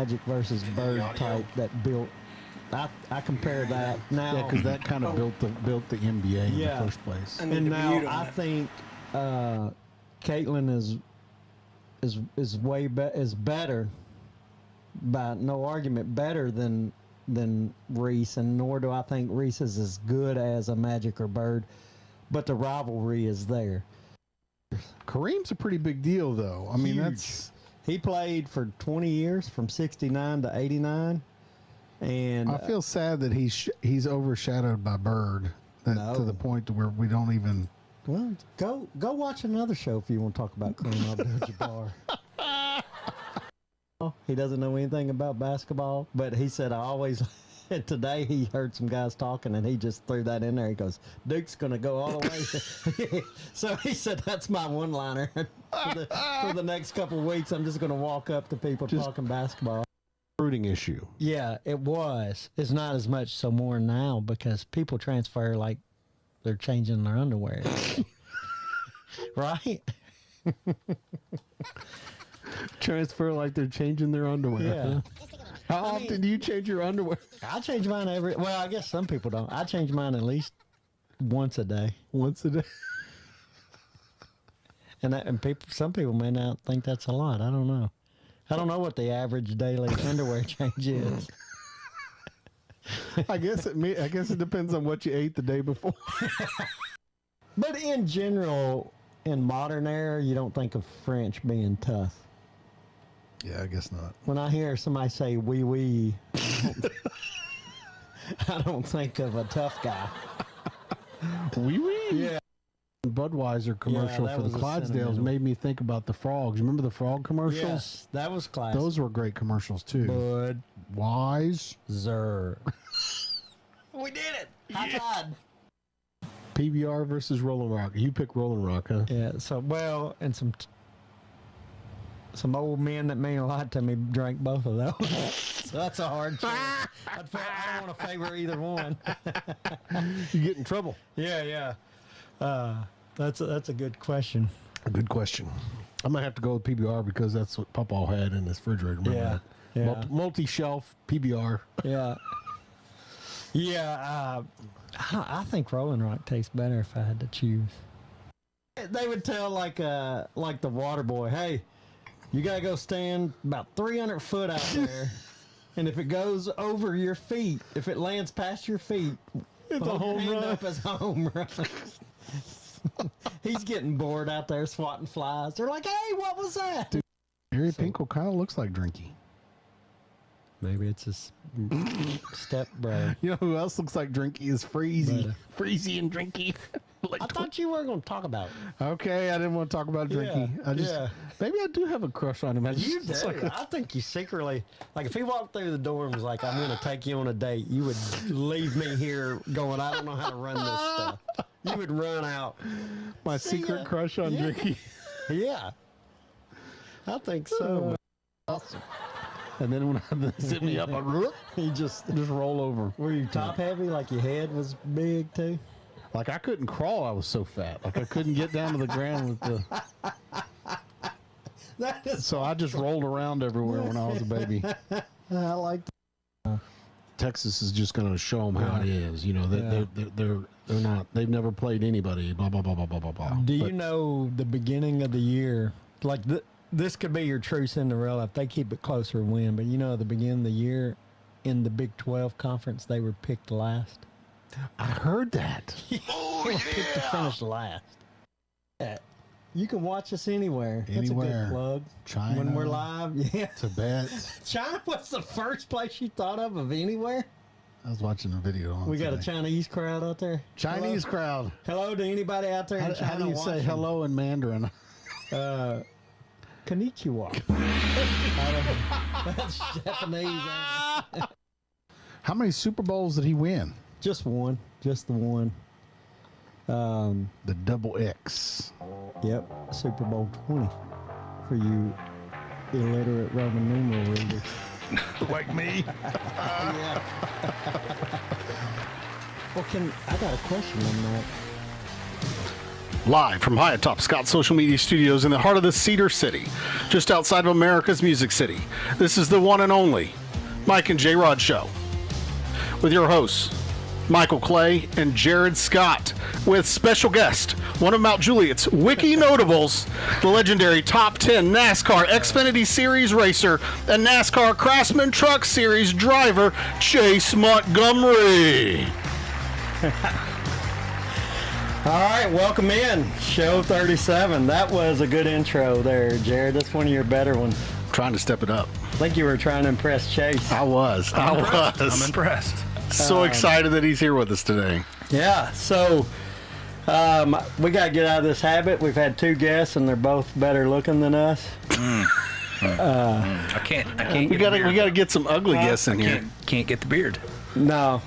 Magic versus Bird type that built. I compare that now. Yeah, because that kind of built the NBA in the first place. And now I think Caitlin is better, by no argument, better than Reese, and nor do I think Reese is as good as a Magic or Bird, but the rivalry is there. Kareem's a pretty big deal, though. I mean, he played for 20 years, from 69 to 89. And I feel sad that he's overshadowed by Bird to the point to where we don't even. Well, go watch another show if you want to talk about Kareem Abdul-Jabbar. He doesn't know anything about basketball, but he said, I always. Today he heard some guys talking, and he just threw that in there. He goes, Duke's going to go all the way. So he said, that's my one-liner for the next couple of weeks. I'm just going to walk up to people talking basketball. Recruiting issue. Yeah, it was. It's not as much so more now because people transfer like they're changing their underwear. Right? Transfer like they're changing their underwear. Yeah. How often do you change your underwear? I change mine well, I guess some people don't. I change mine at least once a day. Once a day. And some people may not think that's a lot. I don't know. I don't know what the average daily underwear change is. I guess it depends on what you ate the day before. But in general, in modern era, you don't think of French being tough. Yeah, I guess not. When I hear somebody say "wee wee," I don't think of a tough guy. Wee wee. Yeah. Budweiser commercial for the Clydesdales made me think about the frogs. Remember the frog commercials? Yes, that was classic. Those were great commercials too. Budweiser. We did it. High tide. PBR versus Rolling Rock. You pick Rolling Rock, huh? Yeah. So and some old men that mean a lot to me drank both of those. So that's a hard choice. I don't want to favor either one. You get in trouble. Yeah. That's a good question. A good question. I might have to go with PBR because that's what Papa had in his refrigerator. Remember that? Multi-shelf PBR. Yeah. Yeah. I think Rolling Rock tastes better if I had to choose. They would tell like the water boy, hey, you gotta go stand about 300 foot out there, and if it goes over your feet, if it lands past your feet, it's a home run. Up as a home run. He's getting bored out there swatting flies. They're like, hey, what was that? Dude, Harry Pinkle kind of looks like Drinky. Maybe it's his step brother. You know who else looks like Drinky is Freezy. Freezy and Drinky. I thought you were going to talk about it. Okay, I didn't want to talk about Drinky. Maybe I do have a crush on him. You do. I think you secretly, like if he walked through the door and was like, I'm going to take you on a date, you would leave me here going, I don't know how to run this stuff. You would run out. My secret crush on Drinky. Yeah. I think so. Awesome. And then when I zip me up, you just roll over. Were you top heavy? Like your head was big too? Like I couldn't crawl. I was so fat. Like I couldn't get down to the ground with the. So I just rolled around everywhere when I was a baby. I like. Texas is just going to show them how it is. You know, they're not. They've never played anybody. Blah blah blah blah blah blah blah. Do you know the beginning of the year? Like this could be your true Cinderella if they keep it closer and win. But you know, at the beginning of the year, in the Big 12 conference, they were picked last. I heard that. Oh, yeah. Picked to finish last. Yeah. You can watch us anywhere. That's a good plug. China. When we're live. Yeah. Tibet. China was the first place you thought of anywhere? I was watching a video on We got a Chinese crowd out there? Chinese crowd. Hello to anybody out there in China. How do you say hello in Mandarin? Konnichiwa. That's Japanese. How many Super Bowls did he win? Just one. Just the one. The double X. Yep. Super Bowl 20 for you illiterate Roman numeral readers. Like me. Yeah. Well, I got a question on that. Live from high atop Scott Social Media Studios in the heart of the Cedar City, just outside of America's Music City. This is the one and only Mike and Jrod Show with your hosts, Michael Clay and Jared Scott, with special guest, one of Mount Juliet's Wiki Notables, the legendary Top 10 NASCAR Xfinity Series racer and NASCAR Craftsman Truck Series driver, Chase Montgomery. All right, welcome in, show 37. That was a good intro there, Jared. That's one of your better ones. Trying to step it up. I think you were trying to impress Chase. I was. I'm impressed. So excited that he's here with us today. Yeah, so we got to get out of this habit. We've had two guests, and they're both better looking than us. I can't. We got to get some ugly guests in here. Can't get the beard. No.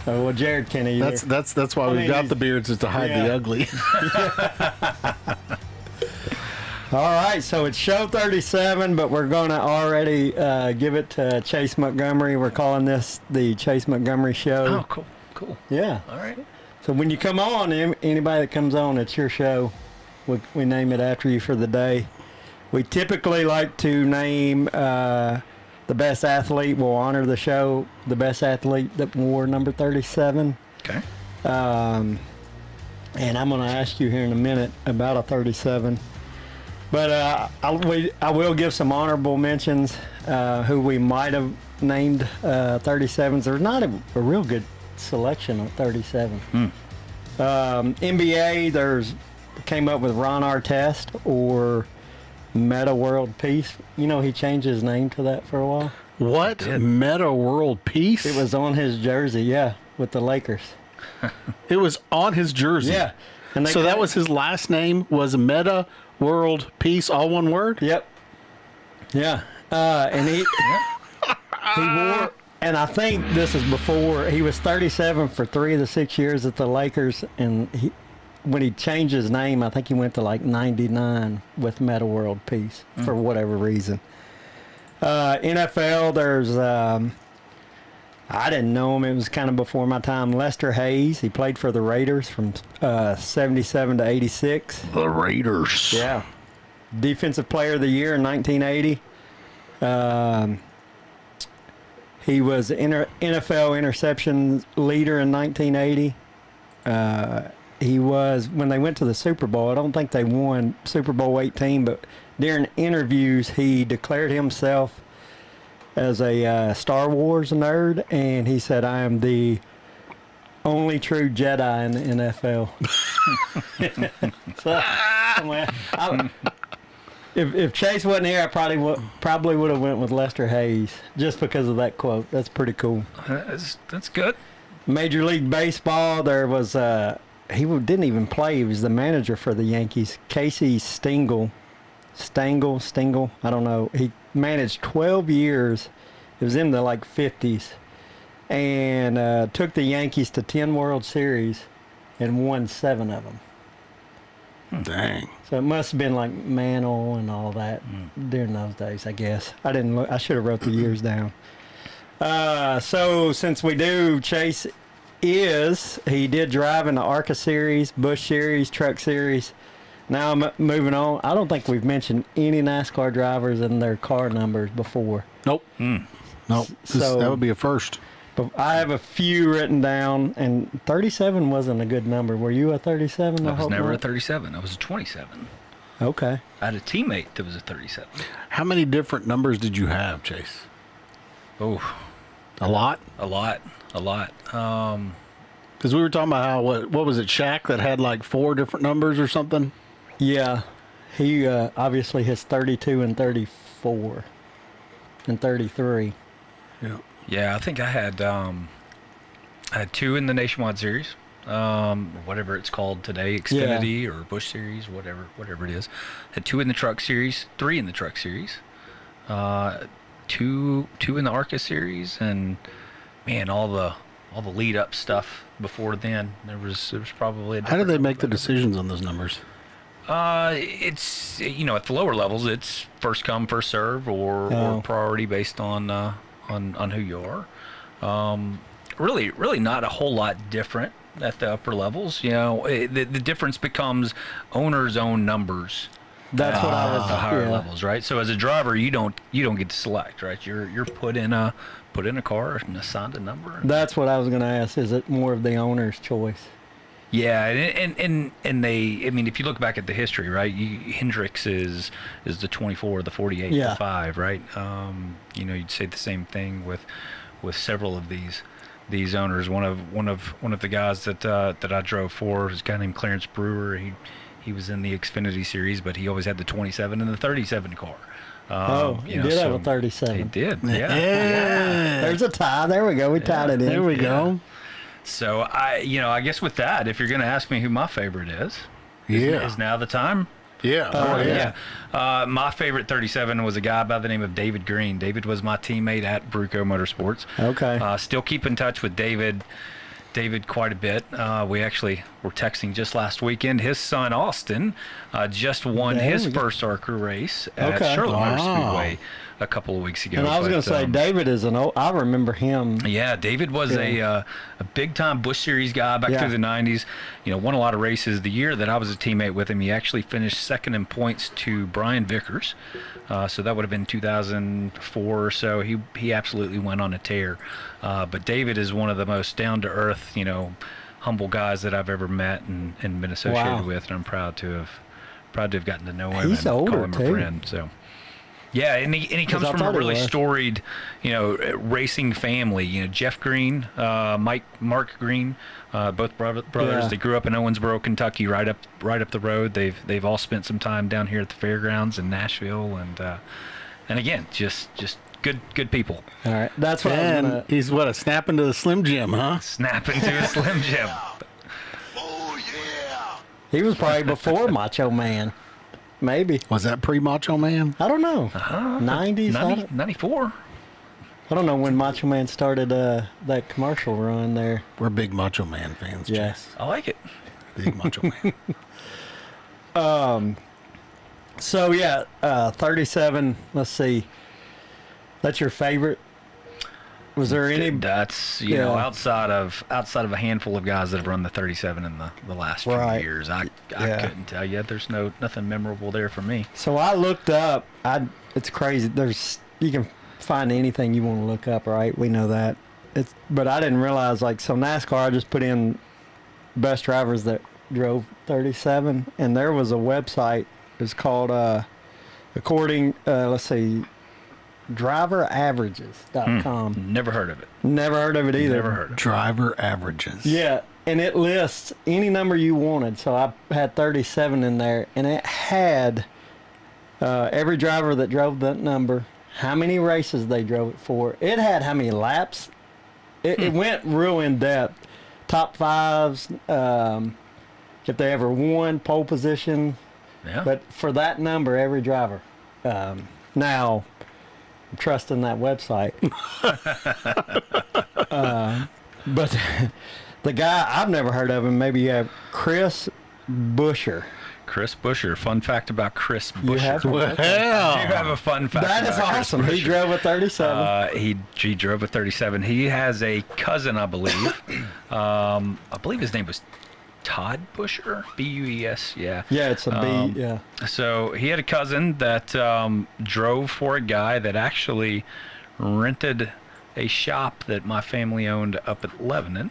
Well, Jared can't either. That's why we've got the beards, is to hide the ugly. All right, so it's show 37, but we're going to already give it to Chase Montgomery. We're calling this the Chase Montgomery Show. Oh, cool. Yeah. All right. So when you come on, anybody that comes on, it's your show. We name it after you for the day. We typically like to name the best athlete. We'll honor the show, the best athlete that wore number 37. Okay. And I'm going to ask you here in a minute about a 37. But I will give some honorable mentions who we might have named 37s. There's not a real good selection of 37. NBA, came up with Ron Artest or Meta World Peace. You know, he changed his name to that for a while. What? Meta World Peace? It was on his jersey, yeah, with the Lakers. It was on his jersey? Yeah. And so that was his last name, was Meta World Peace, all one word? Yep. Yeah. And he wore, and I think this is before, he was 37 for 3 of the 6 years at the Lakers, and when he changed his name, I think he went to like 99 with Meta World Peace for whatever reason. NFL, there's, I didn't know him. It was kind of before my time. Lester Hayes. He played for the Raiders from 77 to 86. The Raiders. Yeah. Defensive Player of the Year in 1980. He was NFL interception leader in 1980. He was, when they went to the Super Bowl, I don't think they won Super Bowl 18, but during interviews, he declared himself as a Star Wars nerd, and he said, I am the only true Jedi in the NFL. So, if Chase wasn't here, I probably would have went with Lester Hayes, just because of that quote. That's pretty cool. That's good. Major League Baseball, there was he didn't even play. He was the manager for the Yankees, Casey Stengel, I don't know. He managed 12 years. It was in the like 50s, and took the Yankees to 10 World Series and won 7 of them. Dang. So it must have been like Mantle and all that during those days, I guess. I didn't look. I should have wrote the years down. So since we do, Chase he did drive in the ARCA Series, Busch Series, Truck Series. Now I'm moving on. I don't think we've mentioned any NASCAR drivers and their car numbers before. Nope. Nope. So, that would be a first. But I have a few written down, and 37 wasn't a good number. Were you a 37? I was never a 37. I was a 27. Okay. I had a teammate that was a 37. How many different numbers did you have, Chase? Oh, a lot. Because we were talking about how what was it, Shaq, that had like 4 different numbers or something? Yeah, he obviously has 32 and 34 and 33. Yeah. Yeah, I think I had 2 in the Nationwide Series, whatever it's called today, Xfinity or Busch Series, whatever it is. Had 2 in the Truck Series, 3 in the Truck Series, 2 in the ARCA Series, and man, all the lead up stuff before then. There was probably. How do they make the decisions on those numbers? It's at the lower levels, it's first come first serve or priority based on who you are. Really not a whole lot different at the upper levels. The difference becomes owners own numbers. That's what I was. At the higher yeah. levels, right? So as a driver, you don't get to select, right? You're put in a car and assigned a number. That's what I was going to ask. Is it more of the owner's choice? Yeah, and they, I mean, if you look back at the history, right? Hendricks is the 24, the 48, Yeah. the 5, right? You'd say the same thing with several of these owners. One of the guys that I drove for is a guy named Clarence Brewer. He was in the Xfinity series, but he always had the 27 and the 37 car. He did have a 37. He did, Yeah. There's a tie. There we go. We tied it in. There we go. So I guess with that, if you're going to ask me who my favorite is now the time. Yeah. My favorite 37 was a guy by the name of David Green. David was my teammate at Bruco Motorsports. Okay. Still keep in touch with David quite a bit. We actually were texting just last weekend. His son Austin just won his first ARCA race at Charlotte Motor Speedway a couple of weeks ago. And I was going to say, David is I remember him. Yeah, David was a big-time Busch Series guy back through the 90s. Won a lot of races. The year that I was a teammate with him, he actually finished second in points to Brian Vickers. So that would have been 2004 or so. He absolutely went on a tear. But David is one of the most down-to-earth, humble guys that I've ever met and been associated with. And I'm proud to have gotten to know him. He's and older, call him too. a friend. So. Yeah, and he comes from a really storied, racing family. Jeff Green, Mark Green, both brothers. Yeah. They grew up in Owensboro, Kentucky, right up the road. They've all spent some time down here at the fairgrounds in Nashville, and again, just good people. All right, that's what I was gonna. He's a snap into the Slim Jim, huh? Snap into a Slim Jim. Oh, yeah. He was probably before Macho Man. Maybe. Was that pre-Macho Man? I don't know. 90s? 94. I don't know when Macho Man started that commercial run there. We're big Macho Man fans, Yes. Chase. I like it. Big Macho Man. So, 37. Let's see. That's your favorite? Was there any? That's outside of a handful of guys that have run the 37 in the last few years. I couldn't tell you. There's nothing memorable there for me. So I looked up. It's crazy. You can find anything you want to look up, right? We know that. But I didn't realize so NASCAR. I just put in best drivers that drove 37, and there was a website. It's called driveraverages.com. Never heard of it. Never heard of it either. Never heard of it. Driver averages. Yeah, and it lists any number you wanted. So I had 37 in there, and it had every driver that drove that number, how many races they drove it for. It had how many laps. It went real in depth. Top fives, if they ever won, pole position. Yeah. But for that number, every driver. Now, I'm trusting that website. But the guy, I've never heard of him. Maybe you have Chris Buescher. Chris Buescher. Fun fact about Chris Buescher. You have one? I do have a fun fact. That is about awesome. Chris He Buescher. drove a 37. He drove a 37. He has a cousin, I believe. I believe his name was Todd Buescher, Bues. Yeah. Yeah, it's a B. Yeah. So he had a cousin that drove for a guy that actually rented a shop that my family owned up at Lebanon.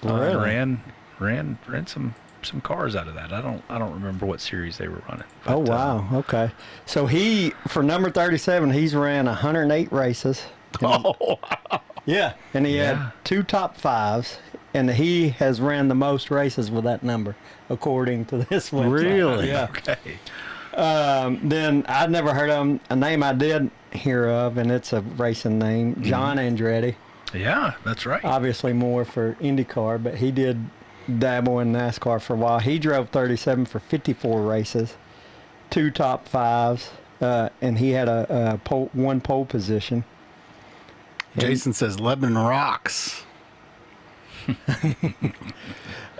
Really? Ran some cars out of that. I don't remember what series they were running. But, Oh, wow. Okay. So for number 37, he's ran 108 races. Oh, wow. Yeah. And he had 2 top 5s. And he has ran the most races with that number, according to this website. Really? Yeah. Okay. Then I'd never heard of him. A name I did hear of, and it's a racing name, John Andretti. Yeah, that's right. Obviously more for IndyCar, but he did dabble in NASCAR for a while. He drove 37 for 54 races, 2 top 5s, and he had one pole position. Jason says Lebanon rocks.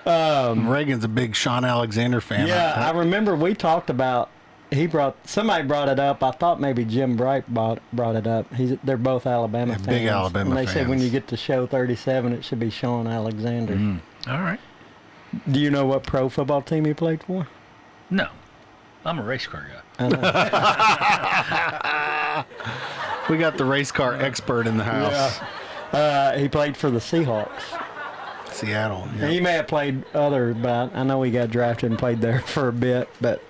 Reagan's a big Sean Alexander fan. Yeah, I remember we talked about. Somebody brought it up. I thought maybe Jim Bright brought it up. They're both Alabama fans. Big Alabama and they said when fans. you get to show 37, it should be Sean Alexander. All right. Do you know what pro football team he played for? No, I'm a race car guy. We got the race car expert in the house. He played for the Seahawks. Seattle. And he may have played other, but I know he got drafted and played there for a bit. But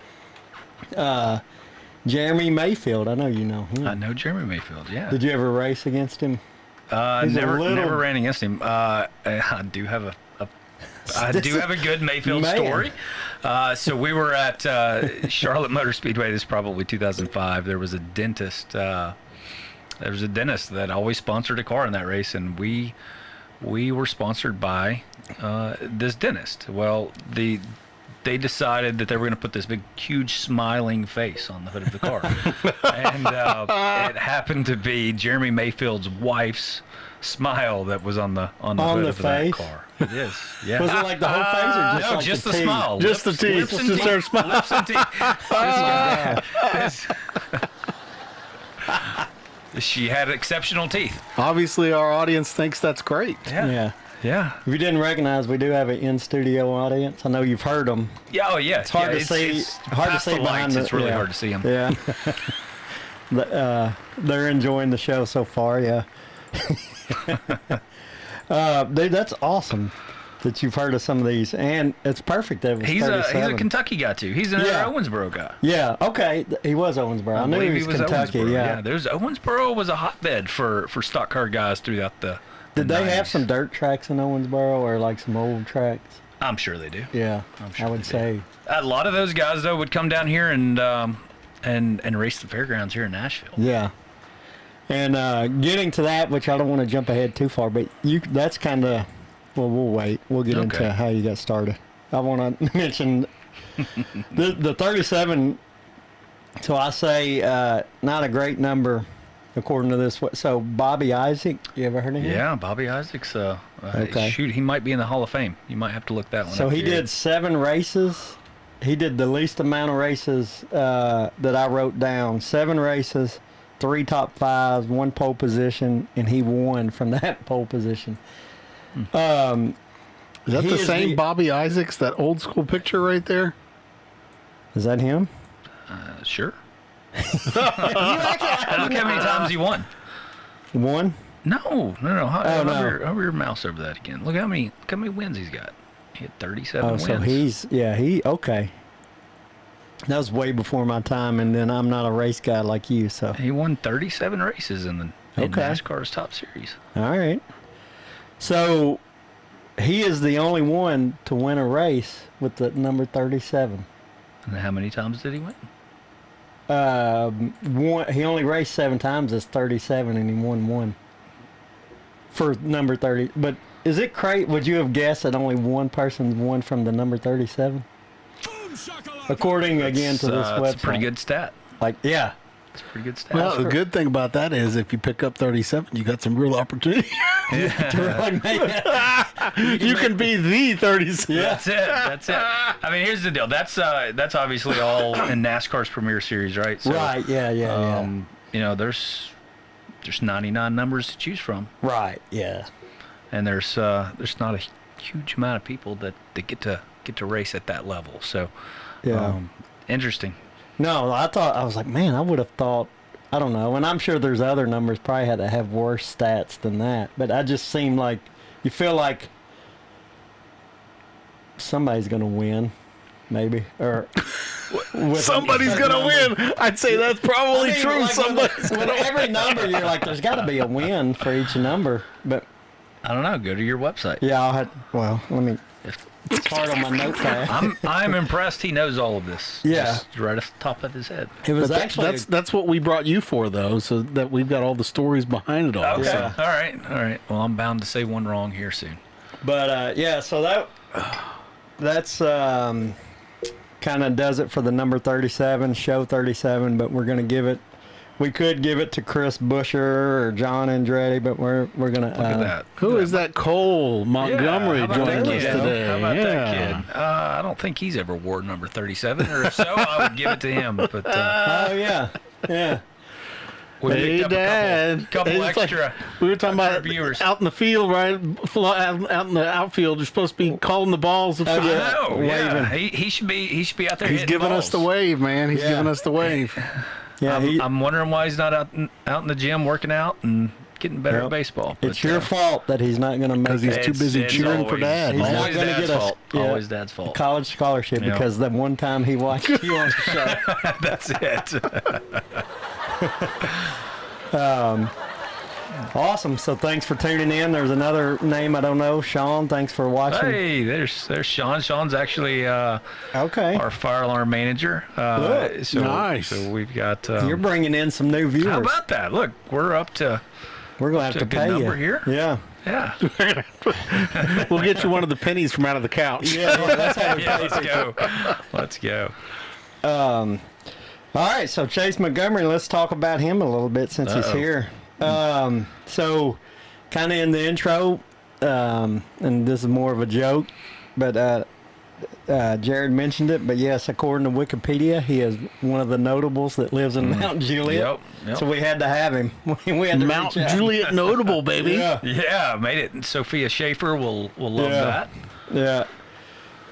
Jeremy Mayfield, I know you know him. I know Jeremy Mayfield. Yeah. Did you ever race against him? Never ran against him. I do have a good Mayfield story. So we were at Charlotte Motor Speedway. This is probably 2005. There was a dentist. There was a dentist that always sponsored a car in that race, and we were sponsored by this dentist. Well, they decided that they were going to put this big, huge, smiling face on the hood of the car, and it happened to be Jeremy Mayfield's wife's smile that was on the hood of that car. It is. Yeah. Was it like the whole face or just no, like just the the teeth? smile. Just the teeth. Just her smile. Lips and teeth. She had exceptional teeth. Obviously, our audience thinks that's great. Yeah. Yeah. If you didn't recognize, we do have an in-studio audience. I know you've heard them. Yeah. Oh, yeah. It's hard to see. Hard to see behind the. It's really hard to see them. Yeah. They're enjoying the show so far. Yeah. Dude, that's awesome that you've heard of some of these, and it's perfect that it was He's 37. a Kentucky guy too. He's another Owensboro guy. Yeah. Okay. He was Owensboro. I knew he was Kentucky. Owensboro. Yeah. There's Owensboro was a hotbed for stock car guys throughout the. Did they 90s. have some dirt tracks in Owensboro or like some old tracks? I'm sure they do. Yeah. I'm sure I would they say. A lot of those guys though would come down here and race the fairgrounds here in Nashville. Yeah. And getting to that, which I don't want to jump ahead too far, but that's kind of, well, we'll wait. We'll get into how you got started. I want to mention the 37, so I say not a great number according to this. So Bobby Isaac, you ever heard of him? Yeah, Bobby Isaac's, Okay. shoot, he might be in the Hall of Fame. You might have to look that one So up. he did 7 races. He did the least amount of races that I wrote down. 7 races. 3 top 5s, 1 pole position, and he won from that pole position. Is that the same Bobby Isaacs, that old school picture right there? Is that him? Sure. Look how many times he won. One? No. no. Hover your mouse over that again. Look how many wins he's got. He had 37 wins. So okay. That was way before my time, and then I'm not a race guy like you, so. He won 37 races in NASCAR's Top Series. All right. So he is the only one to win a race with the number 37. And how many times did he win? He only raced 7 times as 37, and he won 1 for number 30. But is it crazy? Would you have guessed that only one person won from the number 37? According again to this website. That's a pretty good stat. Yeah. It's a pretty good stat. Well, the good thing about that is if you pick up 37, you got some real opportunity. You can be the 37. That's it. I mean, here's the deal. That's obviously all in NASCAR's Premier Series, right? So, right. Yeah. You know, there's 99 numbers to choose from. Right. Yeah. And there's not a huge amount of people that get to race at that level. So, interesting. No, I was like, man, I would have thought, I don't know, and I'm sure there's other numbers probably had to have worse stats than that, but I just seemed like, you feel like somebody's going to win, maybe, or somebody's going to win. I'd say that's probably true. Like Somebody's with every number, you're like, there's got to be a win for each number, but I don't know. Go to your website. Yeah, let me. It's hard on my notepad. I'm impressed he knows all of this. Yeah. Just right off the top of his head. It was actually that's what we brought you for, though, so that we've got all the stories behind it all. Okay. So. All right. Well, I'm bound to say one wrong here soon. But so that's kind of does it for the number 37, show 37. But we're gonna give it. We could give it to Chris Buescher or John Andretti, but we're gonna. Look at that. Who is that? Cole Montgomery joining us kid? today. How about that kid? I don't think he's ever worn number 37, or if so, I would give it to him. But oh yeah. We Hey, picked up Dad. a couple It's like- extra. we were talking about viewers. out in the field, right? Out in the outfield, you're supposed to be calling the balls. I know. Yeah, waving. he should be out there. He's hitting giving us the balls. wave, man. He's Yeah. giving us the wave. Yeah, I'm wondering why he's not out in the gym working out and getting better Yep. at baseball. it's But, your fault that he's not going to make Because he's that too busy it's cheering for always- Dad. He's not Always gonna Dad's get us- fault. yeah. Always Dad's fault. college scholarship Yeah. because the one time he watched you on the show. That's it. Awesome. So thanks for tuning in. There's another name I don't know. Sean, thanks for watching. Hey, there's Sean. Sean's actually Okay. our fire alarm manager. Look, nice. So we've got. You're bringing in some new viewers. How about that? Look, we're up to. We're going to have to a good pay you. number here? Yeah. Yeah. We'll get you one of the pennies from out of the couch. Yeah, let's have Yeah, let's go. Let's go. All right, so Chase Montgomery, let's talk about him a little bit since he's Uh-oh. here. So, kind of in the intro, and this is more of a joke, but Jared mentioned it. But yes, according to Wikipedia, he is one of the notables that lives in Mount Juliet. Yep. So we had to have him. We had to Mount reach out. Juliet notable, baby. Yeah, Yeah, made it. And Sophia Schaefer will love Yeah. that.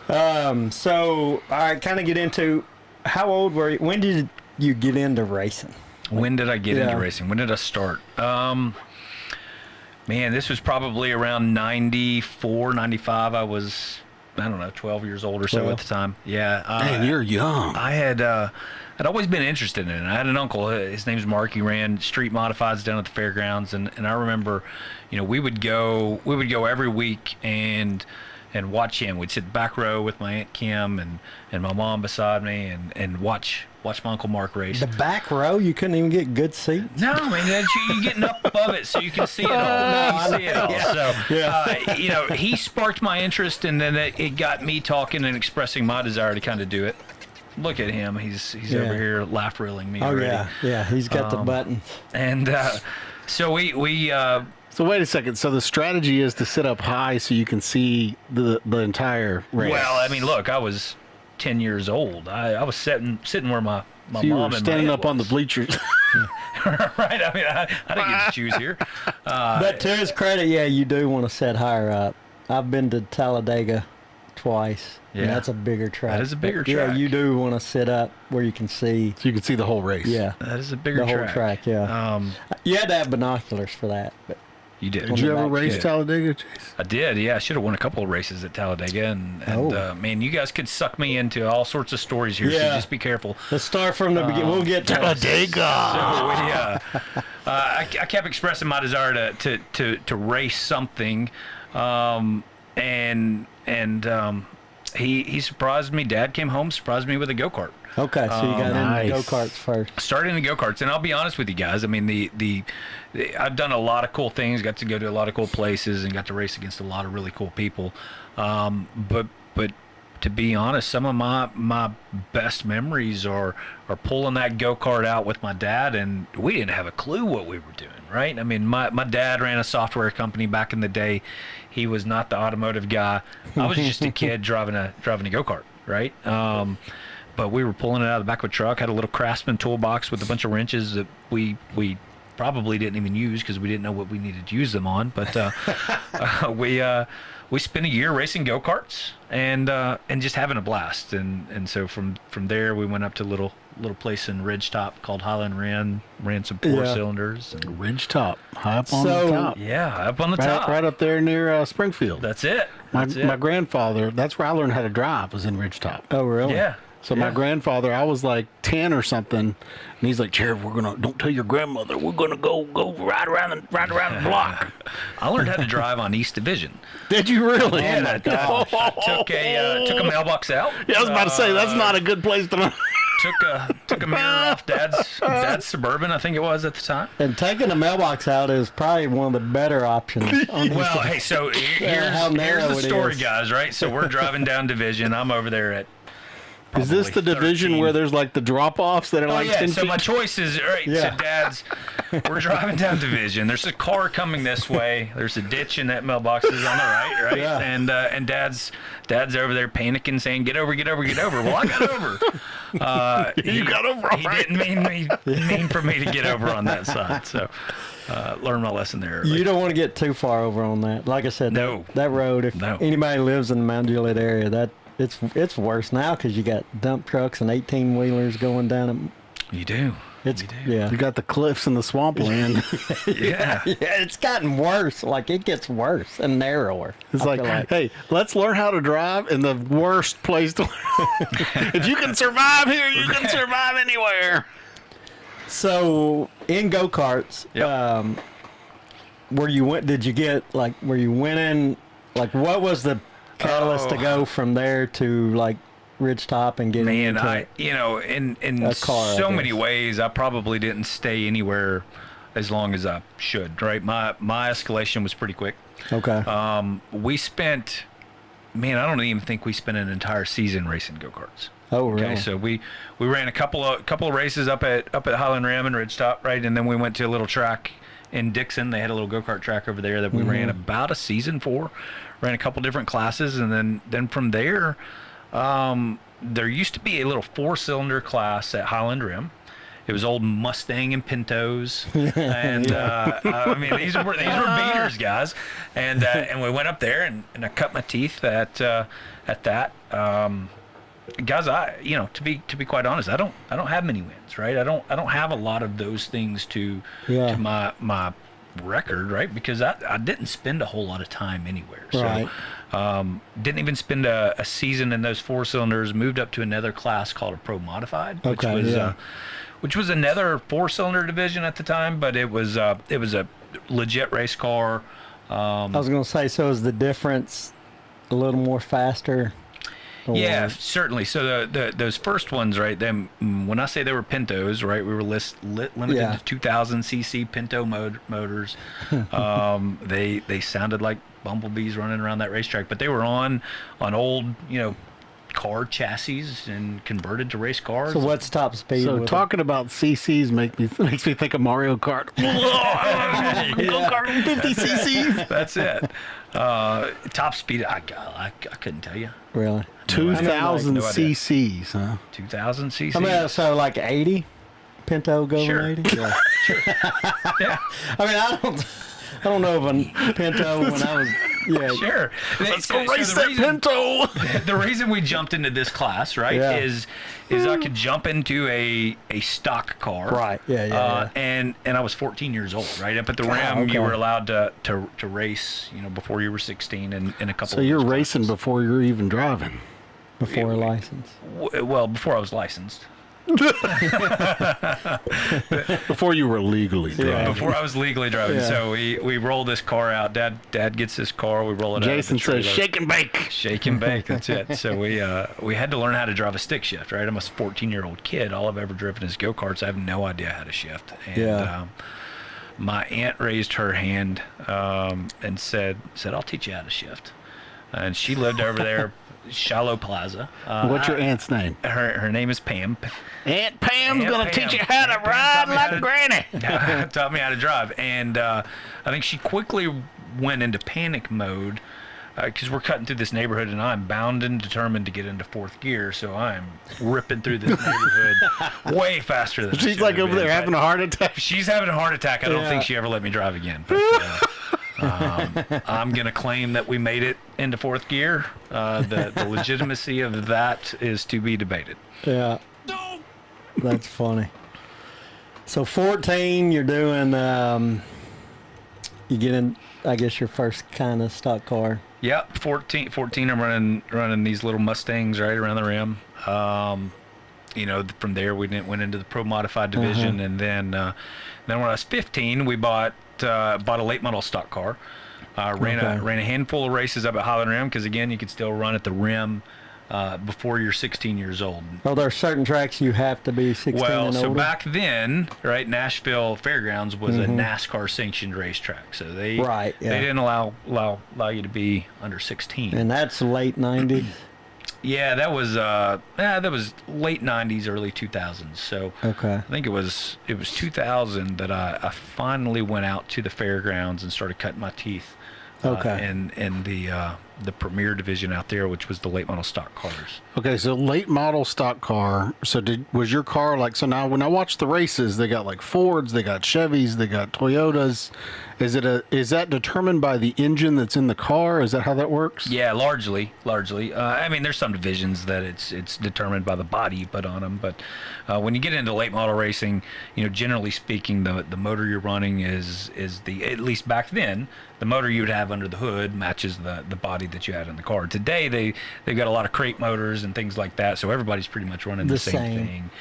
yeah. So, all right, kind of get into how old were you? When did you get into racing? When did I get Yeah. into racing? When did I start? Man, this was probably around 94, 95. I was, I don't know, 12 years old or so 12. at the time. Yeah. Man, you're young. I had I'd always been interested in it. I had an uncle. His name's Mark. He ran street modifieds down at the fairgrounds, and I remember, we would go every week and watch him. We'd sit back row with my Aunt Kim and my mom beside me and watch my Uncle Mark race. The back row, you couldn't even get good seats. No, man, you're getting up above it so you can see it all. I You see it all. Yeah. So, he sparked my interest, and then it got me talking and expressing my desire to kind of do it. Look at him. He's Yeah. over here laugh reeling me Oh already. yeah, he's got the buttons. And so we So wait a second. So the strategy is to sit up high so you can see the entire race. well, I mean, look, I was 10 years old. I was sitting where my so you mom were and standing my up on the bleachers. right. I mean, I didn't get to choose here. But to his credit, yeah, you do want to sit higher up. I've been to Talladega twice. And Yeah. that's a bigger track. That is a bigger Yeah, track. you do want to sit up where you can see. So you can see the whole race. Yeah, That is a bigger the whole track. Yeah, you had to have binoculars for that. But You did. Did you ever back race kid. Talladega, Chase? I did, yeah. I should have won a couple of races at Talladega, and Oh. man, you guys could suck me into all sorts of stories here, so Yeah. just be careful. let's start from the beginning. We'll get to Talladega. So I kept expressing my desire to race something, and he surprised me. Dad came home, surprised me with a go-kart. Okay, so you got Nice. into go-karts first. Started in the go-karts, and I'll be honest with you guys. I mean, the I've done a lot of cool things, got to go to a lot of cool places, and got to race against a lot of really cool people. But to be honest, some of my best memories are pulling that go-kart out with my dad, and we didn't have a clue what we were doing, right? I mean, my dad ran a software company back in the day. He was not the automotive guy. I was just a kid driving a go-kart, right? But we were pulling it out of the back of a truck, had a little Craftsman toolbox with a bunch of wrenches that we probably didn't even use because we didn't know what we needed to use them on. But we spent a year racing go-karts and just having a blast. And so from there we went up to a little place in Ridgetop called Highland ran some four Yeah. cylinders. And, Ridge top, high up on So- the top. yeah, up on the top. Right up there near Springfield. That's it. My That's it. grandfather, that's where I learned how to drive, was in Ridge top. Oh, really? Yeah. So my grandfather, I was like 10 or something, and he's like, Jared, don't tell your grandmother, we're gonna go ride around the block. I learned how to drive on East Division. Did you really? Yeah, I took a mailbox out. Yeah, I was about to say that's not a good place to. Took a mirror off Dad's Suburban, I think it was at the time. And taking the mailbox out is probably one of the better options. Well, hey, so how here's narrow the it story, is. guys. Right, so we're driving down Division. I'm over there at. Is this the probably division 13. where there's like the drop-offs that are Oh like yeah, 10 so feet? my choice is right. Yeah. So Dad's, we're driving down Division. There's a car coming this way. There's a ditch, and that mailbox is on the right. Yeah. And Dad's over there panicking, saying, "Get over." Well, I got over. You got over all He right. didn't mean for me to get over on that side. So learned my lesson there early. You don't want to get too far over on that. Like I said, No. that road, if No. anybody lives in the Mount Juliet area, that it's worse now because you got dump trucks and 18-wheelers going down it. You do. It's You do. yeah. You got the cliffs and the swampland. Yeah. Yeah, it's gotten worse. Like it gets worse and narrower. It's I like, feel hey, let's learn how to drive in the worst place to learn. If you can survive here, you can survive anywhere. So in go-karts, Yep. where you went, did you get like where you went in? Like what was the catalyst to go from there to like Ridgetop and getting Man, into it? in A car, I so many guess. ways, I probably didn't stay anywhere as long as I should. Right, my escalation was pretty quick. Okay. We spent, man, I don't even think we spent an entire season racing go-karts. Oh, really? Okay, so we ran a couple of races up at Highland Rim and Ridgetop, right, and then we went to a little track in Dixon. They had a little go-kart track over there that we ran about a season for. Ran a couple different classes, and then from there, there used to be a little 4-cylinder class at Highland Rim. It was old Mustang and Pintos, and I mean these were beaters, guys, and we went up there and I cut my teeth at that. Guys, to be quite honest, I don't have many wins, right? I don't have a lot of those things to my record, right? Because I didn't spend a whole lot of time anywhere. So, Right. Didn't even spend a season in those 4-cylinders. Moved up to another class called a Pro Modified, which was another 4-cylinder division at the time, but it was a legit race car. I was going to say, so is the difference a little more faster? Or- Yeah, certainly. So those first ones, right? Them when I say they were Pintos, right? We were limited Yeah. to 2,000 cc Pinto motors. They sounded like bumblebees running around that racetrack, but they were on old car chassis and converted to race cars. So what's top speed? So with talking about CCs makes me think of Mario Kart. Go-kart 50 CCs. That's it. Top speed, I couldn't tell you. it? Really? 2,000 no idea. CCs, huh? 2,000 cc. I mean, so like 80 Pinto going Sure. 80? Yeah. Yeah, I mean, I don't know of a Pinto when I was sure. Let's go So race the that reason- Pinto. The reason we jumped into this class, right, Yeah. is I could jump into a stock car, Right. Yeah. and I was 14 years old, right? Up at the rim, okay. you were allowed to race, before you were 16, and in a couple. So of you're those racing classes. before you're even driving. Before a license. Well, before I was licensed. Before you were legally driving. Before I was legally driving. Yeah. So we roll this car out. Dad gets this car. We roll it Jason out. of the says, trailer. shake and bake. Shake and bake. That's it. So we had to learn how to drive a stick shift, right? I'm a 14-year-old kid. All I've ever driven is go-karts. I have no idea how to shift. And Yeah. my aunt raised her hand and said, I'll teach you how to shift. And she lived over there, Shiloh Plaza. What's your aunt's name? Her name is Pam. Aunt Pam's Aunt going to Pam. teach you how to Aunt Pam ride taught me how like to- Granny. Taught me how to drive, and I think she quickly went into panic mode because we're cutting through this neighborhood, and I'm bound and determined to get into fourth gear, so I'm ripping through this neighborhood way faster than I She's should like have over there been. having a heart attack. She's having a heart attack. I don't Yeah. think she ever let me drive again. But, I'm going to claim that we made it into fourth gear. The legitimacy of that is to be debated. Yeah. That's funny. So 14, you're doing, you get in, I guess, your first kind of stock car. Yep, 14 I'm running these little Mustangs right around the rim. From there we went into the Pro Modified division, and then when I was 15, we bought a late model stock car. Ran a handful of races up at Highland Rim because again you could still run at the rim before you're 16 years old. Oh, there are certain tracks you have to be 16 Well, and so older? back then, right, Nashville Fairgrounds was a NASCAR sanctioned racetrack, so they Right, yeah. they didn't allow you to be under 16. And that's late 90s? Yeah, that was late 90s, early 2000s. So Okay. I think it was 2000 that I finally went out to the fairgrounds and started cutting my teeth. Okay. In the premier division out there, which was the late model stock cars. Okay, so late model stock car. So was your car like, so now when I watch the races, they got like Fords, they got Chevys, they got Toyotas. Is that determined by the engine that's in the car? Is that how that works? Yeah, largely. I mean, there's some divisions that it's determined by the body you put on them, but when you get into late model racing, generally speaking, the motor you're running is the, at least back then, the motor you would have under the hood matches the body that you had in the car. Today they've got a lot of crate motors and things like that, so everybody's pretty much running the same thing,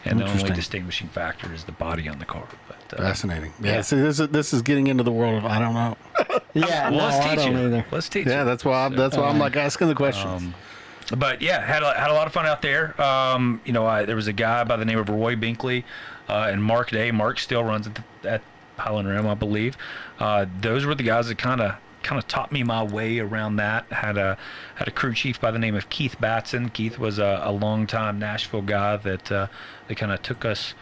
and the only distinguishing factor is the body on the car. But, fascinating. Yeah. See, this is getting into the world of I don't know. Yeah, well, let's teach I don't you. either. Let's teach you. Yeah, that's why I'm like asking the questions. But yeah, had a lot of fun out there. There was a guy by the name of Roy Binkley and Mark Day. Mark still runs at Highland Rim, I believe. Those were the guys that kind of taught me my way around that. Had a crew chief by the name of Keith Batson. Keith was a longtime Nashville guy that kind of took us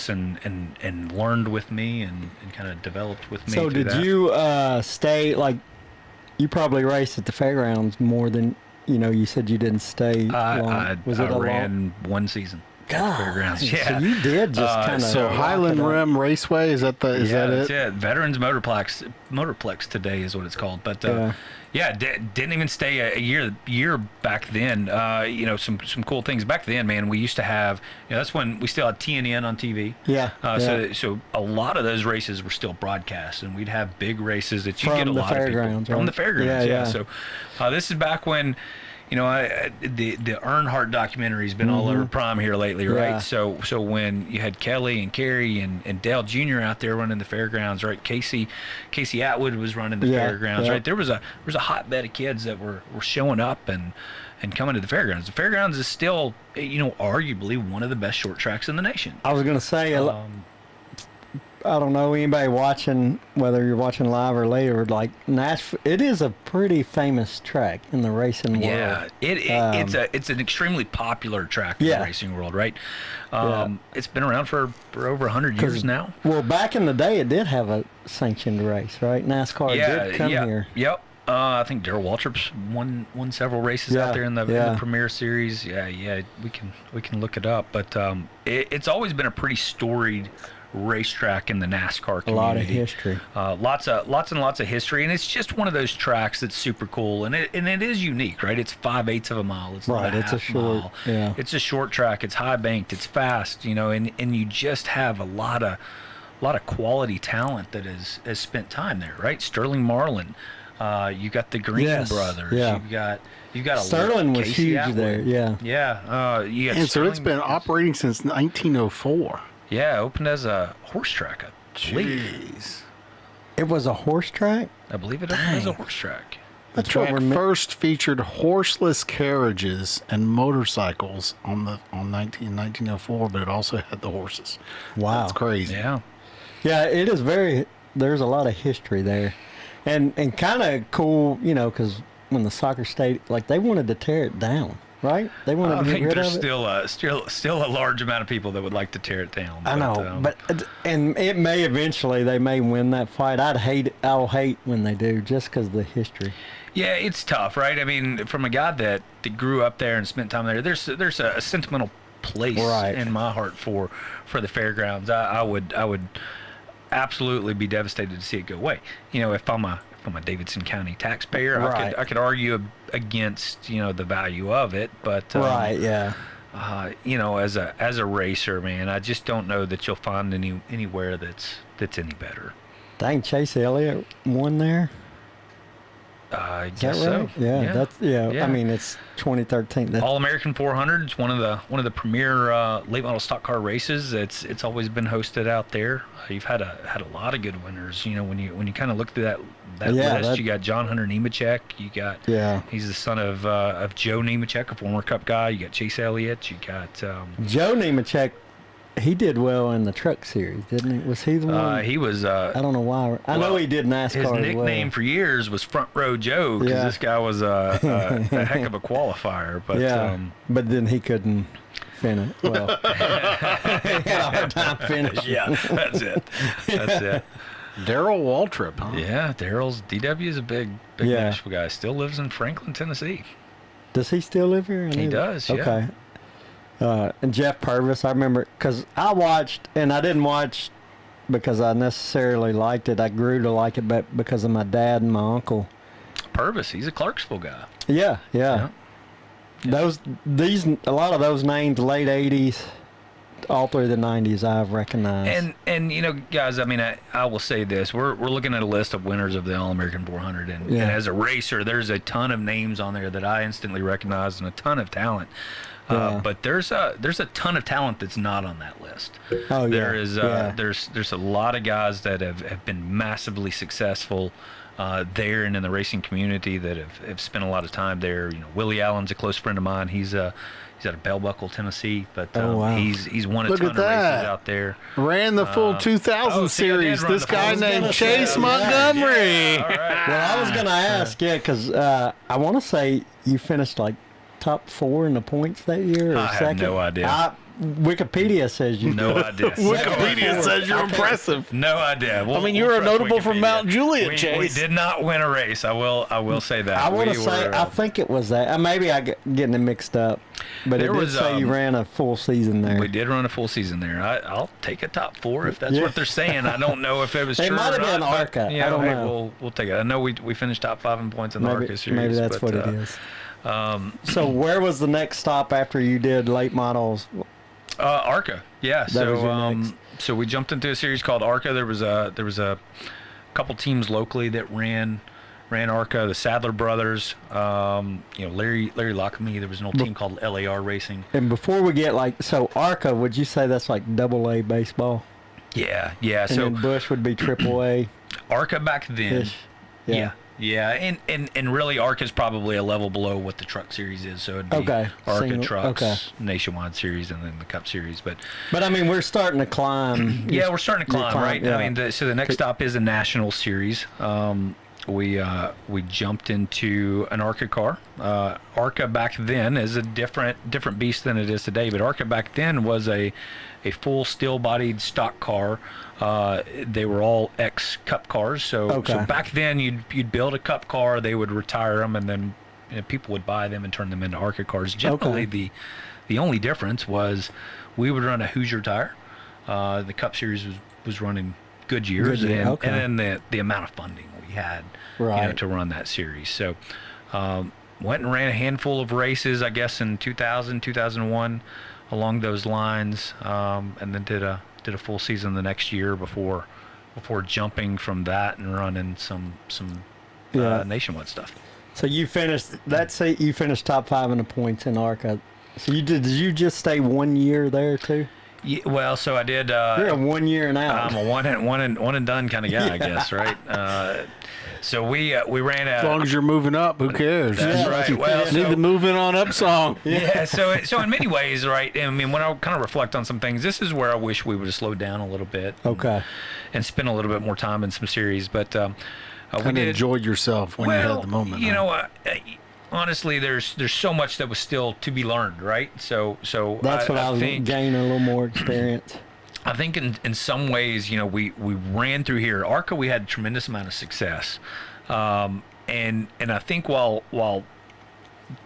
and learned with me and kind of developed with me. So did you stay, like, you probably raced at the fairgrounds more than, you said you didn't stay long. I ran one season. God, Fairgrounds. Yeah. So you did just kind of. So Highland Rim Raceway, is that it? That's it. Veterans Motorplex today is what it's called. But didn't even stay a year back then. Some cool things back then, man. We used to have, that's when we still had TNN on TV. Yeah. So a lot of those races were still broadcast, and we'd have big races that you get a lot of people from the fairgrounds. Yeah. So this is back when. The Earnhardt documentary's been all over Prime here lately, right? Yeah. So when you had Kelly and Kerry and Dale Jr. out there running the fairgrounds, right? Casey Atwood was running the fairgrounds, right? There was a hotbed of kids that were showing up and coming to the fairgrounds. The fairgrounds is still, arguably one of the best short tracks in the nation. I was going to say, I don't know anybody watching, whether you're watching live or later, like Nashville. It is a pretty famous track in the racing world. Yeah, it's an extremely popular track in the racing world, right? It's been around for over 100 years now. Well, back in the day, it did have a sanctioned race, right? NASCAR did come here. Yep. I think Darrell Waltrip's won several races out there in the Premier Series. Yeah, we can look it up, but it's always been a pretty storied racetrack in the NASCAR community. A lot of history. Lots and lots of history, and it's just one of those tracks that's super cool, and it is unique, right? It's 5/8 of a mile. It's not it's a short mile. Yeah. It's a short track. It's high banked. It's fast, and you just have a lot of quality talent that has spent time there, right? Sterling Marlin. You got the Green brothers. Yeah. You've got a Sterling was Casey huge Atwood. there. Yeah. Yeah. You got and so it's Sterling been operating since 1904. Yeah, opened as a horse track, I believe. Jeez. It was a horse track? I believe it opened as a horse track. The track first featured horseless carriages and motorcycles in 1904, but it also had the horses. Wow. That's crazy. Yeah. Yeah, it is there's a lot of history there. And kind of cool, because when the soccer stadium, like, they wanted to tear it down. Right? They want to get rid of it. I think there's still a large amount of people that would like to tear it down. I know, and it may eventually, they may win that fight. I'll hate when they do, just because of the history. Yeah, it's tough, right? I mean, from a guy that grew up there and spent time there, there's a sentimental place in my heart for the fairgrounds. I would absolutely be devastated to see it go away. If I'm a Davidson County taxpayer, I could argue against the value of it, but as a racer, man, I just don't know that you'll find anywhere that's any better. Dang, Chase Elliott won there. I guess so. Yeah. I mean, it's 2013. All-American 400. It's one of the premier late model stock car races. It's always been hosted out there. You've had a lot of good winners. When you kind of look through that list, you got John Hunter Nemechek. You got he's the son of Joe Nemechek, a former Cup guy. You got Chase Elliott. You got Joe Nemechek. He did well in the Truck Series, didn't he? Was he the one? He was. I don't know why. I know he did NASCAR. His nickname for years was Front Row Joe, because this guy was a heck of a qualifier. But but then he couldn't finish. Well, he had a hard time finishing. Yeah, that's it. Daryl Waltrip, huh? Yeah, DW is a big Yeah. Nashville guy. Still lives in Franklin, Tennessee. Does he still live here? He does, yeah. Okay. And Jeff Purvis, I remember, because I watched, and I didn't watch because I necessarily liked it. I grew to like it because of my dad and my uncle. Purvis, he's a Clarksville guy. Yeah. A lot of those names, late 80s, all through the 90s, I've recognized. And you know, guys, I mean, I will say this: we're looking at a list of winners of the All-American 400, and as a racer, there's a ton of names on there that I instantly recognize and a ton of talent. But there's a ton of talent that's not on that list. Oh, there is there's a lot of guys that have been massively successful there and in the racing community that have spent a lot of time there. You know, Willie Allen's a close friend of mine. He's out of Bell Buckle, Tennessee, but he's won a ton of races out there. Ran the full 2000 series. This guy named Chase Montgomery. Yeah. All right. Well, I was going to ask, because I want to say you finished like top 4 in the points that year, or I have second? no idea. Wikipedia says you No idea. Wikipedia says you're impressive. No idea. You were notable from Wikipedia. Mount Juliet, We Chase. did not win a race. I will say that. I want to say, I think it was that. Maybe I getting it mixed up, but it did say you ran a full season there. We did run a full season there. I'll take a top 4 if that's what they're saying. I don't know if it was It true might or have been not, ARCA. but, I don't know. We'll take it. I know we finished top 5 in points in the ARCA series. Maybe that's what it is. So where was the next stop after you did late models? ARCA, yeah. That was your next. So we jumped into a series called ARCA. There was a couple teams locally that ran ARCA. The Sadler brothers, Larry Lockamy. There was an old team called LAR Racing. And before we get ARCA, would you say that's like AA baseball? Yeah. And So then Bush would be AAA. ARCA back then. Ish. Yeah, and really ARCA is probably a level below what the Truck Series is, so it'd be ARCA Trucks, Nationwide Series, and then the Cup Series. But I mean, we're starting to climb. Yeah, we're starting to climb, right? Yeah. I mean, so the next stop is the National Series. We jumped into an ARCA car. ARCA back then is a different beast than it is today, but ARCA back then was a full steel-bodied stock car. They were all ex-Cup cars. So back then you'd build a Cup car, they would retire them, and then people would buy them and turn them into ARCA cars. Generally, the only difference was we would run a Hoosier tire. The Cup Series was running Goodyears, and then the amount of funding we had to run that series. So went and ran a handful of races, I guess, in 2000, 2001 along those lines, and then did a full season the next year before jumping from that and running some nationwide stuff. So you finished. Let's say you finished top 5 in the points in ARCA. So did you just stay 1 year there too? Yeah, well, so I did. You're a 1 year and out. I'm a one and done kind of guy, I guess, right? So we ran a. As long as you're moving up, who cares? That's right. Well, need the moving on up song. Yeah. So in many ways, right? I mean, when I kind of reflect on some things, this is where I wish we would have slowed down a little bit. And spent a little bit more time in some series, but we did enjoyed yourself when you had the moment. You know, honestly, there's so much that was still to be learned, right? So that's what I was gaining a little more experience. I think in some ways, you know, we ran through here. ARCA, we had a tremendous amount of success, and I think while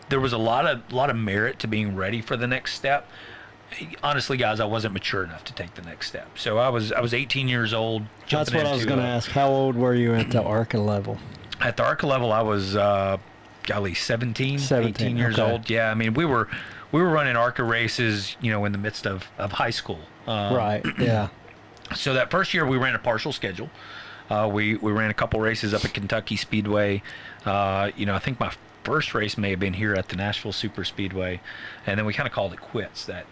there was a lot of merit to being ready for the next step, honestly, guys, I wasn't mature enough to take the next step. So I was 18 years old. That's what I was going to ask. How old were you at the ARCA level? At the ARCA level, I was 18 years old. Yeah, I mean, we were running ARCA races, you know, in the midst of high school. Right. Yeah. So that first year we ran a partial schedule. We ran a couple races up at Kentucky Speedway. You know, I think my first race may have been here at the Nashville Super Speedway, and then we kind of called it quits that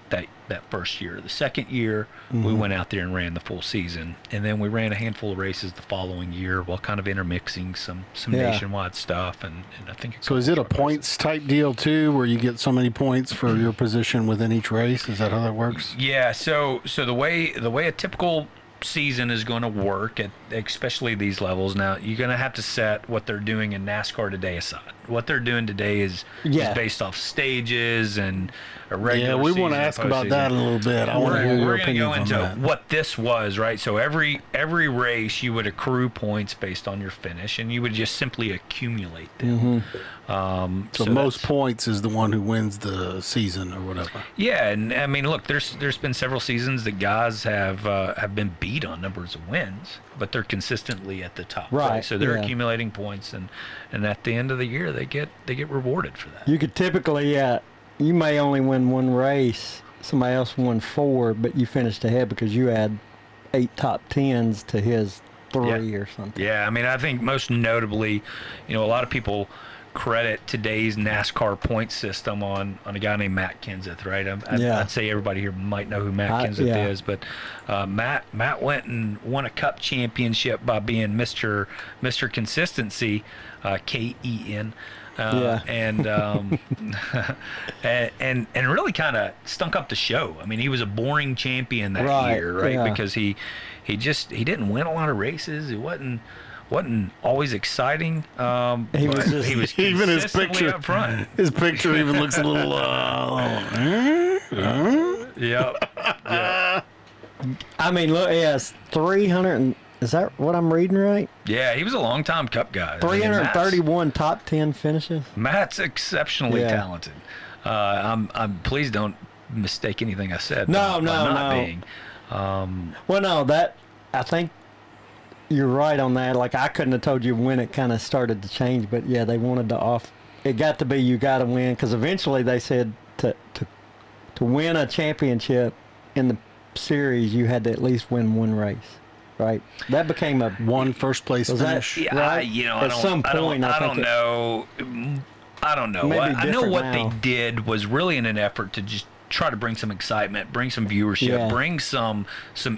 first year. The second year, we went out there and ran the full season, and then we ran a handful of races the following year while kind of intermixing some nationwide stuff. And I think so. Is it a points type deal too, where you get so many points for your position within each race? Is that how that works? Yeah. So the way a typical season is going to work at especially these levels. Now you're going to have to set what they're doing in NASCAR today aside, what they're doing today is based off stages and a regular we season want to ask about postseason. that a little bit. I want to hear your We're going to go opinions on that. into what this was, right? So every race you would accrue points based on your finish, and you would just simply accumulate them. So most points is the one who wins the season or whatever. Yeah, and I mean, look, there's been several seasons that guys have been beat on numbers of wins, but they're consistently at the top. Right. So they're accumulating points, and at the end of the year they get rewarded for that. You could typically, you may only win one race. Somebody else won 4, but you finished ahead because you had 8 top 10s to his 3 or something. Yeah, I mean, I think most notably, a lot of people credit today's NASCAR point system on a guy named Matt Kenseth, right? I'd say everybody here might know who Matt Kenseth is, but Matt went and won a Cup championship by being Mr. Consistency, Ken. And really kind of stunk up the show. I mean, he was a boring champion that year, right? Yeah. Because he didn't win a lot of races. It wasn't always exciting. He was even his picture up front. His picture even looks a little. Yeah. I mean, look, yes, 300. Is that what I'm reading right? Yeah, he was a long-time Cup guy. 331 top 10 finishes. Matt's exceptionally talented. I'm please don't mistake anything I said. No. Being. Well, no, I think you're right on that. Like, I couldn't have told you when it kind of started to change, but yeah, they wanted to it got to be you got to win, because eventually they said to win a championship in the series, you had to at least win one race. Right, that became one first place finish. Right? I don't know. I know what they did was really in an effort to just try to bring some excitement, bring some viewership, bring some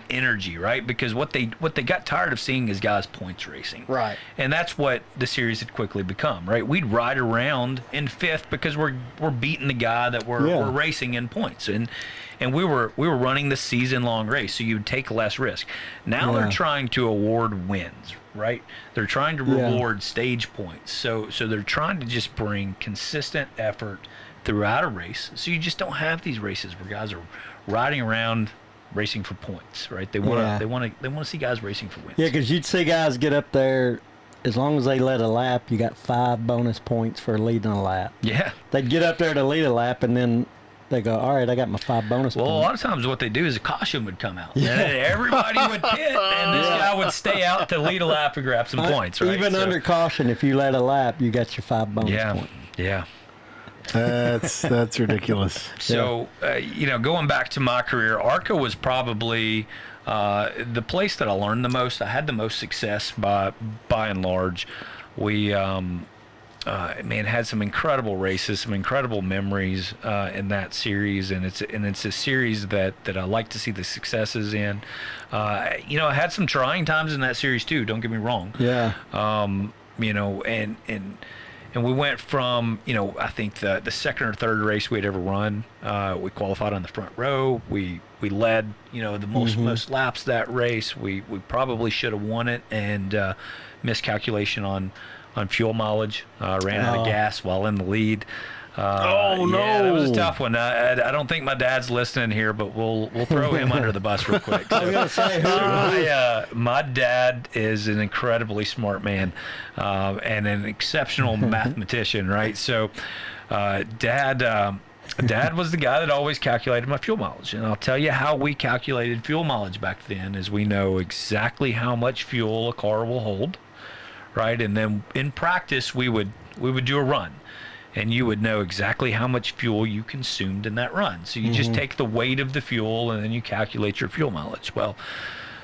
energy, right? Because what they got tired of seeing is guys points racing, right? And that's what the series had quickly become, right? We'd ride around in 5th because we're beating the guy that we're racing in points, and we were running the season-long race, so you'd take less risk. Now they're trying to award wins, right? They're trying to reward stage points. So they're trying to just bring consistent effort throughout a race, so you just don't have these races where guys are riding around racing for points, right? They want to see guys racing for wins. Yeah, because you'd see guys get up there. As long as they led a lap, you got 5 bonus points for leading a lap. Yeah, they'd get up there to lead a lap, and then they go, all right, I got my 5 bonus points. Well, a lot of times what they do is a caution would come out. Yeah. And everybody would pit, and this guy would stay out to lead a lap and grab some points, right? Even under caution, if you led a lap, you got your 5 bonus points. Yeah. That's ridiculous. So, going back to my career, ARCA was probably the place that I learned the most. I had the most success by and large. We had some incredible races, some incredible memories in that series, and it's a series that I like to see the successes in. I had some trying times in that series too. Don't get me wrong. Yeah. And we went from, I think the second or third race we'd ever run, we qualified on the front row. We led, the most laps that race. We probably should have won it, and miscalculation on fuel mileage. Ran out of gas while in the lead. No! Yeah, that was a tough one. I don't think my dad's listening here, but we'll throw him under the bus real quick. I was gonna say, my dad is an incredibly smart man and an exceptional mathematician, right? So, Dad was the guy that always calculated my fuel mileage, and I'll tell you how we calculated fuel mileage back then. Is we know exactly how much fuel a car will hold, right? And then in practice, we would do a run. And you would know exactly how much fuel you consumed in that run. So you just take the weight of the fuel and then you calculate your fuel mileage. Well,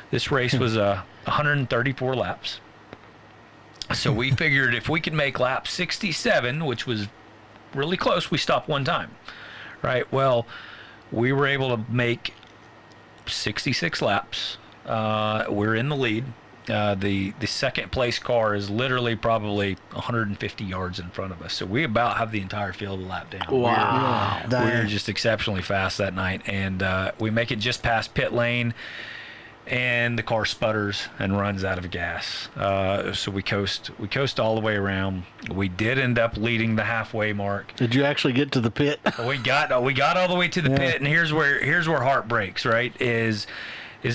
this race was 134 laps. So we figured if we could make lap 67, which was really close, we stopped one time, right? Well, we were able to make 66 laps. We're in the lead. The second place car is literally probably 150 yards in front of us. So we about have the entire field lap down. Wow. We were just exceptionally fast that night. And we make it just past pit lane. and the car sputters and runs out of gas. So we coast all the way around. We did end up leading the halfway mark. Did you actually get to the pit? We got all the way to the pit, and here's where heart breaks. Right, is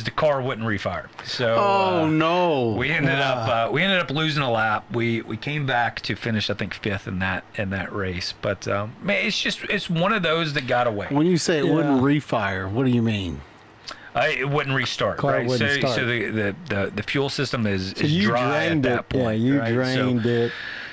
the car wouldn't refire. So no, we ended up losing a lap. We came back to finish, I think, 5th in that race. But man, it's one of those that got away. When you say it wouldn't refire, what do you mean? It wouldn't restart, Car right? wouldn't So start. the fuel system is you dry at that point. Yeah, you right? drained it.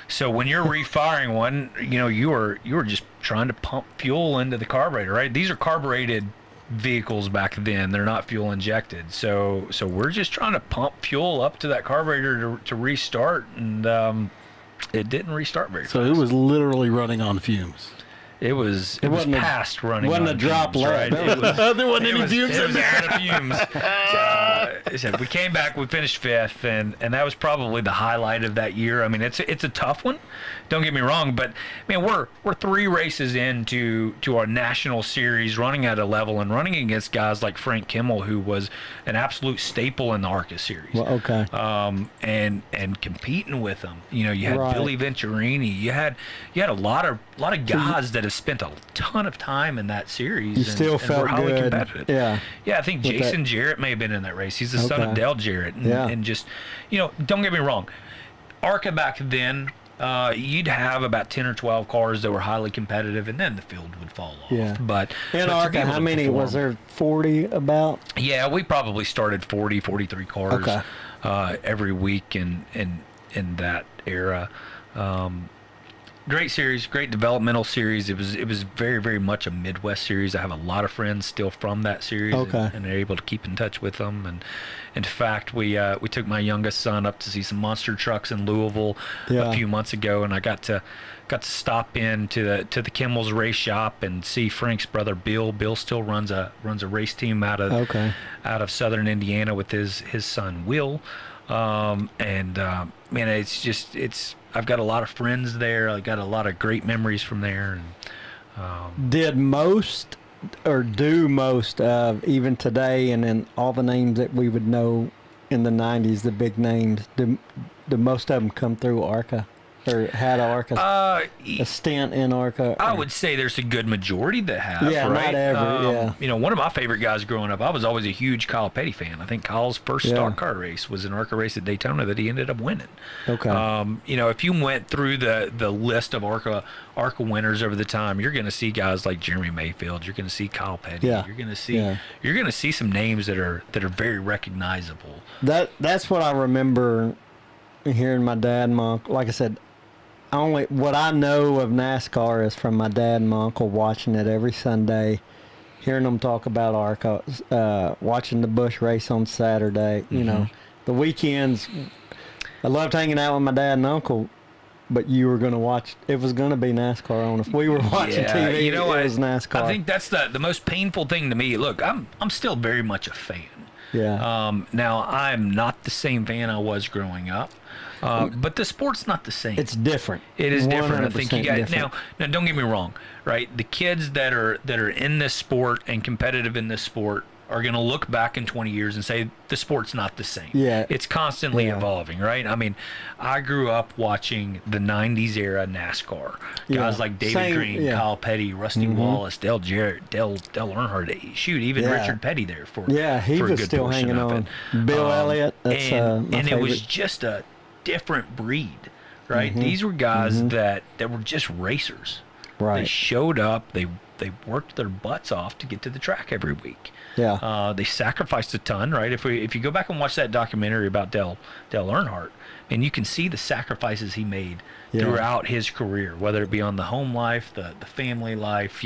So when you're refiring one, you were just trying to pump fuel into the carburetor, right? These are carbureted vehicles back then. They're not fuel injected. So we're just trying to pump fuel up to that carburetor to restart, and it didn't restart very fast. So it was literally running on fumes. It was wasn't past running. wasn't on a drop fumes, left. right? There wasn't any fumes It in was there. out of fumes. So we came back. We finished 5th, and that was probably the highlight of that year. I mean, it's a tough one. Don't get me wrong, but man, we're 3 races into our national series, running at a level and running against guys like Frank Kimmel, who was an absolute staple in the ARCA series. Well, okay. And competing with them. You had Right. Billy Venturini. You had a lot of guys that have spent a ton of time in that series. You still and felt were highly good. competitive. Yeah. Yeah, I think With Jason that- Jarrett may have been in that race. He's the son of Okay. Dale Jarrett. And, Yeah. and just, don't get me wrong. ARCA back then, you'd have about 10 or 12 cars that were highly competitive, and then the field would fall off. Yeah. But In but to be ARCA, able how to many was perform- there? 40 about? Yeah, we probably started 40, 43 cars Okay. every week in that era. Great series, great developmental series. It was very, very much a Midwest series. I have a lot of friends still from that series, Okay. and they're able to keep in touch with them. And in fact, we took my youngest son up to see some monster trucks in Louisville Yeah. a few months ago, and I got to stop in to the Kimmel's race shop and see Frank's brother Bill. Bill still runs a race team out of Southern Indiana with his son Will. Man, I've got a lot of friends there. I got a lot of great memories from there. And Did most or do most of, even today and in all the names that we would know in the 90s, the big names, do most of them come through ARCA? Or had ARCA, a stint in ARCA? I would say there's a good majority that have. Yeah, right? not every, yeah. One of my favorite guys growing up, I was always a huge Kyle Petty fan. I think Kyle's first Yeah. stock car race was an ARCA race at Daytona that he ended up winning. Okay. If you went through the list of ARCA winners over the time, you're going to see guys like Jeremy Mayfield. You're going to see Kyle Petty. Yeah. You're going to see some names that are very recognizable. That's what I remember hearing my dad and my uncle. Like I said, only what I know of NASCAR is from my dad and my uncle watching it every Sunday, hearing them talk about ARCA, watching the Busch race on Saturday. The weekends. I loved hanging out with my dad and uncle, but you were going to watch. It was going to be NASCAR on. If we were watching TV, it was NASCAR. I think that's the most painful thing to me. Look, I'm still very much a fan. Yeah. Now I'm not the same fan I was growing up. But the sport's not the same. It's different. It is different. I think you 100% got different. now. Don't get me wrong, right? The kids that are in this sport and competitive in this sport are going to look back in 20 years and say the sport's not the same. Yeah. It's constantly evolving, right? I mean, I grew up watching the 90s era NASCAR. Guys like David Green, Kyle Petty, Rusty Wallace, Dale Jarrett, Dale Earnhardt. Shoot, even Richard Petty there for he for a was good still portion hanging of on. it. Bill Elliott, that's and my it favorite. was just a different breed, right? These were guys that were just racers. Right. They showed up. They worked their butts off to get to the track every week. Yeah. They sacrificed a ton, right? If you go back and watch that documentary about Dale Earnhardt, and you can see the sacrifices he made throughout his career, whether it be on the home life, the family life.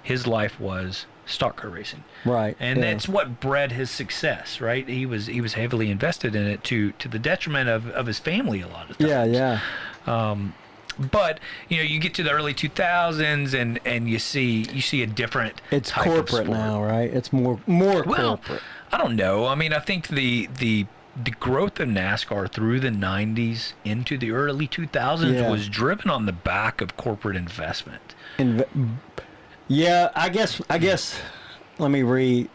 His life was stock car racing. Right. And that's what bred his success, right? He was heavily invested in it to the detriment of his family a lot of times. Yeah. But you get to the early 2000s and you see a different It's type of corporate sport. now, right? It's more Well, corporate. I don't know. I mean, I think the growth of NASCAR through the 90s into the early 2000s was driven on the back of corporate investment. I guess let me read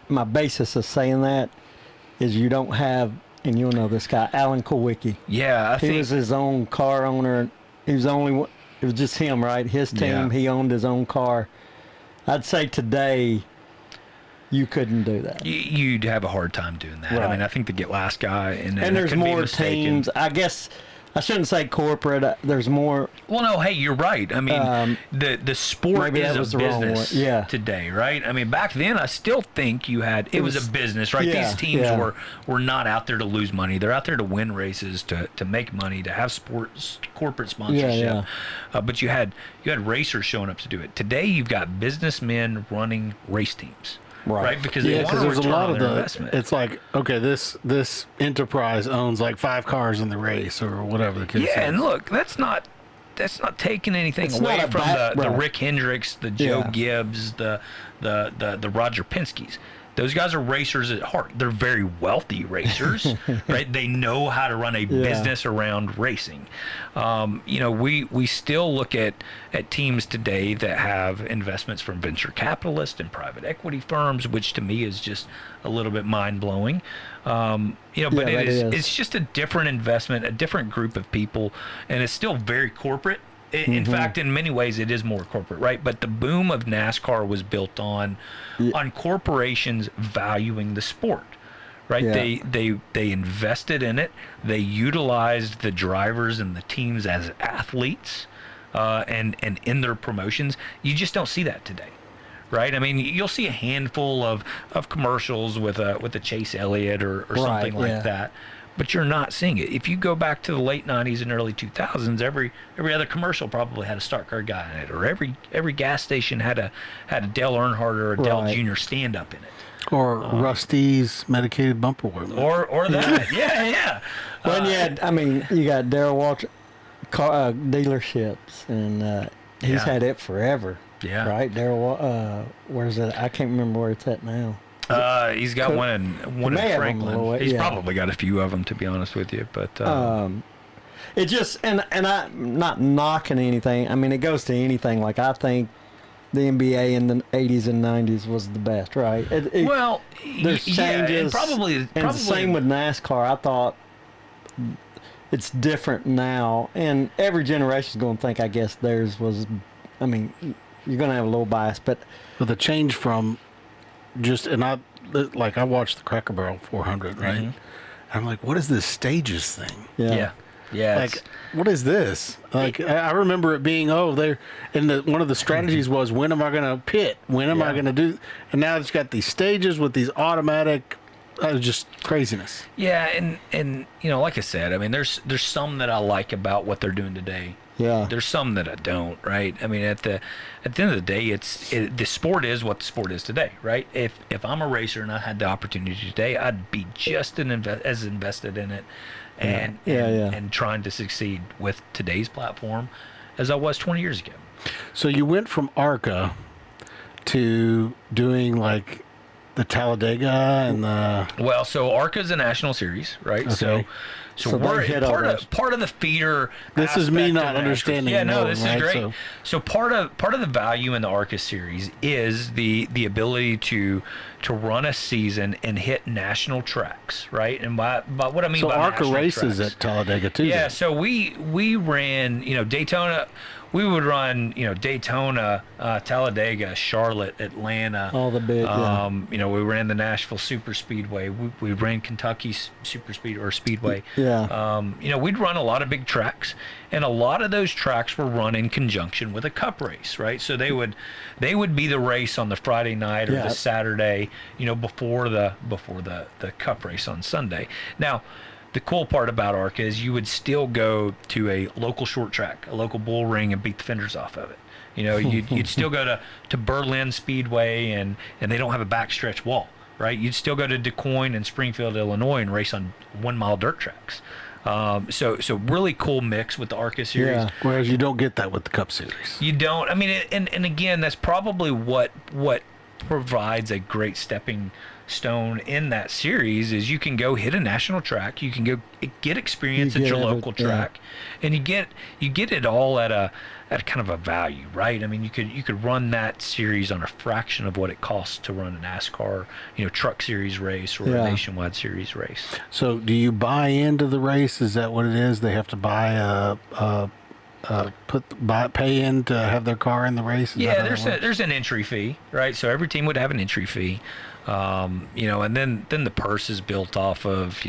my basis of saying that. is you don't have, and you'll know this guy, Alan Kulwicki. Yeah, I He think was his own car owner. He was the only one. It was just him, right? His team. Yeah. He owned his own car. I'd say today, you couldn't do that. you'd have a hard time doing that. Right. I mean, I think the Get Last guy and There's more teams. I guess I shouldn't say corporate. There's more. Well, no, hey, you're right. I mean, the sport maybe that is was a the wrong business word. Yeah. today, right? I mean, back then, I still think it was a business, right? Yeah, These teams yeah. were not out there to lose money. They're out there to win races, to make money, to have corporate sponsorship. Yeah. But you had racers showing up to do it. Today, you've got businessmen running race teams. Right, because they want to there's a return lot on of their the. investment. It's like, okay, this enterprise owns like 5 cars in the race or whatever the case is. Yeah, and look, that's not taking anything It's away not a from bad- the right. Rick Hendricks, the Joe Yeah. Gibbs, the Roger Penske's. Those guys are racers at heart. They're very wealthy racers, right? They know how to run a business around racing. We still look at teams today that have investments from venture capitalists and private equity firms, which to me is just a little bit mind blowing. But it's just a different investment, a different group of people, and it's still very corporate. In fact, in many ways, it is more corporate, right? But the boom of NASCAR was built on corporations valuing the sport, right? Yeah. They invested in it. They utilized the drivers and the teams as athletes, and in their promotions. You just don't see that today, right? I mean, you'll see a handful of commercials with a Chase Elliott or something like that. But you're not seeing it. If you go back to the late 90s and early 2000s, every other commercial probably had a stock car guy in it, or every gas station had a Dale Earnhardt or a Dale Jr. stand up in it, Or Rusty's medicated bumper work. or that. yeah. Well, you got Darrell Waltrip car dealerships, and he's had it forever. Yeah. Right, Darrell. Where's it? I can't remember where it's at now. He's got one in may have 'em Franklin. a little way, He's yeah. probably got a few of them, to be honest with you. But It just and I'm not knocking anything. I mean, it goes to anything. Like, I think the NBA in the 80s and 90s was the best, right? There's changes. and probably And same with NASCAR. I thought it's different now, and every generation is going to think, I guess, theirs was. I mean, you're going to have a little bias, but With a change from I watched the Cracker Barrel 400, right? Mm-hmm. And I'm like, what is this stages thing? yeah. Like, what is this? Like, I remember it being, one of the strategies was, when am I going to pit? When am I going to do? And now it's got these stages with these automatic, just craziness. Yeah, and like I said, I mean, there's some that I like about what they're doing today. Yeah. There's some that I don't, right? I mean, at the end of the day, the sport is what the sport is today, right? If I'm a racer and I had the opportunity today, I'd be just as invested in it and trying to succeed with today's platform as I was 20 years ago. So you went from ARCA to doing like the Talladega and the. Well, so ARCA's a national series, right? Okay. So So we're they hit part all of the feeder. This is me aspect not of the understanding nationals. Yeah, no, more, this right? is great. So part of the value in the ARCA series is the ability to run a season and hit national tracks, right? And by what I mean So by ARCA national races tracks, at Talladega too. yeah, then? so we ran, Daytona. We would run, Daytona, Talladega, Charlotte, Atlanta. All the big, we ran the Nashville Super Speedway. We ran Kentucky Super Speedway. Yeah. We'd run a lot of big tracks, and a lot of those tracks were run in conjunction with a cup race, right? So they would be the race on the Friday night or the Saturday, before the cup race on Sunday. Now, the cool part about ARCA is you would still go to a local short track, a local bull ring, and beat the fenders off of it. You'd still go to Berlin Speedway, and they don't have a backstretch wall, right? You'd still go to DuQuoin and Springfield, Illinois, and race on 1 mile dirt tracks. So really cool mix with the ARCA series. Yeah. Whereas you don't get that with the Cup Series. You don't. I mean, and again, that's probably what provides a great stepping stone in that series is you can go hit a national track, you can go get experience at your local track, and you get it all at a kind of a value, right? I mean, you could run that series on a fraction of what it costs to run a NASCAR, truck series race or a nationwide series race. So, do you buy into the race? Is that what it is? They have to buy pay in to have their car in the race? There's an entry fee, right? So every team would have an entry fee, and then the purse is built off of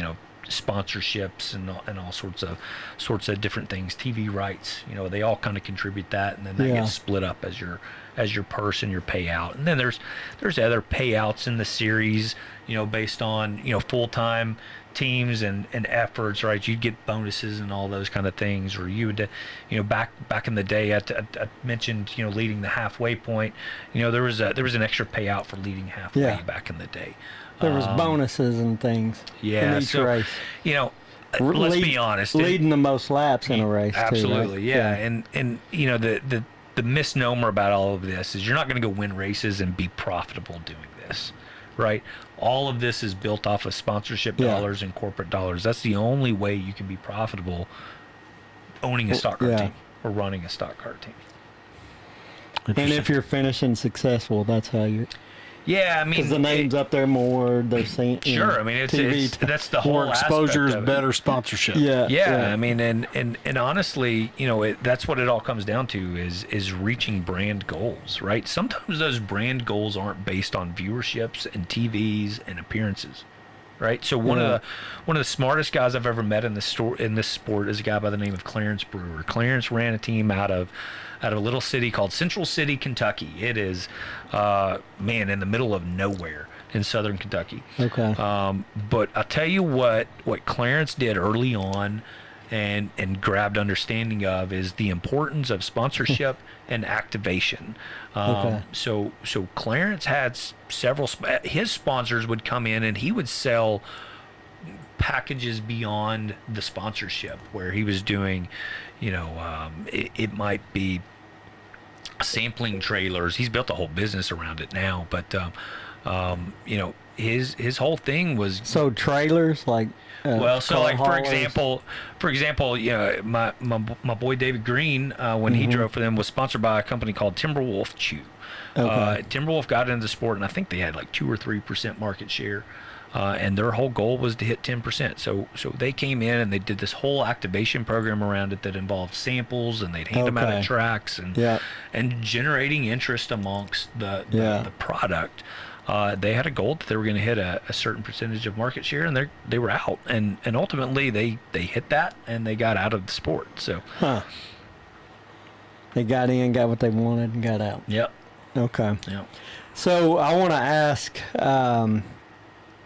sponsorships and all sorts of different things, TV rights. They all kind of contribute that, and then that gets split up as your purse and your payout. And then there's other payouts in the series, based on full-time teams and efforts, right? You'd get bonuses and all those kind of things, or you would back in the day, I mentioned leading the halfway point. There was an extra payout for leading halfway back in the day. There was bonuses and things in each race. Let's be honest, leading the most laps in a race. Absolutely, too, right? And the misnomer about all of this is you're not going to go win races and be profitable doing this, right? All of this is built off of sponsorship dollars and corporate dollars. That's the only way you can be profitable owning a stock car team or running a stock car team. And if you're finishing successful, that's how you. Yeah, I mean, because the name's up there more. They're saying sure. I mean, it's that's the whole more exposure is aspect of better sponsorship. Yeah. I mean, and honestly, that's what it all comes down to is reaching brand goals, right? Sometimes those brand goals aren't based on viewerships and TVs and appearances, right? So one of the smartest guys I've ever met in this sport is a guy by the name of Clarence Brewer. Clarence ran a team out of a little city called Central City, Kentucky. It is, in the middle of nowhere in southern Kentucky. Okay. But I'll tell you what Clarence did early on and grabbed understanding of is the importance of sponsorship and activation. So Clarence had several, his sponsors would come in and he would sell packages beyond the sponsorship, where he was doing, it might be sampling trailers. He's built a whole business around it now, but his whole thing was trailers like for example, my boy David Green, when he drove for them, was sponsored by a company called Timberwolf Chew. Timberwolf got into the sport, and I think they had like 2 or 3% market share. And their whole goal was to hit 10%. So they came in and they did this whole activation program around it that involved samples, and they'd hand them out at tracks and generating interest amongst the product. They had a goal that they were going to hit a certain percentage of market share, and they were out. And ultimately they hit that, and they got out of the sport. So they got in, got what they wanted, and got out. Yep. Okay. Yep. So I want to ask.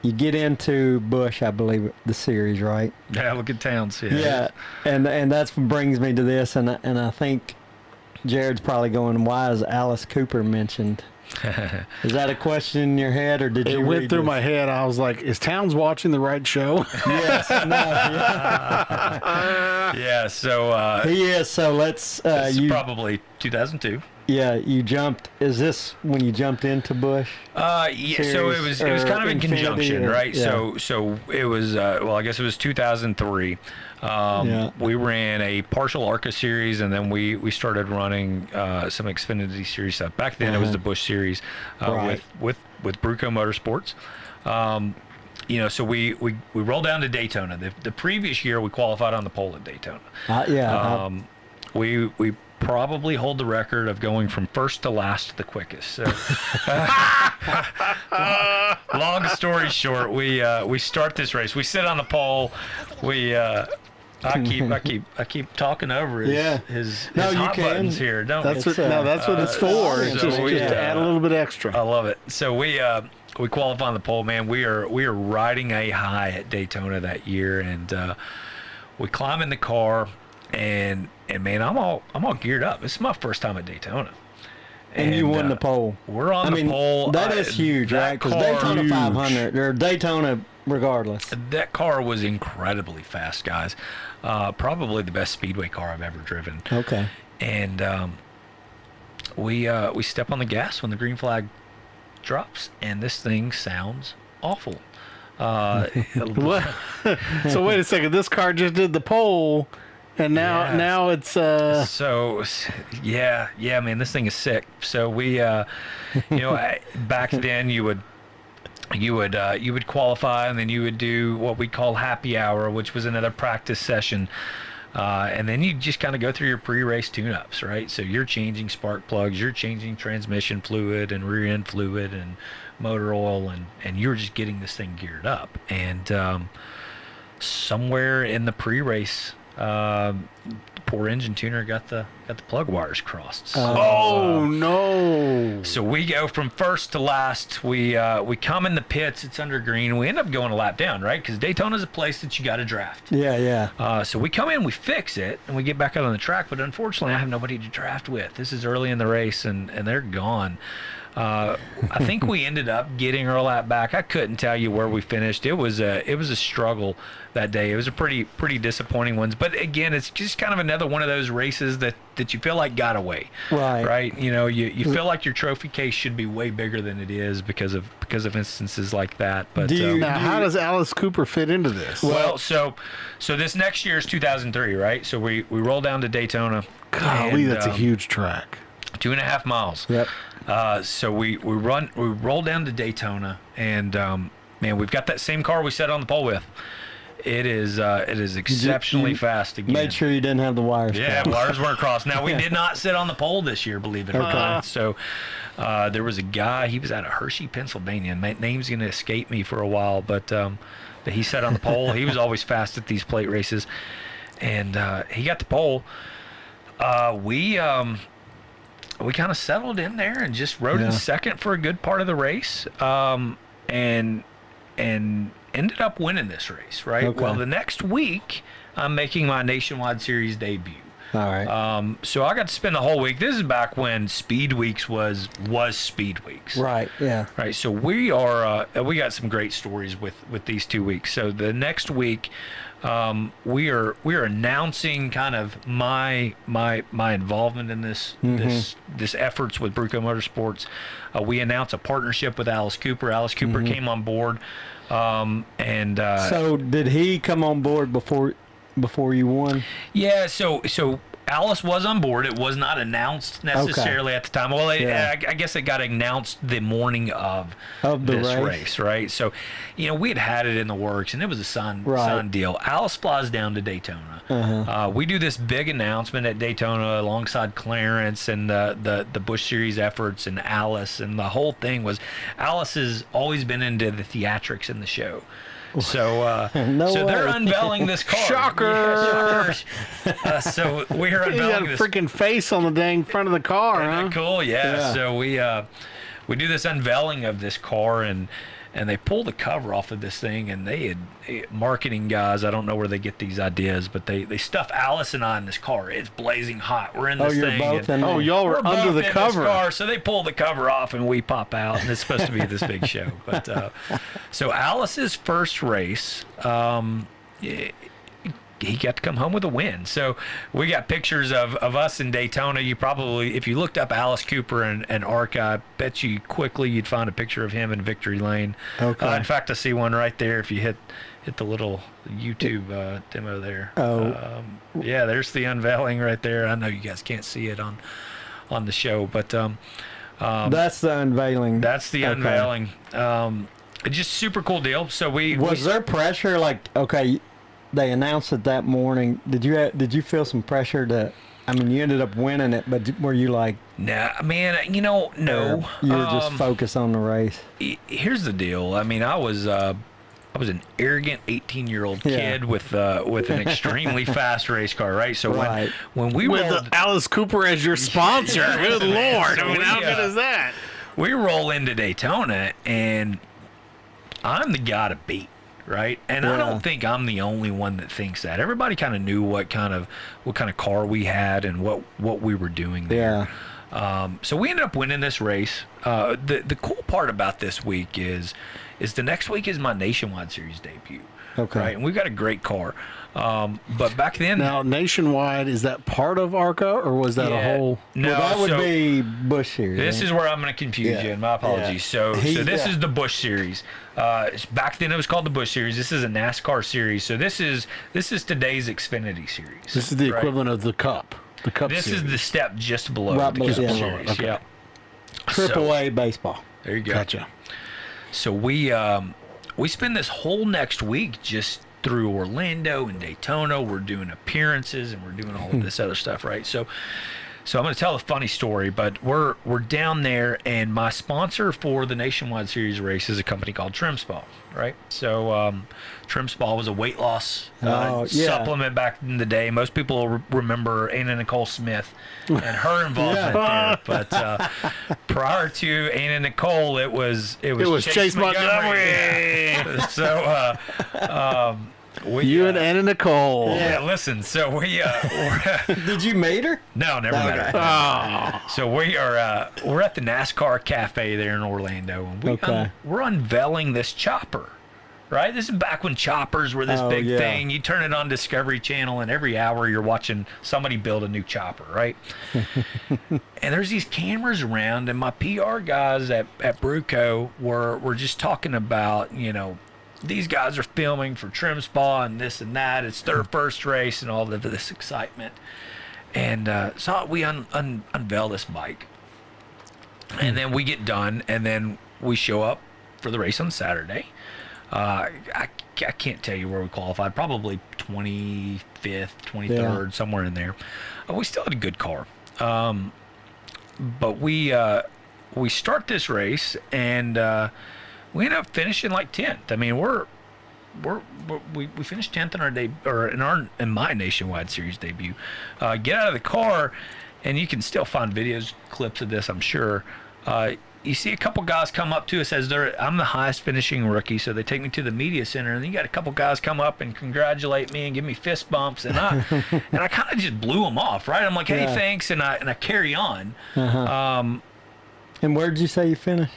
You get into Busch, I believe, the series, right? Yeah, look at Towns. Yeah, and that's what brings me to this, and I think Jared's probably going, why is Alice Cooper mentioned? Is that a question in your head, or did you read went through my head? I was like, is Towns watching the right show? Yes. Yeah, so... he is, so let's... this is probably 2002. Yeah, you jumped. Is this when you jumped into Busch? Yeah. So it was kind of in conjunction, right? Yeah. So it was. I guess it was 2003. We ran a partial ARCA series, and then we started running some Xfinity series stuff. Back then, it was the Busch series with Bruco Motorsports. So we rolled down to Daytona. The previous year, we qualified on the pole at Daytona. We probably hold the record of going from first to last the quickest. So, long story short, we start this race. We sit on the pole. I keep talking over his hot buttons here. That's what it's for. Just to add a little bit extra. I love it. So we qualify on the pole, man. We are riding a high at Daytona that year, and we climb in the car. And man, I'm all geared up. This is my first time at Daytona. And you won the pole. We're on the pole. That is huge, right? Because Daytona 500 or Daytona, regardless. That car was incredibly fast, guys. Probably the best speedway car I've ever driven. Okay. And we step on the gas when the green flag drops, and this thing sounds awful. What? So wait a second. This car just did the pole, and now it's So yeah, man, this thing is sick. So we, back then you would qualify, and then you would do what we call happy hour, which was another practice session. And then you just kind of go through your pre-race tune-ups, right? So you're changing spark plugs, you're changing transmission fluid and rear end fluid and motor oil, and you're just getting this thing geared up. And somewhere in the pre-race, poor engine tuner got the plug wires crossed. So, oh no! So we go from first to last. We come in the pits. It's under green. We end up going a lap down, right? Because Daytona's a place that you got to draft. Yeah. So we come in, we fix it, and we get back out on the track. But unfortunately, I have nobody to draft with. This is early in the race, and they're gone. I think we ended up getting our lap back. I couldn't tell you where we finished. It was a struggle that day. It was a pretty disappointing one. But again, it's just kind of another one of those races that you feel like got away. Right. You feel like your trophy case should be way bigger than it is because of instances like that. But how does Alice Cooper fit into this? Well, so this next year is 2003, right? So we roll down to Daytona. Golly, that's a huge track. 2.5 miles. Yep. So we roll down to Daytona, and man, we've got that same car we set on the pole with. It is exceptionally fast again. Made sure you didn't have the wires. Yeah, wires weren't crossed. Now we did not sit on the pole this year, believe it or not. So there was a guy. He was out of Hershey, Pennsylvania. My name's going to escape me for a while, but he sat on the pole. He was always fast at these plate races, and he got the pole. We kind of settled in there and just rode in second for a good part of the race, and ended up winning this race, right? Okay. Well, the next week, I'm making my Nationwide Series debut. All right. So I got to spend the whole week. This is back when Speed Weeks was Speed Weeks. Right. Yeah. Right. So we got some great stories with these 2 weeks. So the next week, we are announcing kind of my involvement in this efforts with Bruco Motorsports. We announced a partnership with Alice Cooper. Alice Cooper came on board, so did he come on board before you won? Yeah. So Alice was on board. It was not announced necessarily at the time. Well, I guess it got announced the morning of this race, right? So, we had it in the works, and it was a signed deal. Alice flies down to Daytona. We do this big announcement at Daytona alongside Clarence and the Busch Series efforts and Alice, and the whole thing was Alice has always been into the theatrics in the show. So, they're unveiling this car. Shocker! Yeah, so we're unveiling You got a this freaking face on the dang front of the car, Isn't huh? that cool? Yeah. So we do this unveiling of this car, and they pull the cover off of this thing, and they had marketing guys. I don't know where they get these ideas, but they stuff Alice and I in this car. It's blazing hot. We're in this thing. Y'all were under the cover. This car, so they pull the cover off, and we pop out, and it's supposed to be this big show. But so Alice's first race. He got to come home with a win. So we got pictures of us in Daytona. You probably, if you looked up Alice Cooper and ARCA, I bet you quickly you'd find a picture of him in Victory Lane. Okay. In fact, I see one right there if you hit the little YouTube demo there. Yeah, there's the unveiling right there. I know you guys can't see it on the show, but that's the unveiling. That's the unveiling. Just super cool deal. So was there pressure? Like, okay, they announced it that morning. Did you feel some pressure to? I mean, you ended up winning it, but were you like? Nah, man. No. You were just focused on the race. Here's the deal. I mean, I was an arrogant 18-year-old kid with an extremely fast race car, right? So when we rolled, Alice Cooper as your sponsor, good Lord! I mean, how good is that? We roll into Daytona, and I'm the guy to beat. Right, and I don't think I'm the only one that thinks that. Everybody kind of knew what kind of car we had and what we were doing there. So we ended up winning this race. The cool part about this week is the next week is my Nationwide Series debut. Okay. Right, and we've got a great car. But back then, Now, Nationwide, is that part of ARCA, or was that a whole? No, Well, that would so be Bush Series. this right? is where I'm going to confuse Yeah. you, and my apologies. So this is the Bush Series. Back then it was called the Bush Series. This is a NASCAR series. So this is today's Xfinity series. This is the right? equivalent of the Cup. The Cup This series. is the step just below Right the below, Cup yeah. series. Okay. Yeah. Triple A baseball. There you go. Gotcha. So we spend this whole next week just through Orlando and Daytona. We're doing appearances and we're doing all of this other stuff, right? So I'm going to tell a funny story, but we're down there, and my sponsor for the Nationwide Series race is a company called Trim Spa, right? So Trim Spa was a weight loss supplement back in the day. Most people remember Anna Nicole Smith and her involvement there, but prior to Anna Nicole, it was Chase Montgomery. So You and Anna Nicole. yeah, listen. So Did you meet her? no, never met her. Oh. So we're at the NASCAR cafe there in Orlando, and we're unveiling this chopper. Right, this is back when choppers were this big thing. You turn it on Discovery Channel, and every hour you're watching somebody build a new chopper, right? And there's these cameras around, and my PR guys at Bruco were just talking about, these guys are filming for Trim Spa and this and that. It's their first race and all of this excitement. And so we unveil this bike. And then we get done, and then we show up for the race on Saturday. I can't tell you where we qualified. Probably 25th, 23rd, somewhere in there. We still had a good car. But we start this race, and we end up finishing like 10th. I mean, we finished 10th in our in my Nationwide Series debut. Get out of the car, and you can still find videos, clips of this, I'm sure. You see a couple guys come up to us as I'm the highest finishing rookie, so they take me to the media center, and then you got a couple guys come up and congratulate me and give me fist bumps, and I kind of just blew them off, right? I'm like, hey, thanks, and I carry on. And where did you say you finished?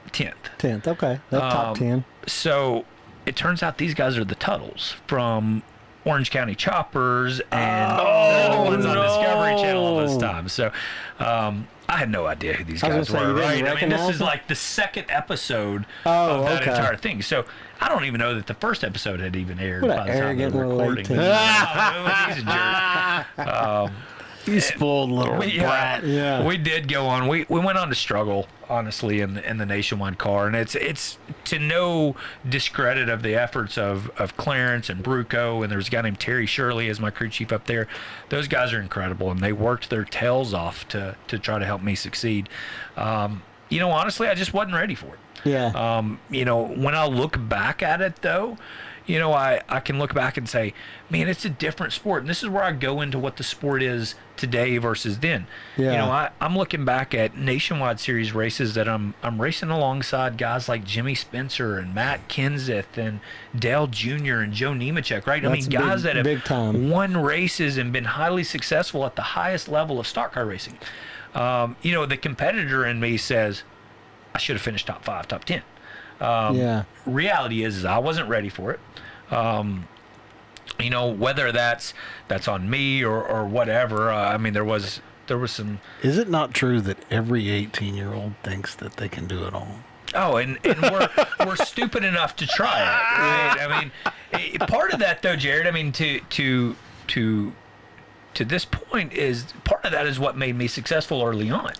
10th. 10th. Okay, that's top 10. So it turns out these guys are the Tuttles from Orange County Choppers, and they're the ones on Discovery Channel all this time. So I had no idea who these guys were, right? I mean, this is like the second episode of that entire thing. So I don't even know that the first episode had even aired by the time they were recording. He's a jerk. You spoiled little brat. Yeah. We did go on. We went on to struggle, honestly, in the Nationwide car, and it's to no discredit of the efforts of Clarence and Bruco, and there's a guy named Terry Shirley as my crew chief up there. Those guys are incredible, and they worked their tails off to try to help me succeed. Honestly, I just wasn't ready for it. Yeah. When I look back at it, though, I can look back and say, man, it's a different sport. And this is where I go into what the sport is today versus then. Yeah. I'm looking back at Nationwide Series races that I'm racing alongside guys like Jimmy Spencer and Matt Kenseth and Dale Jr. and Joe Nemechek, right? That's guys that big have time. won races and been highly successful at the highest level of stock car racing. The competitor in me says, I should have finished top 5, top 10. Reality is I wasn't ready for it. Whether that's on me or whatever. There was some. Is it not true that every 18-year-old thinks that they can do it all? Oh, and we're stupid enough to try it, right? Part of that though, Jared. To this point is part of that is what made me successful early on.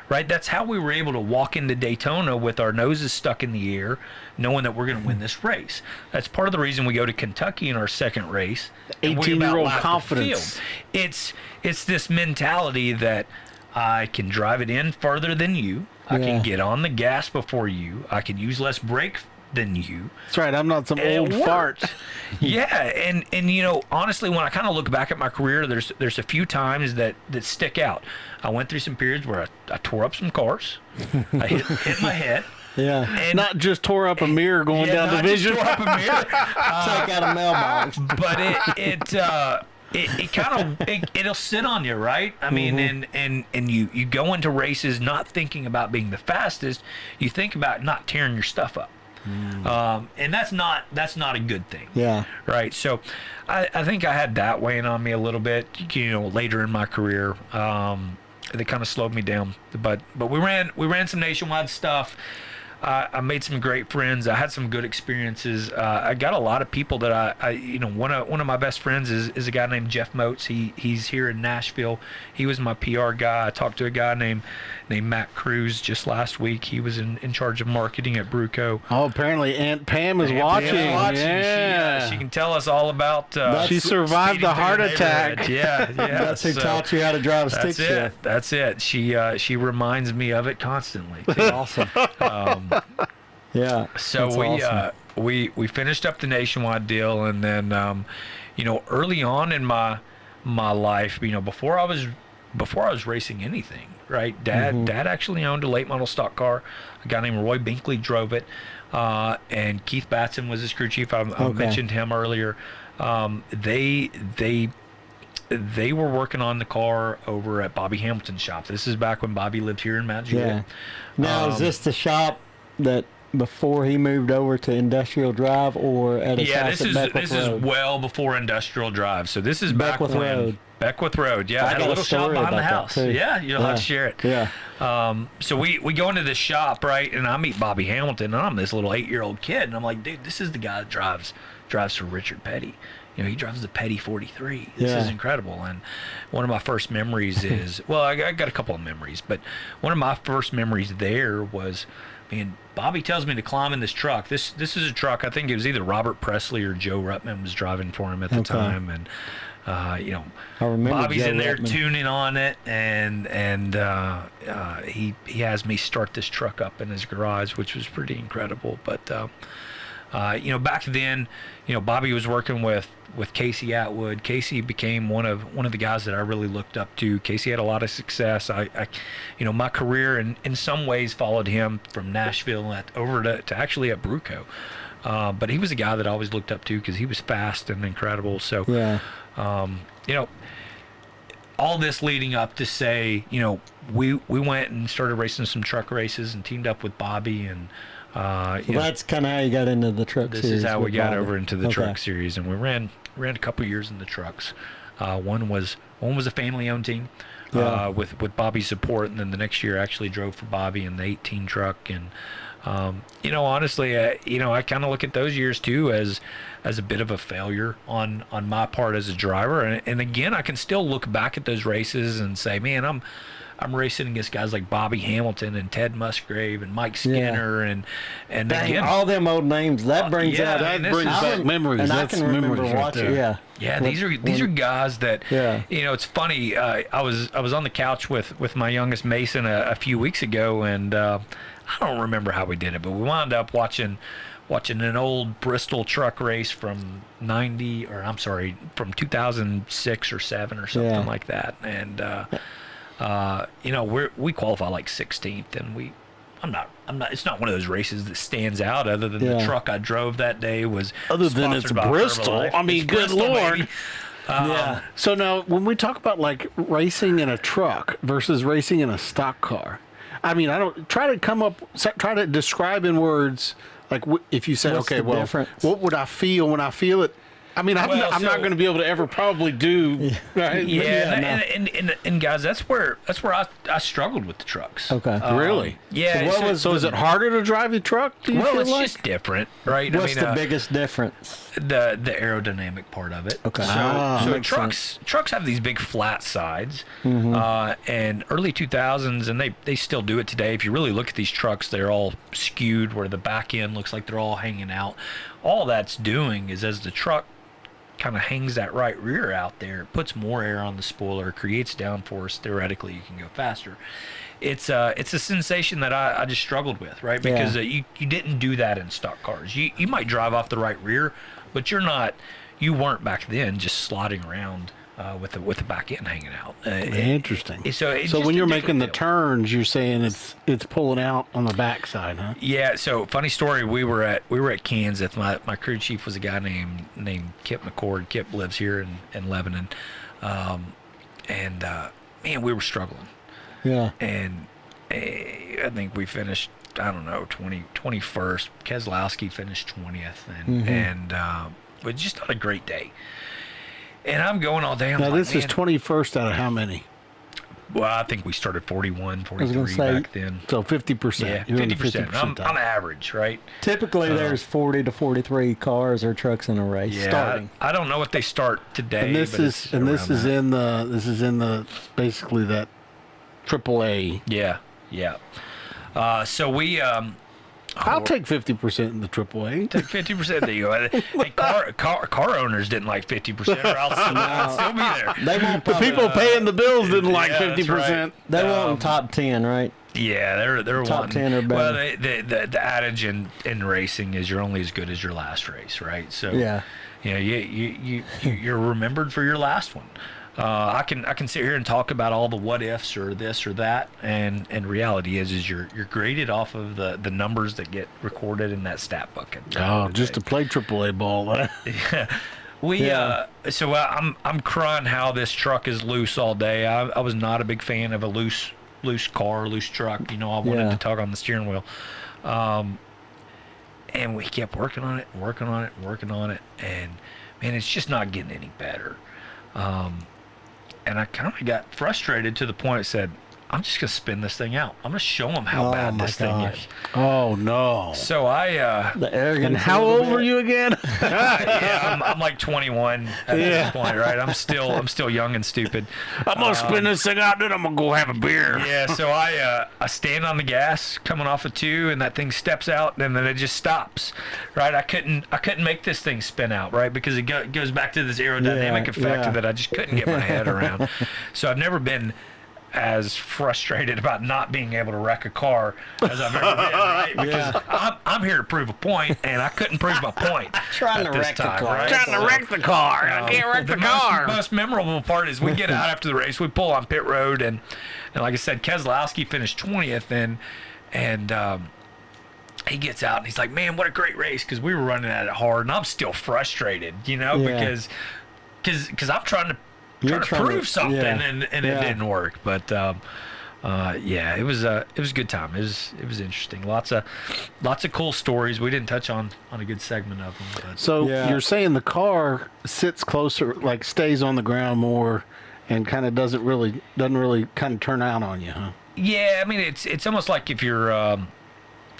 Right, that's how we were able to walk into Daytona with our noses stuck in the air, knowing that we're going to win this race. That's part of the reason we go to Kentucky in our second race. 18-year-old confidence. It's this mentality that I can drive it in further than you. I can get on the gas before you. I can use less brake than you. That's right. I'm not some old fart. Yeah, and honestly, when I kind of look back at my career, there's a few times that stick out. I went through some periods where I tore up some cars. I hit my head. Yeah. And not just tore up a mirror going down division. Tore up a mirror. Take out a mailbox. But it'll sit on you, right? And you go into races not thinking about being the fastest. You think about not tearing your stuff up. And that's not a good thing. Yeah. Right. So I think I had that weighing on me a little bit, later in my career. They kind of slowed me down. But we ran some nationwide stuff. I made some great friends. I had some good experiences. I got a lot of people that one of my best friends is a guy named Jeff Moats. He's here in Nashville. He was my PR guy. I talked to a guy named Matt Cruz just last week. He was in charge of marketing at Bruco. Oh, apparently Aunt Pam is watching. Yeah. She can tell us all about. She survived the heart attack. Yeah. That's who taught you how to drive a stick shift. That's it. She reminds me of it constantly. Awesome. Yeah. So we finished up the nationwide deal, and then early on in my life, before I was racing anything, right? Dad actually owned a late model stock car. A guy named Roy Binkley drove it, and Keith Batson was his crew chief. I mentioned him earlier. They were working on the car over at Bobby Hamilton's shop. This is back when Bobby lived here in Mount Juliet. Yeah. Now, is this the shop that before he moved over to Industrial Drive, or at his house at Beckwith Road? Is well before Industrial Drive. So this is Beckwith Road. Beckwith Road. Yeah, I had a little shop behind the house. Yeah, you'll have to share it. Yeah. So we go into this shop, right, and I meet Bobby Hamilton, and I'm this little 8-year-old kid, and I'm like, dude, this is the guy that drives for Richard Petty. He drives the Petty 43. This is incredible. And one of my first memories is, well, I got a couple of memories, but one of my first memories there was, Bobby tells me to climb in this truck. This is a truck, I think it was either Robert Presley or Joe Rutman was driving for him at the time. And, I remember Bobby's Joe in there Rutman tuning on it, and he has me start this truck up in his garage, which was pretty incredible. But, back then, Bobby was working with Casey Atwood. Casey became one of the guys that I really looked up to. Casey had a lot of success. My career in some ways followed him from Nashville over to actually at Bruco. But he was a guy that I always looked up to because he was fast and incredible. So, all this leading up to say, we went and started racing some truck races and teamed up with Bobby, and that's kind of how you got into the truck series. This is how we got Bobby. over into the truck series, and we ran a couple years in the trucks. One was a family-owned team with Bobby's support, and then the next year I actually drove for Bobby in the 18 truck. And honestly, I kind of look at those years too as a bit of a failure on my part as a driver. And again, I can still look back at those races and say, man, I'm racing against guys like Bobby Hamilton and Ted Musgrave and Mike Skinner and Dang, again, all them old names. That brings back memories. And That's I can remember memories watching. right Yeah, these are guys that it's funny. I was on the couch with my youngest Mason a few weeks ago, and I don't remember how we did it, but we wound up watching an old Bristol truck race from 2006 or 7 or something like that, and we qualify like 16th, and I'm not. It's not one of those races that stands out. Other than the truck I drove that day was than it's Bristol. I mean, good Lord. So now, when we talk about like racing in a truck versus racing in a stock car, I mean, I don't try to describe in words. Like if you said, What's okay, the well, difference? what would I feel when I feel it? I mean, I'm not going to be able to ever probably do. Right? And guys, that's where I struggled with the trucks. Okay. Really? Yeah. So is it harder to drive the truck? It's just different, right? What's the biggest difference? The aerodynamic part of it. Okay. So trucks have these big flat sides, and early 2000s, and they still do it today. If you really look at these trucks, they're all skewed where the back end looks like they're all hanging out. All that's doing is as the truck kind of hangs that right rear out there, it puts more air on the spoiler, creates downforce. Theoretically, you can go faster. It's a sensation that I just struggled with, right? Because you didn't do that in stock cars. You might drive off the right rear, but you weren't back then just slotting around with the back end hanging out. Interesting. So when you're making the turns, you're saying it's pulling out on the backside, huh? Yeah. So funny story. We were at Kansas. My crew chief was a guy named Kip McCord. Kip lives here in Lebanon, and man, we were struggling. Yeah. And I think we finished, I don't know, 21st. Keselowski finished 20th, and but just not a great day. And I'm going all day. I'm Now, like, this is man, 21st out of how many? Well, I think we started 41, was gonna 43 say, back then. So 50%. Yeah, You're in the 50%. I'm average, right? Typically, there's 40 to 43 cars or trucks in a race Yeah, starting. I don't know what they start today. And this but is it's and this around is that. in the basically that AAA. Yeah. So we I'll take 50% in the AAA. take 50%. There you go. Hey, car owners didn't like 50%, or I'll still be there. They won't The probably, people paying the bills didn't like Yeah, that's 50%. right. they want top 10, right? Yeah, they're Top wanting, 10 or better. Well, the adage in racing is you're only as good as your last race, right? So Yeah. you know, you're remembered for your last one. I can sit here and talk about all the what ifs or this or that, and reality is you're graded off of the numbers that get recorded in that stat bucket. Oh, just to play AAA ball. So I'm crying how this truck is loose all day. I was not a big fan of a loose car, loose truck. You know, I wanted to tug on the steering wheel. And we kept working on it, and man, it's just not getting any better. And I kind of got frustrated to the point I said, I'm just going to spin this thing out. I'm going to show them how bad my this thing gosh. is. Oh, no. So I, The arrogance. And how old were you again? yeah, I'm like 21 at this point, right? I'm still young and stupid. I'm going to spin this thing out, then I'm going to go have a beer. Yeah, so I stand on the gas coming off of 2, and that thing steps out, and then it just stops, right? I couldn't make this thing spin out, right? Because it goes back to this aerodynamic effect that I just couldn't get my head around. So I've never been as frustrated about not being able to wreck a car as I've ever been, right? Because I'm here to prove a point, and I couldn't prove my point. Trying to wreck the car. Right? Trying to wreck the car. I can't wreck the car. Most memorable part is we get out after the race, we pull on pit road, and like I said, Keselowski finished 20th, and he gets out and he's like, "Man, what a great race!" Because we were running at it hard, and I'm still frustrated, you know, because I'm trying to prove something, and it didn't work. But it was a good time. It was interesting. Lots of cool stories. We didn't touch on a good segment of them. But. So you're saying the car sits closer, like stays on the ground more, and kind of doesn't really kind of turn out on you, huh? Yeah, I mean it's almost like if you're,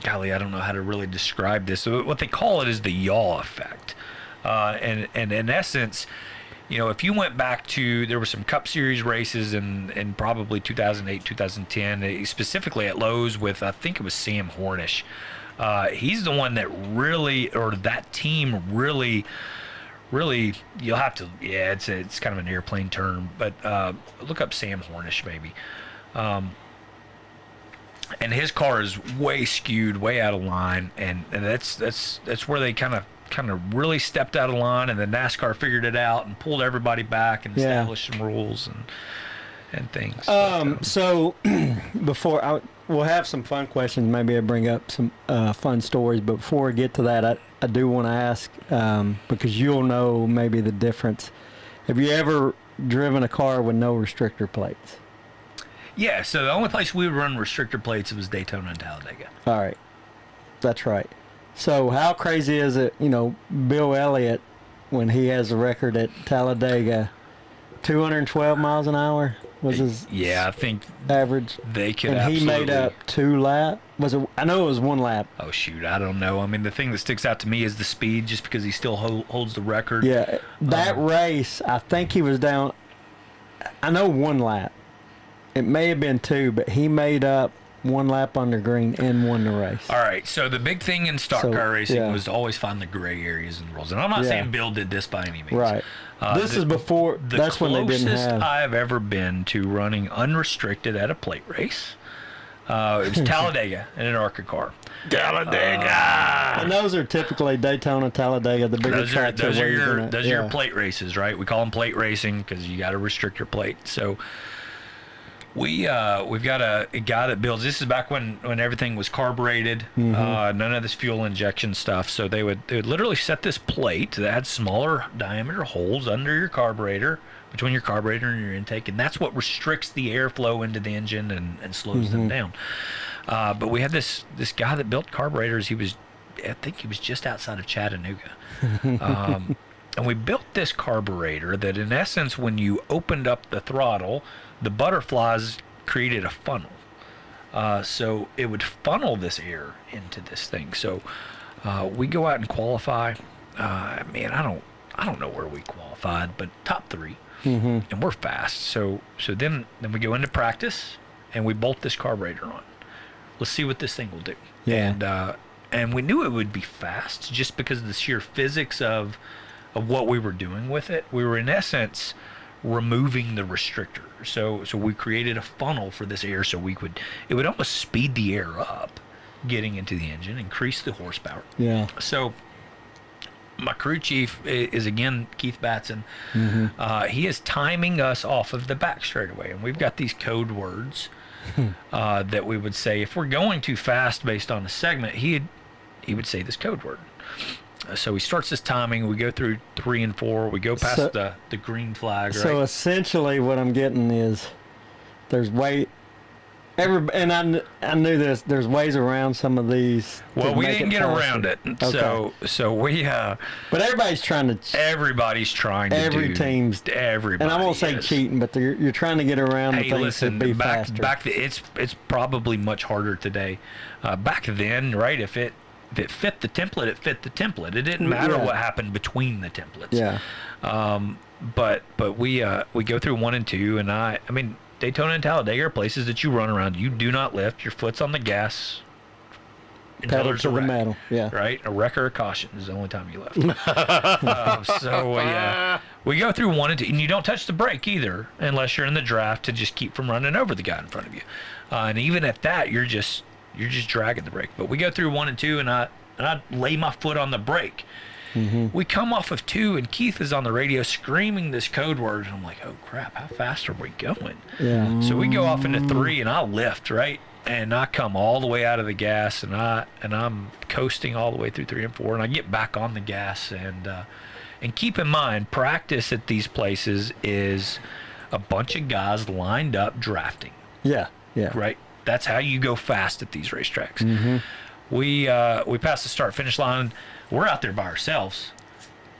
golly, I don't know how to really describe this. What they call it is the yaw effect, and in essence. You know, if you went back to, there were some Cup Series races in probably 2008, 2010, specifically at Lowe's with, I think it was Sam Hornish. He's the one that really, or that team really, you'll have to, it's kind of an airplane term, but look up Sam Hornish maybe. And his car is way skewed, way out of line, and that's where they kind of really stepped out of line, and then NASCAR figured it out and pulled everybody back and established some rules and things. So before we'll have some fun questions, maybe I bring up some fun stories, but before we get to that, I do want to ask, because you'll know maybe the difference. Have you ever driven a car with no restrictor plates? Yeah, so the only place we would run restrictor plates was Daytona and Talladega. All right. That's right. So how crazy is it, you know, Bill Elliott, when he has a record at Talladega, 212 miles an hour was his I think average. They could and he made up 2 laps. I know it was 1 lap. Oh, shoot, I don't know. I mean, the thing that sticks out to me is the speed, just because he still holds the record. Yeah, that race, I think he was down, I know 1 lap. It may have been 2, but he made up 1 lap under green and won the race. All right, so the big thing in stock car racing was to always find the gray areas in the rules. And I'm not saying Bill did this by any means. Right. This is before, that's when they didn't have. The closest I have ever been to running unrestricted at a plate race, it was Talladega in an ARCA car. Talladega! And those are typically Daytona, Talladega, the bigger tracks. Those are your plate races, right? We call them plate racing because you got to restrict your plate. So We've got a guy that builds. This is back when everything was carbureted, none of this fuel injection stuff. So they would literally set this plate that had smaller diameter holes under your carburetor, between your carburetor and your intake, and that's what restricts the airflow into the engine and slows them down. But we had this guy that built carburetors. I think he was just outside of Chattanooga. And we built this carburetor that, in essence, when you opened up the throttle, the butterflies created a funnel. So it would funnel this air into this thing. So we go out and qualify. Man, I don't know where we qualified, but top 3, and we're fast. So then we go into practice, and we bolt this carburetor on. Let's see what this thing will do. Yeah. And we knew it would be fast just because of the sheer physics of what we were doing with it. We were, in essence, removing the restrictor. So we created a funnel for this air, so it would almost speed the air up, getting into the engine, increase the horsepower. Yeah. So my crew chief is, again, Keith Batson. He is timing us off of the back straightaway, and we've got these code words that we would say if we're going too fast based on a segment. He would say this code word. So he starts this timing. We go through 3 and 4. We go past the green flag. Right? So essentially, what I'm getting is there's and I knew this. There's ways around some of these. Well, we didn't get around it. Okay. So we. But everybody's trying to. Everybody's trying to. Every team's. Everybody. And I won't say cheating, but you're trying to get around the things listen, to be faster. It's probably much harder today. Back then, right? If it fit the template, it fit the template. It didn't matter what happened between the templates. Yeah. But we go through 1 and 2, and I mean, Daytona and Talladega are places that you run around. You do not lift. Your foot's on the gas. Pedal to the metal. Yeah. Right? A wreck or a caution is the only time you lift. We go through 1 and 2, and you don't touch the brake either unless you're in the draft to just keep from running over the guy in front of you. And even at that, you're just dragging the brake. But we go through 1 and 2, and I lay my foot on the brake. We come off of 2, and Keith is on the radio screaming this code word, and I'm like, oh crap, how fast are we going? Yeah. So we go off into 3, and I lift, right? And I come all the way out of the gas, and I'm coasting all the way through 3 and 4, and I get back on the gas, and keep in mind, practice at these places is a bunch of guys lined up drafting. Yeah. Yeah. Right? That's how you go fast at these racetracks. We pass the start-finish line. We're out there by ourselves,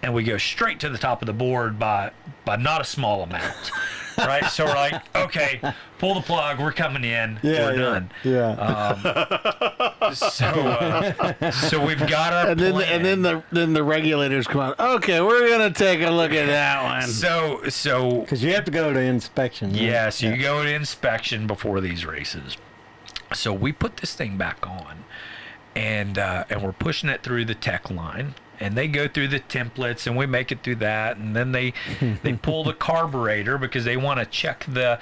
and we go straight to the top of the board by not a small amount, right? So we're like, okay, pull the plug. We're coming in. We're done. Yeah. So we've got our plan. And then the regulators come out. Okay, we're gonna take a look at that one. So because you have to go to inspection. Right? Yeah, so you go to inspection before these races. So we put this thing back on, and we're pushing it through the tech line, and they go through the templates, and we make it through that, and then they pull the carburetor because they want to check the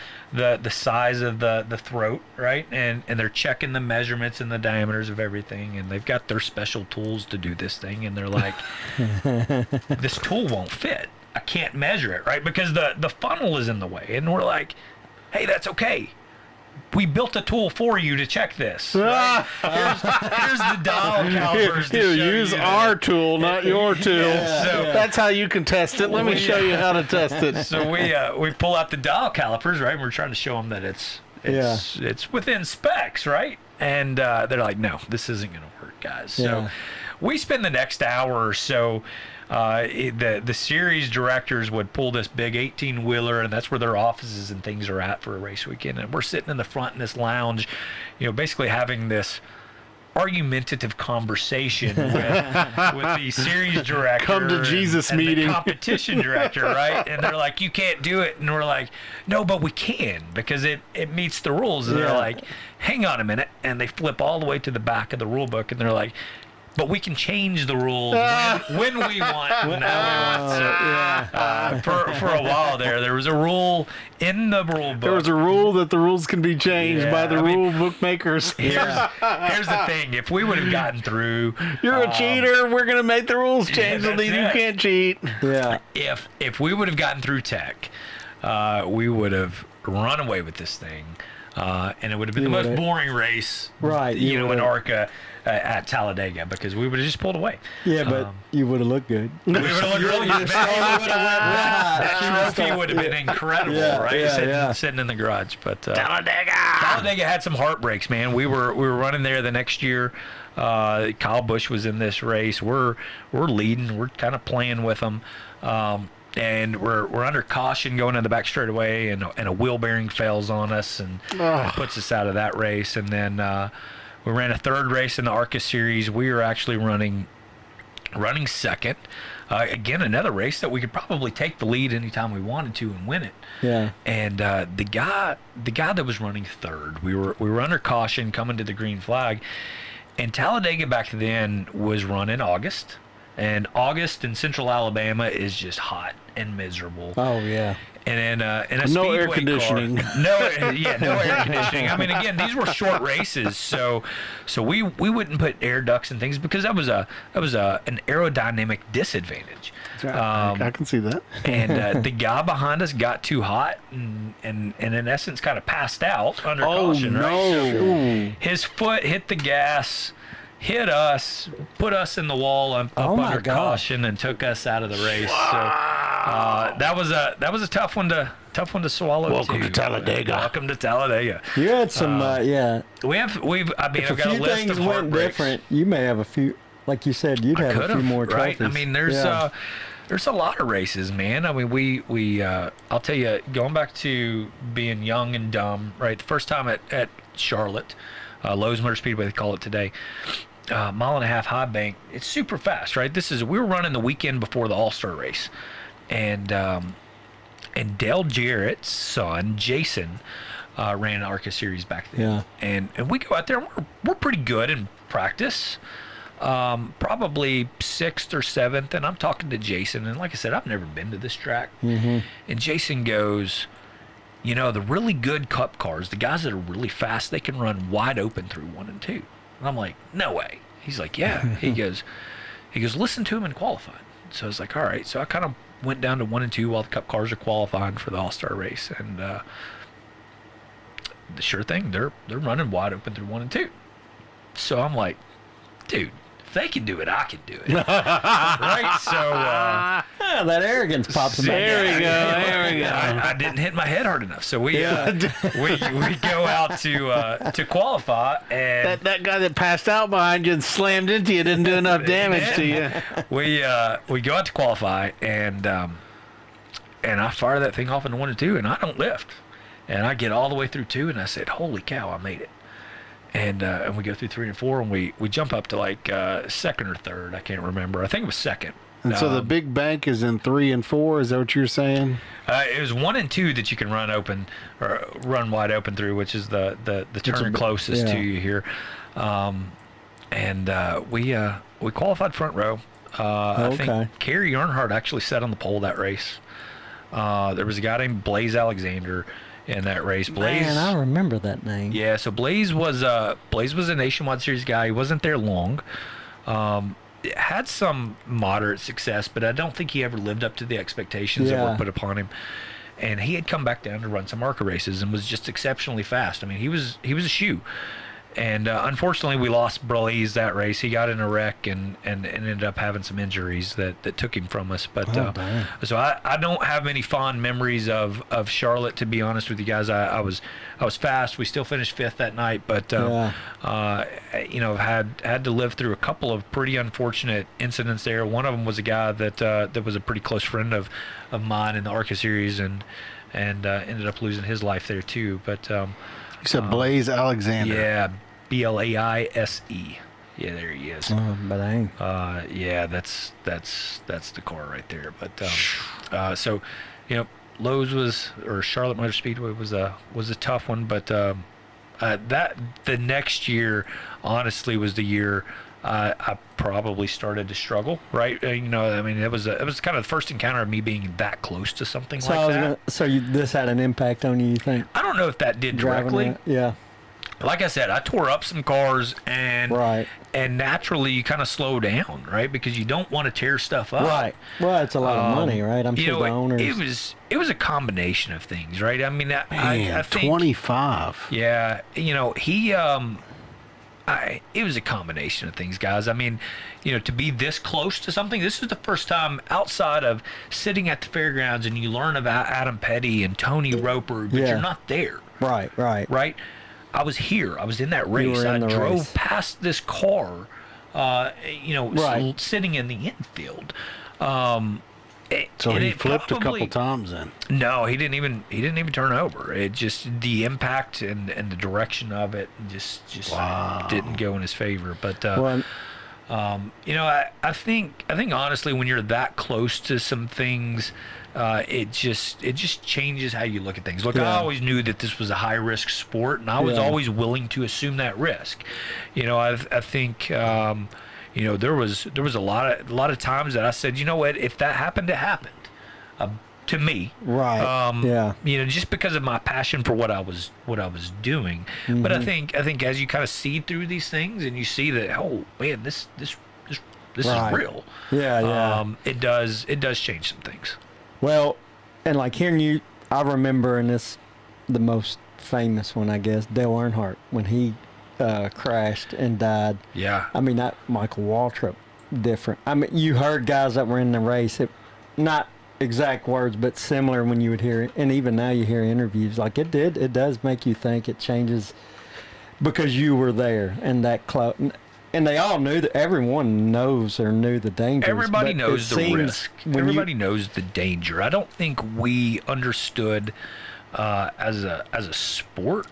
size of the throat, right? And they're checking the measurements and the diameters of everything, and they've got their special tools to do this thing, and they're like, this tool won't fit. I can't measure it, right? Because the funnel is in the way, and we're like, hey, that's okay. We built a tool for you to check this. Right? Here's the dial calipers. Here, use our tool, not your tool. So that's how you can test it. Let me show you how to test it. So we pull out the dial calipers, right? And we're trying to show them that it's within specs, right? And they're like, no, this isn't going to work, guys. So we spend the next hour or so. The series directors would pull this big 18-wheeler, and that's where their offices and things are at for a race weekend. And we're sitting in the front in this lounge, basically having this argumentative conversation with the series director. Come to Jesus meeting. The competition director, right? And they're like, you can't do it. And we're like, no, but we can because it meets the rules. And they're like, hang on a minute. And they flip all the way to the back of the rule book, and they're like, but we can change the rules when we want. For a while there was a rule in the rule book. There was a rule that the rules can be changed by the rule book makers. Here's the thing: if we would have gotten through, you're a cheater. We're gonna make the rules change so that you can't cheat. Yeah. If we would have gotten through tech, we would have run away with this thing. And it would have been the most boring race, right? In ARCA at Talladega, because we would have just pulled away. Yeah, but you would have looked good. We would have looked really good. That trophy would have been incredible, right? Sitting in the garage. But Talladega had some heartbreaks, man. We were running there the next year. Kyle Busch was in this race. We're leading. We're kind of playing with them. And we're under caution going in the back straightaway, and a wheel bearing fails on us and puts us out of that race. And then we ran a third race in the ARCA series. We were actually running second. Again, another race that we could probably take the lead anytime we wanted to and win it. Yeah. And the guy that was running third, we were under caution coming to the green flag, and Talladega back then was run in August. And August in central Alabama is just hot and miserable. Oh, yeah. And in a no speedway air conditioning. car, no air conditioning. I mean, again, these were short races, so we wouldn't put air ducts and things, because that was an aerodynamic disadvantage. I can see that. And the guy behind us got too hot and in essence kind of passed out under caution. No. Right? So his foot hit the gas, hit us, put us in the wall up under caution, and took us out of the race. So that was a tough one to swallow. Welcome to Talladega. Welcome to Talladega. You had some, I've got a list of went different. You may have a few, like you said, you'd have a few more trophies. Right? I mean, there's a lot of races, man. I mean, we I'll tell you, going back to being young and dumb, right? The first time at Charlotte, Lowe's Motor Speedway, they call it today. Mile and a half high bank. It's super fast, right? We were running the weekend before the All-Star race, and Dale Jarrett's son, Jason, ran an ARCA series back then. Yeah. And we go out there, and we're pretty good in practice. Probably 6th or 7th, and I'm talking to Jason, and like I said, I've never been to this track. Mm-hmm. And Jason goes, the really good cup cars, the guys that are really fast, they can run wide open through 1 and 2. And I'm like, no way. He's like, yeah. He goes, listen to him in qualifying. So I was like, all right. So I kind of went down to 1 and 2 while the cup cars are qualifying for the All-Star race. And the sure thing, they're running wide open through 1 and 2. So I'm like, dude, if they can do it, I can do it. Right? So that arrogance pops back. There we go. I didn't hit my head hard enough. So we go out to qualify, and that guy that passed out behind you and slammed into you didn't do enough damage to you. We go out to qualify, and I fire that thing off into 1 and 2, and I don't lift. And I get all the way through 2, and I said, holy cow, I made it. And we go through 3 and 4, and we jump up to like 2nd or 3rd. I can't remember. I think it was 2nd. And so the big bank is in 3 and 4. Is that what you're saying? It was 1 and 2 that you can run open or run wide open through, which is the turn closest to you here. We qualified front row. I think Kerry Earnhardt actually sat on the pole that race. There was a guy named Blaze Alexander in that race. Blaze, man, I remember that name. Yeah, so Blaze was a Nationwide Series guy. He wasn't there long. Had some moderate success, but I don't think he ever lived up to the expectations that were put upon him. And he had come back down to run some ARCA races and was just exceptionally fast. I mean, he was a shoe. And unfortunately, we lost Blaze that race. He got in a wreck and ended up having some injuries that took him from us. But so I don't have any fond memories of Charlotte, to be honest with you guys. I was fast. We still finished 5th that night, but had to live through a couple of pretty unfortunate incidents there. One of them was a guy that was a pretty close friend of mine in the ARCA series, and ended up losing his life there too. But you said Blaze Alexander. Yeah, Blaise. Yeah, there he is. But dang. Yeah, that's the car right there. But so, Lowe's Charlotte Motor Speedway was a tough one, but that the next year honestly was the year I probably started to struggle, right? I mean, it was kind of the first encounter of me being that close to something like that. This had an impact on you think? I don't know if that did directly. Yeah. like I said, I tore up some cars, and naturally you kind of slow down, right? Because you don't want to tear stuff up. Right. Well, it's a lot of money, right? I'm sure the owners. It was a combination of things, right? I mean, I think 25. Yeah, he it was a combination of things, guys. I mean, to be this close to something, this is the first time outside of sitting at the fairgrounds and you learn about Adam Petty and Tony Roper, but you're not there. Right. I was here. I was in that race. I drove past this car, sitting in the infield. So he flipped a couple times then. No, he didn't even turn over. It just the impact and the direction of it just didn't go in his favor. But I think honestly, when you're that close to some things, it just changes how you look at things. Look, I always knew that this was a high risk sport, and I was always willing to assume that risk. I think. There was a lot of times that I said, you know what, if that happened, it happened to me. Right. Just because of my passion for what I was doing. Mm-hmm. But I think as you kind of see through these things and you see that, oh man, this is real. Yeah. It does change some things. Well, and like hearing you, I remember, and this the most famous one, I guess, Dale Earnhardt, when he crashed and died. Yeah. I mean, that Michael Waltrip, different. I mean, you heard guys that were in the race, not exact words, but similar when you would hear it. And even now you hear interviews. Like it does make you think. It changes because you were there and that close. And they all knew that everyone knows or knew the danger. Everybody knows the risk. Everybody knows the danger. I don't think we understood as a sport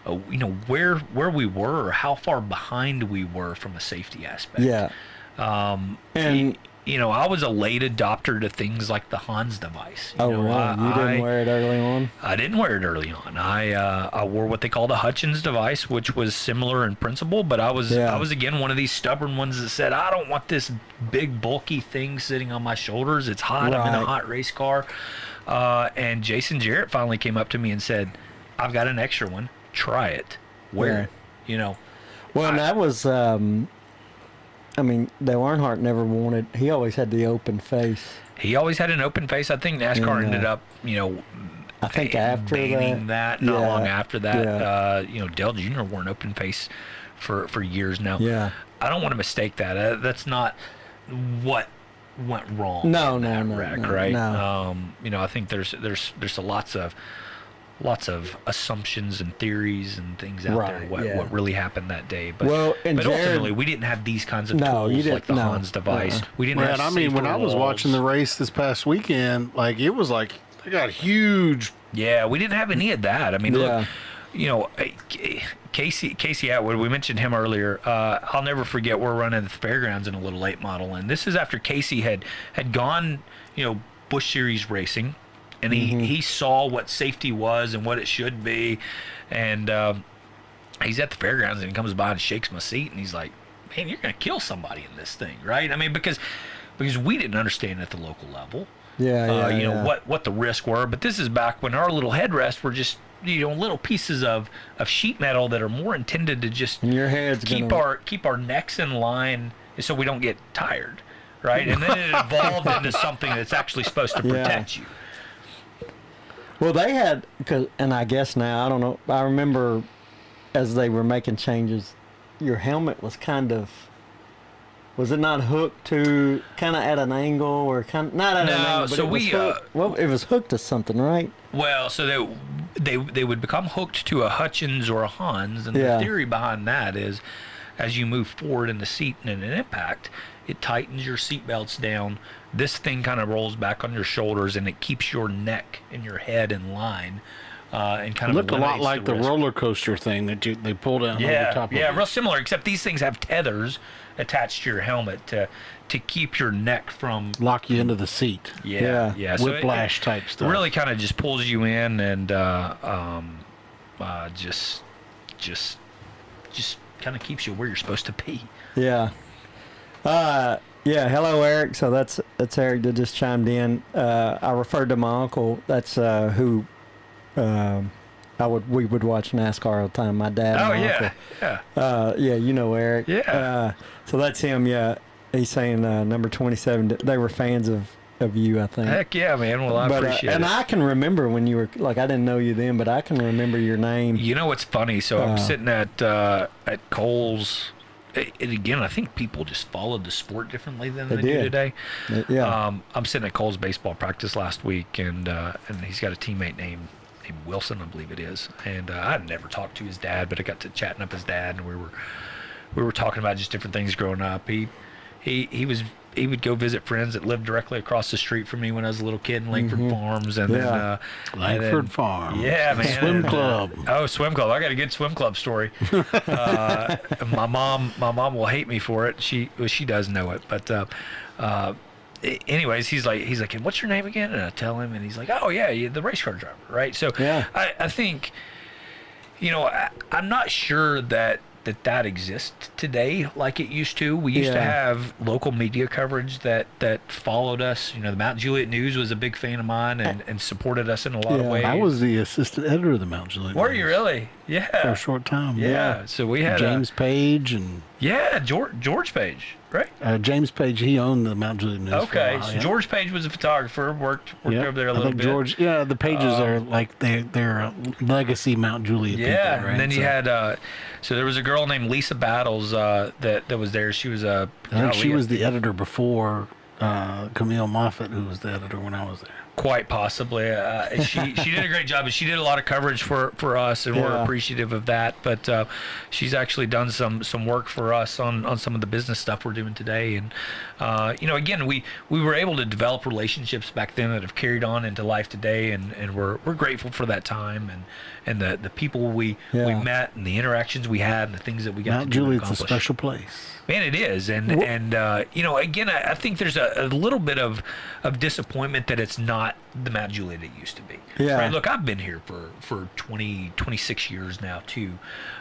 where we were or how far behind we were from a safety aspect. Yeah. And I was a late adopter to things like the Hans device. Really? You didn't wear it early on? I didn't wear it early on. I wore what they call the Hutchins device, which was similar in principle, but I was again one of these stubborn ones that said, I don't want this big bulky thing sitting on my shoulders. It's hot. I'm in a hot race car. And Jason Jarrett finally came up to me and said, I've got an extra one. Try it. Wear it. Well, and that was Dale Earnhardt never wanted. He always had the open face. He always had an open face. I think NASCAR ended up, I think after banning that. Not long after that. Dale Jr. wore an open face for years now. Yeah. I don't want to mistake that. That's not what went wrong. No, right? No. I think there's lots of assumptions and theories and things out there what really happened that day. But ultimately, we didn't have these kinds of tools like the Hans device. We didn't have. I mean, when I was watching the race this past weekend, it was like they got huge. Yeah, we didn't have any of that. I mean, look, Casey Atwood, we mentioned him earlier. I'll never forget, we're running the fairgrounds in a little late model, and this is after Casey had gone, Busch Series racing. And he saw what safety was and what it should be. And he's at the fairgrounds and he comes by and shakes my seat. And he's like, man, you're going to kill somebody in this thing, right? I mean, because we didn't understand at the local level, what the risks were. But this is back when our little headrests were just, little pieces of sheet metal that are more intended to just and your head's keep our necks in line so we don't get tired, right? And then it evolved into something that's actually supposed to protect you. Well, they had, and I guess now, I don't know, I remember as they were making changes, your helmet was was it not hooked to, kind of at an angle, or not at an angle, but so it was hooked to something, right? Well, so they would become hooked to a Hutchins or a Hans, and the theory behind that is, as you move forward in the seat and in an impact, it tightens your seat belts down. This thing kind of rolls back on your shoulders, and it keeps your neck and your head in line, and kind of looked a lot like the roller coaster thing that they pull down over the top of. Yeah, real similar, except these things have tethers attached to your helmet to keep your neck from lock you into the seat. Yeah. So whiplash type stuff. It really kind of just pulls you in and just kind of keeps you where you're supposed to be. Yeah. Hello, Eric. So that's Eric that just chimed in. I referred to my uncle. That's who we would watch NASCAR all the time. My dad. Oh and my yeah, uncle. yeah. Yeah, you know Eric. Yeah. So that's him. Yeah, he's saying number 27. They were fans of you, I think. Heck yeah, man. Well, I appreciate and it. I can remember when you were like, I didn't know you then, but I can remember your name. You know what's funny? So I'm sitting at Cole's. And again, I think people just followed the sport differently than they do today. Yeah. I'm sitting at Cole's baseball practice last week, and he's got a teammate named Wilson, I believe it is. And I had never talked to his dad, but I got to chatting up his dad, and we were talking about just different things growing up. He would go visit friends that lived directly across the street from me when I was a little kid in Langford Farms, and then Langford Farms. Yeah, man. Swim club. Swim club. I got a good swim club story. My mom will hate me for it. She does know it, but anyways, he's like, and what's your name again? And I tell him, and he's like, oh yeah, you're the race car driver, right? So I think, I'm not sure that exists today like it used to. We used to have local media coverage that followed us. The Mount Juliet News was a big fan of mine and supported us in a lot of ways. I was the assistant editor of the Mount Juliet News. Were you really? Yeah. For a short time. Yeah. So we had James Page and... Yeah, George Page, right? James Page, he owned the Mount Juliet News. Okay, for a while, so George Page was a photographer, worked over there a little bit. George, the Pages are like they're legacy Mount Juliet people, right? And then you had so there was a girl named Lisa Battles that was there. She was I think she was the editor before Camille Moffett, who was the editor when I was there. Quite possibly. She did a great job, and she did a lot of coverage for us, and we're appreciative of that. But she's actually done some work for us on some of the business stuff we're doing today. And again, we were able to develop relationships back then that have carried on into life today, and we're grateful for that time and the people we met and the interactions we had and the things that we got Mount to do and Juliet's accomplish. a special place. Man, it is, and again, I think there's a little bit of disappointment that it's not the Mount Juliet it used to be. Yeah. Right? Look, I've been here for 26 years now too,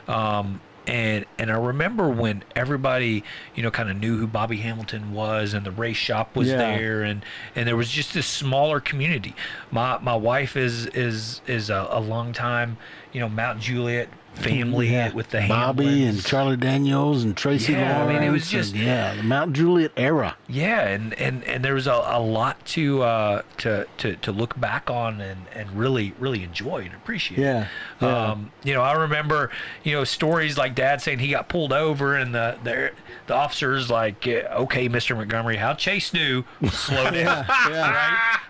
and I remember when everybody kind of knew who Bobby Hamilton was, and the race shop was there, and there was just this smaller community. My wife is a long time Mount Juliet family with the Bobby Hamlins. and Charlie Daniels and Tracy Lawrence. I mean, it was just the Mount Juliet era. Yeah, and there was a lot to look back on and really enjoy and appreciate. I remember stories like Dad saying he got pulled over and the officers like, okay, Mr. Montgomery, how Chase do, slow down.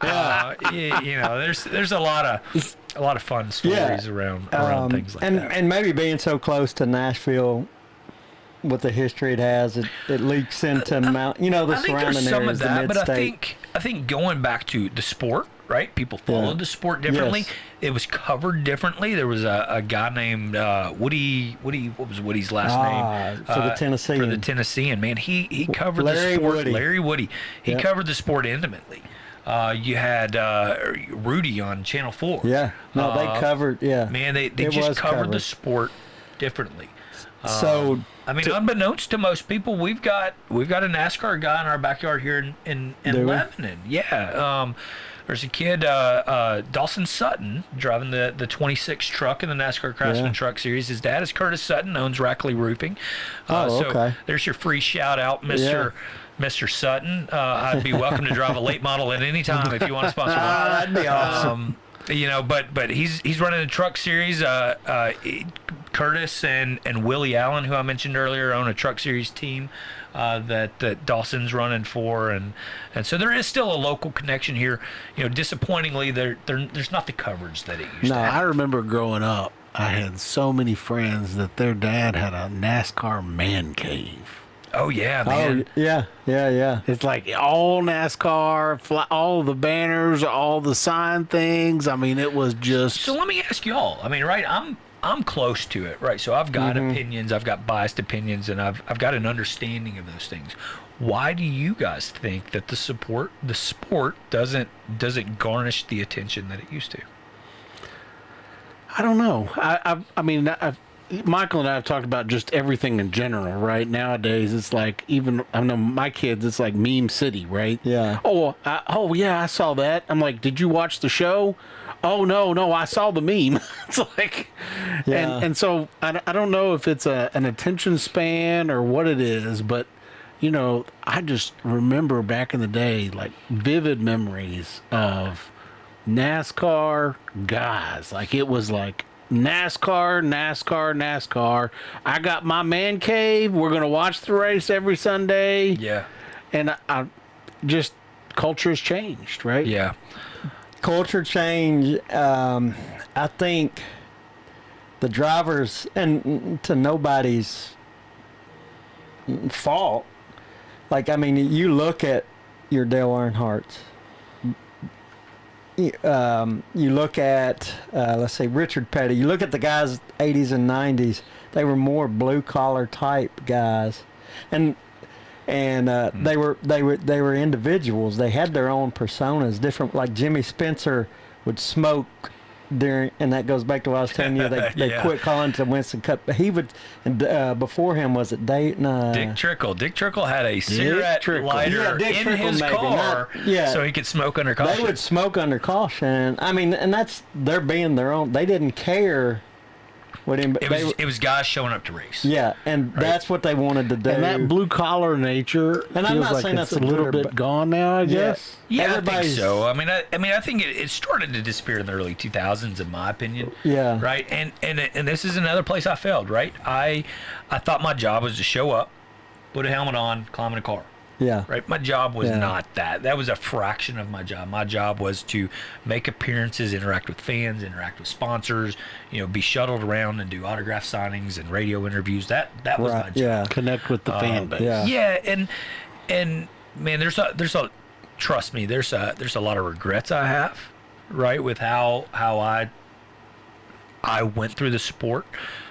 Right? There's a lot of fun stories around things like that. And maybe being so close to Nashville with the history it has, it leaks into Mount, the surrounding areas, the mid-state. But I think going back to the sport, right? People followed the sport differently. Yes. It was covered differently. There was a guy named Woody. What was Woody's last name? For the Tennessean. For the Tennessean, man, he covered Larry the sport. Woody. Larry Woody. He covered the sport intimately. You had Rudy on Channel 4. Yeah. No, they covered. Yeah. Man, they just covered the sport differently. So, unbeknownst to most people, we've got a NASCAR guy in our backyard here in Lebanon. Yeah. There's a kid, Dawson Sutton, driving the 26 truck in the NASCAR Craftsman Truck Series. His dad is Curtis Sutton, owns Rackley Roofing. So there's your free shout out, Mr. Sutton. I'd be welcome to drive a late model at any time if you want to sponsor one. That'd be awesome. But he's running the truck series. Curtis and Willie Allen, who I mentioned earlier, own a truck series team that Dawson's running for, and so there is still a local connection here. Disappointingly, there's not the coverage that it used to have. I remember growing up, I had so many friends that their dad had a NASCAR man cave. Oh yeah, man. Oh yeah. It's like all NASCAR, all the banners, all the sign things. I mean, it was just. So let me ask y'all. Right? I'm close to it, right? So I've got opinions, I've got biased opinions, and I've got an understanding of those things. Why do you guys think that the sport doesn't garnish the attention that it used to? I don't know. Michael and I have talked about just everything in general, right? Nowadays, it's like I know my kids, it's like meme city, right? Yeah. Oh, yeah, I saw that. I'm like, did you watch the show? oh no, I saw the meme. It's like, Yeah. and so I don't know if it's an attention span or what it is, but you know, I just remember back in the day, like vivid memories of NASCAR guys. Like it was like NASCAR. I got my man cave. We're gonna watch the race every Sunday. Yeah. And I just culture has changed, right? Yeah. Culture change. I think the drivers, and to nobody's fault. Like, I mean, you look at your Dale Earnhardts. You look at, let's say, Richard Petty. You look at the guys 80s and 90s. They were more blue collar type guys, and they were individuals. They had their own personas, different. Like Jimmy Spencer would smoke during, and that goes back to what I was telling you. They Yeah. quit calling to Winston Cup. But he would, and before him was it Dayton? Dick Trickle. Dick Trickle had a cigarette Trickle. lighter Yeah, Dick in Trickle his maybe, car, so he could smoke under caution. They would smoke under caution. I mean, and that's they're being their own. They didn't care what him. It was guys showing up to race. Yeah, and that's what they wanted to do. And that blue collar nature, And I'm feels not like saying it's that's a a little good or bit gone now. I guess. Yeah, I think Everybody's- so. I mean, I think it started to disappear in the early 2000s, in my opinion. Yeah. Right. And this is another place I failed. Right. I thought my job was to show up, put a helmet on, climb in a car. Yeah. Right. My job was Yeah. not that. That was a fraction of my job. My job was to make appearances, interact with fans, interact with sponsors. You know, be shuttled around and do autograph signings and radio interviews. That was my Right. job. Yeah. Connect with the fan base. yeah. Yeah, and man, there's a trust me, there's a lot of regrets I have, right, with how I went through the sport.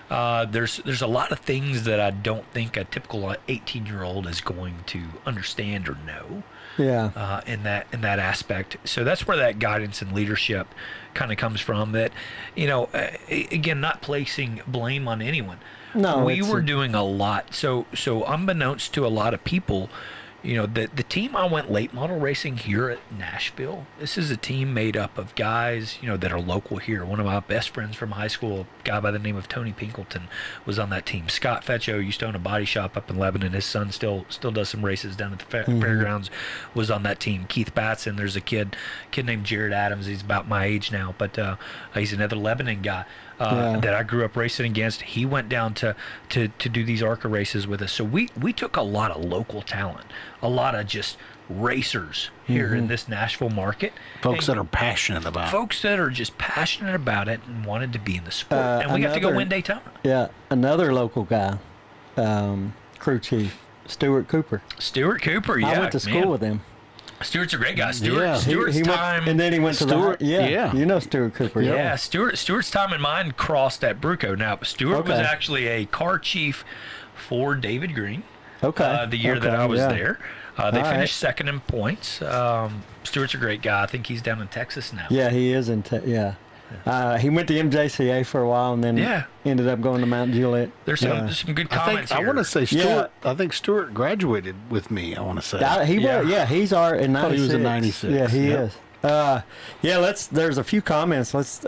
There's a lot of things that I don't think a typical 18-year-old is going to understand or know. Yeah. In that aspect. So that's where that guidance and leadership kind of comes from. That, you know, again, not placing blame on anyone. No, we it's were doing a lot. So unbeknownst to a lot of people, you know, the team I went late model racing here at Nashville, this is a team made up of guys, you know, that are local here. One of my best friends from high school, a guy by the name of Tony Pinkleton, was on that team. Scott Fetcho used to own a body shop up in Lebanon. His son still does some races down at the fairgrounds, was on that team. Keith Batson, there's a kid named Jrod Adams. He's about my age now, but he's another Lebanon guy. That I grew up racing against. He went down to do these ARCA races with us. So we took a lot of local talent, a lot of just racers here in this Nashville market. Folks that are passionate about it. Folks that are just passionate about it and wanted to be in the sport. And we got to go win Daytona. Yeah. Another local guy, crew chief, Stuart Cooper. Stuart Cooper, yeah. I went to school with him. Stuart's a great guy. Yeah. Stuart's He time. went, and then he went Stuart, to the yeah. You know Stuart Cooper. Yeah, Stuart's time and mine crossed at Bruco. Now, Stuart was Okay. actually a car chief for David Green. Okay. The year that Okay, I was yeah. there. They All finished right. second in points. Stuart's a great guy. I think he's down in Texas now. Yeah, he is in. Yeah. He went to MJCA for a while and then Yeah. ended up going to Mount Juliet. There's some good I comments think I here. want to say Yeah. Stuart. I think Stuart graduated with me. I want to say. He Yeah. was. Yeah, he's our in thought 96. he was in 96. Yeah, he Yep. is. There's a few comments. Let's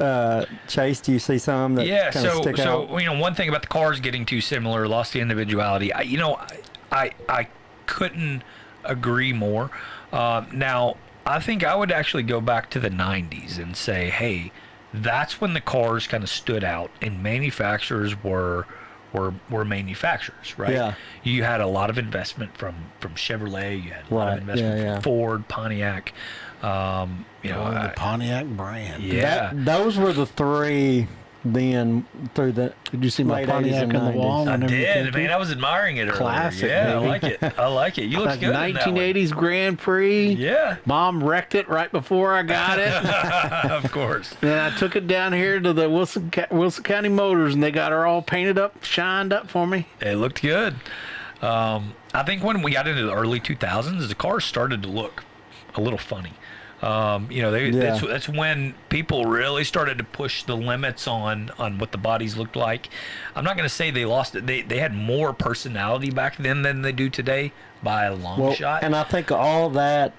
Chase. Do you see some that Yeah, kind of so stick out? you know, one thing about the cars getting too similar, lost the individuality. I couldn't agree more. Now, I think I would actually go back to the 90s and say, hey, that's when the cars kind of stood out and manufacturers were manufacturers, right? Yeah. You had a lot of investment from Chevrolet. You had a lot Right, of investment yeah, yeah. from Ford, Pontiac. The Pontiac brand. Yeah. Those were the three then through the. Did you see my late 80s Pontiac and on the 90s. wall? I whenever you came did, through? man. I was admiring it earlier. Classic, Yeah, baby. I like it. I like it. You look Like good. in that one. 1980s Grand Prix. Yeah. Mom wrecked it right before I got it. Of course. Then I took it down here to the Wilson County Motors, and they got her all painted up, shined up for me. It looked good. I think when we got into the early 2000s, the cars started to look a little funny. That's when people really started to push the limits on what the bodies looked like. I'm not going to say they lost it. They had more personality back then than they do today by a long shot. And I think all that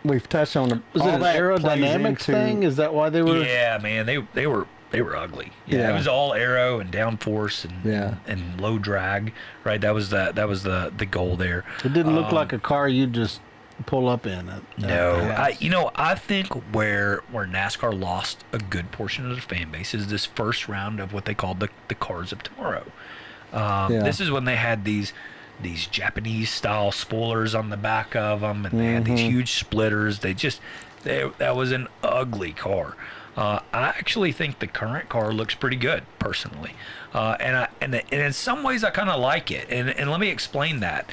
we've touched on Was all it an that plays aerodynamics into- thing? Is that why they were? Yeah, man, they were ugly. Yeah, it was all aero and downforce and low drag. Right, that was the goal there. It didn't look like a car you just pull up in. No, I think where NASCAR lost a good portion of the fan base is this first round of what they called the Cars of Tomorrow. This is when they had these Japanese style spoilers on the back of them, and they had these huge splitters. That was an ugly car. I actually think the current car looks pretty good, personally, and in some ways I kind of like it. And let me explain that.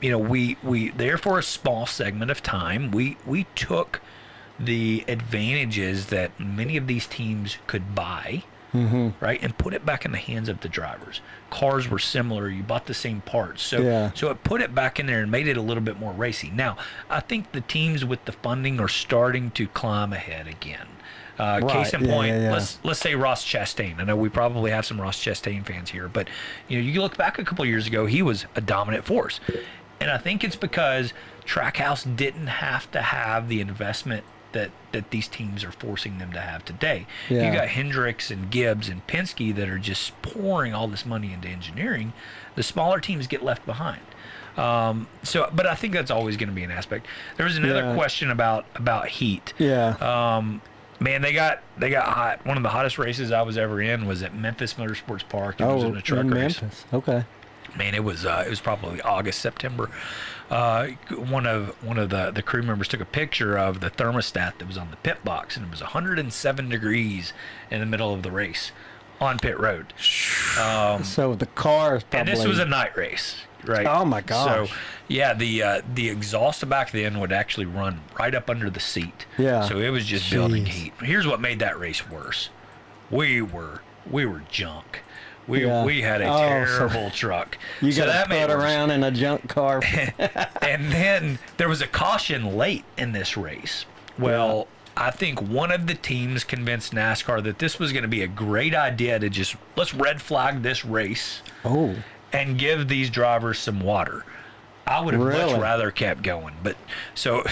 We there for a small segment of time, we took the advantages that many of these teams could buy, right, and put it back in the hands of the drivers. Cars were similar. You bought the same parts. So it put it back in there and made it a little bit more racy. Now, I think the teams with the funding are starting to climb ahead again. Case in point, let's say Ross Chastain. I know we probably have some Ross Chastain fans here, but you look back a couple of years ago, he was a dominant force. And I think it's because Trackhouse didn't have to have the investment that these teams are forcing them to have today. You got Hendricks and Gibbs and Penske that are just pouring all this money into engineering. The smaller teams get left behind. But I think that's always going to be an aspect. There was another question about heat. Man, they got hot. One of the hottest races I was ever in was at Memphis Motorsports Park. It was in a truck race. Memphis. Okay. Man, it was probably August, September. One of the crew members took a picture of the thermostat that was on the pit box, and it was 107 degrees in the middle of the race on pit road. So the car is probably... And this was a night race, right? Oh my gosh. So yeah, the exhaust back then would actually run right up under the seat. Yeah. So it was just building heat. Here's what made that race worse. We were junk. We had a terrible truck. You got to put around in a junk car. And then there was a caution late in this race. Well, I think one of the teams convinced NASCAR that this was going to be a great idea to just let's red flag this race. And give these drivers some water. I would have much rather kept going, but so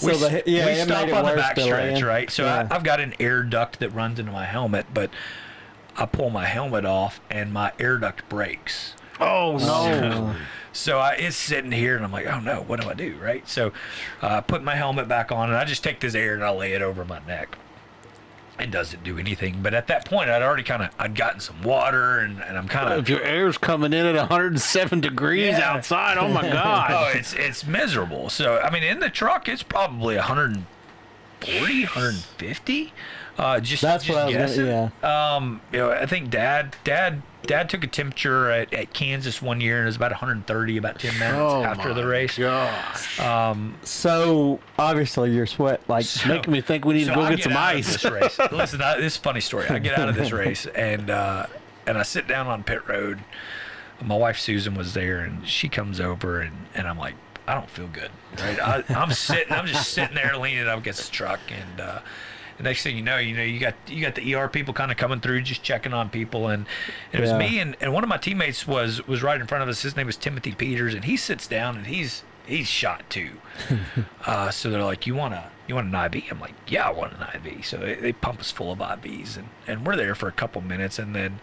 we stop on the back stretch, right? So I've got an air duct that runs into my helmet, but I pull my helmet off and my air duct breaks. Oh no! So it's sitting here and I'm like, oh no, what do I do, right? So I put my helmet back on and I just take this air and I lay it over my neck. It doesn't do anything, but at that point I'd gotten some water and I'm kind of... If your air's coming in at 107 degrees outside, oh my God. Oh, it's miserable. So, I mean, in the truck, it's probably 140, 150. That's what I was guessing. I think Dad took a temperature at Kansas one year and it was about 130, about 10 minutes after the race. Gosh. So obviously you're making me think we need to go get some ice. This race. Listen, this is a funny story. I get out of this race and I sit down on pit road. My wife Susan was there and she comes over and I'm like, I don't feel good. Right? I'm just sitting there leaning up against the truck and the next thing you know, you got the ER people kind of coming through, just checking on people, and it was me and one of my teammates was right in front of us. His name was Timothy Peters, and he sits down and he's shot too. So they're like, you want an IV? I'm like, yeah, I want an IV. So they pump us full of IVs, and we're there for a couple minutes, and then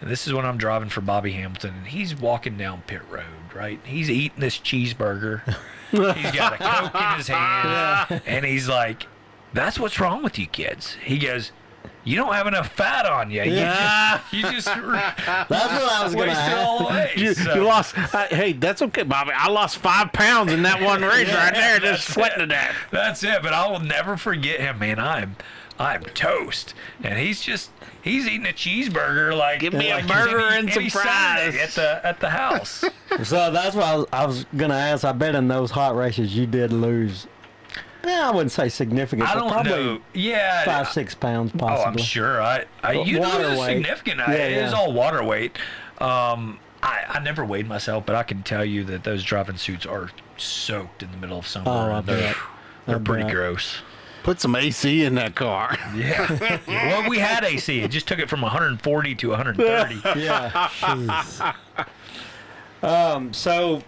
this is when I'm driving for Bobby Hamilton, and he's walking down pit road, right? He's eating this cheeseburger. He's got a Coke in his hand, and he's like, that's what's wrong with you kids. He goes, you don't have enough fat on you. You just that's what I was going to ask. You lost. Hey, that's okay, Bobby. I lost 5 pounds in that one race right there, just sweating to death. That's it. But I will never forget him, man. I'm toast, and he's eating a cheeseburger like give me a burger and some fries at the house. So that's what I was going to ask. I bet in those hot races you did lose. I wouldn't say significant. I don't know. Yeah, 5-6 pounds possibly. Oh, I'm sure. You lose significant. It is all water weight. I never weighed myself, but I can tell you that those driving suits are soaked in the middle of summer. They're pretty gross. Put some AC in that car. Yeah. Well, we had AC. It just took it from 140 to 130. Yeah. Jeez. So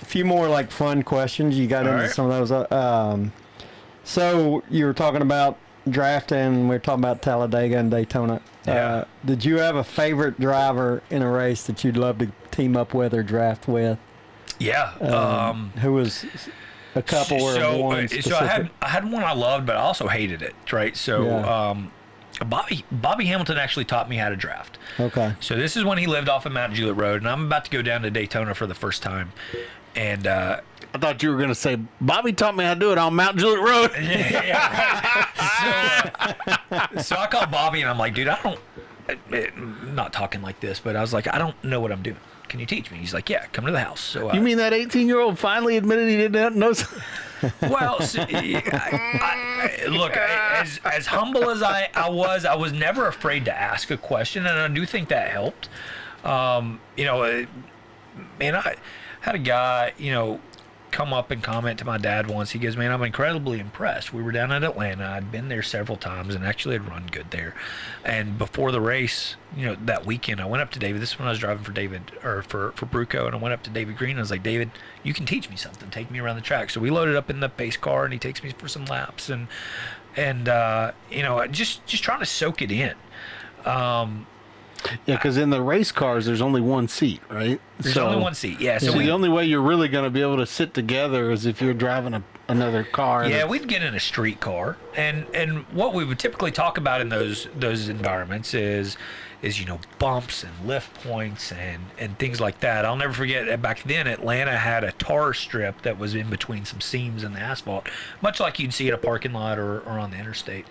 a few more like fun questions. You got All into right. some of those. So you were talking about drafting. We were talking about Talladega and Daytona. Yeah. Did you have a favorite driver in a race that you'd love to team up with or draft with? Yeah. Who was a couple or one specific? So I had one I loved, but I also hated it. Right. So Bobby Hamilton actually taught me how to draft. Okay. So this is when he lived off of Mount Juliet Road, and I'm about to go down to Daytona for the first time. And I thought you were going to say, Bobby taught me how to do it on Mount Juliet Road. So I called Bobby, and I'm like, dude, I'm not talking like this, but I was like, I don't know what I'm doing. Can you teach me? He's like, yeah, come to the house. So You mean that 18-year-old finally admitted he didn't know? well, so, look, as humble as I was never afraid to ask a question, and I do think that helped. Man, I had a guy, come up and comment to my dad once. He goes, man, I'm incredibly impressed. We were down in Atlanta. I'd been there several times and actually had run good there. And before the race, that weekend, I went up to David. This is when I was driving for David, or for Bruco, and I went up to David Green. And I was like, David, you can teach me something. Take me around the track. So we loaded up in the pace car, and he takes me for some laps. And just trying to soak it in. Yeah, because in the race cars, there's only one seat, right? There's only one seat, yeah. So the only way you're really going to be able to sit together is if you're driving another car. Yeah, we'd get in a street car, and what we would typically talk about in those environments is bumps and lift points and things like that. I'll never forget, back then Atlanta had a tar strip that was in between some seams in the asphalt, much like you'd see at a parking lot or on the interstate.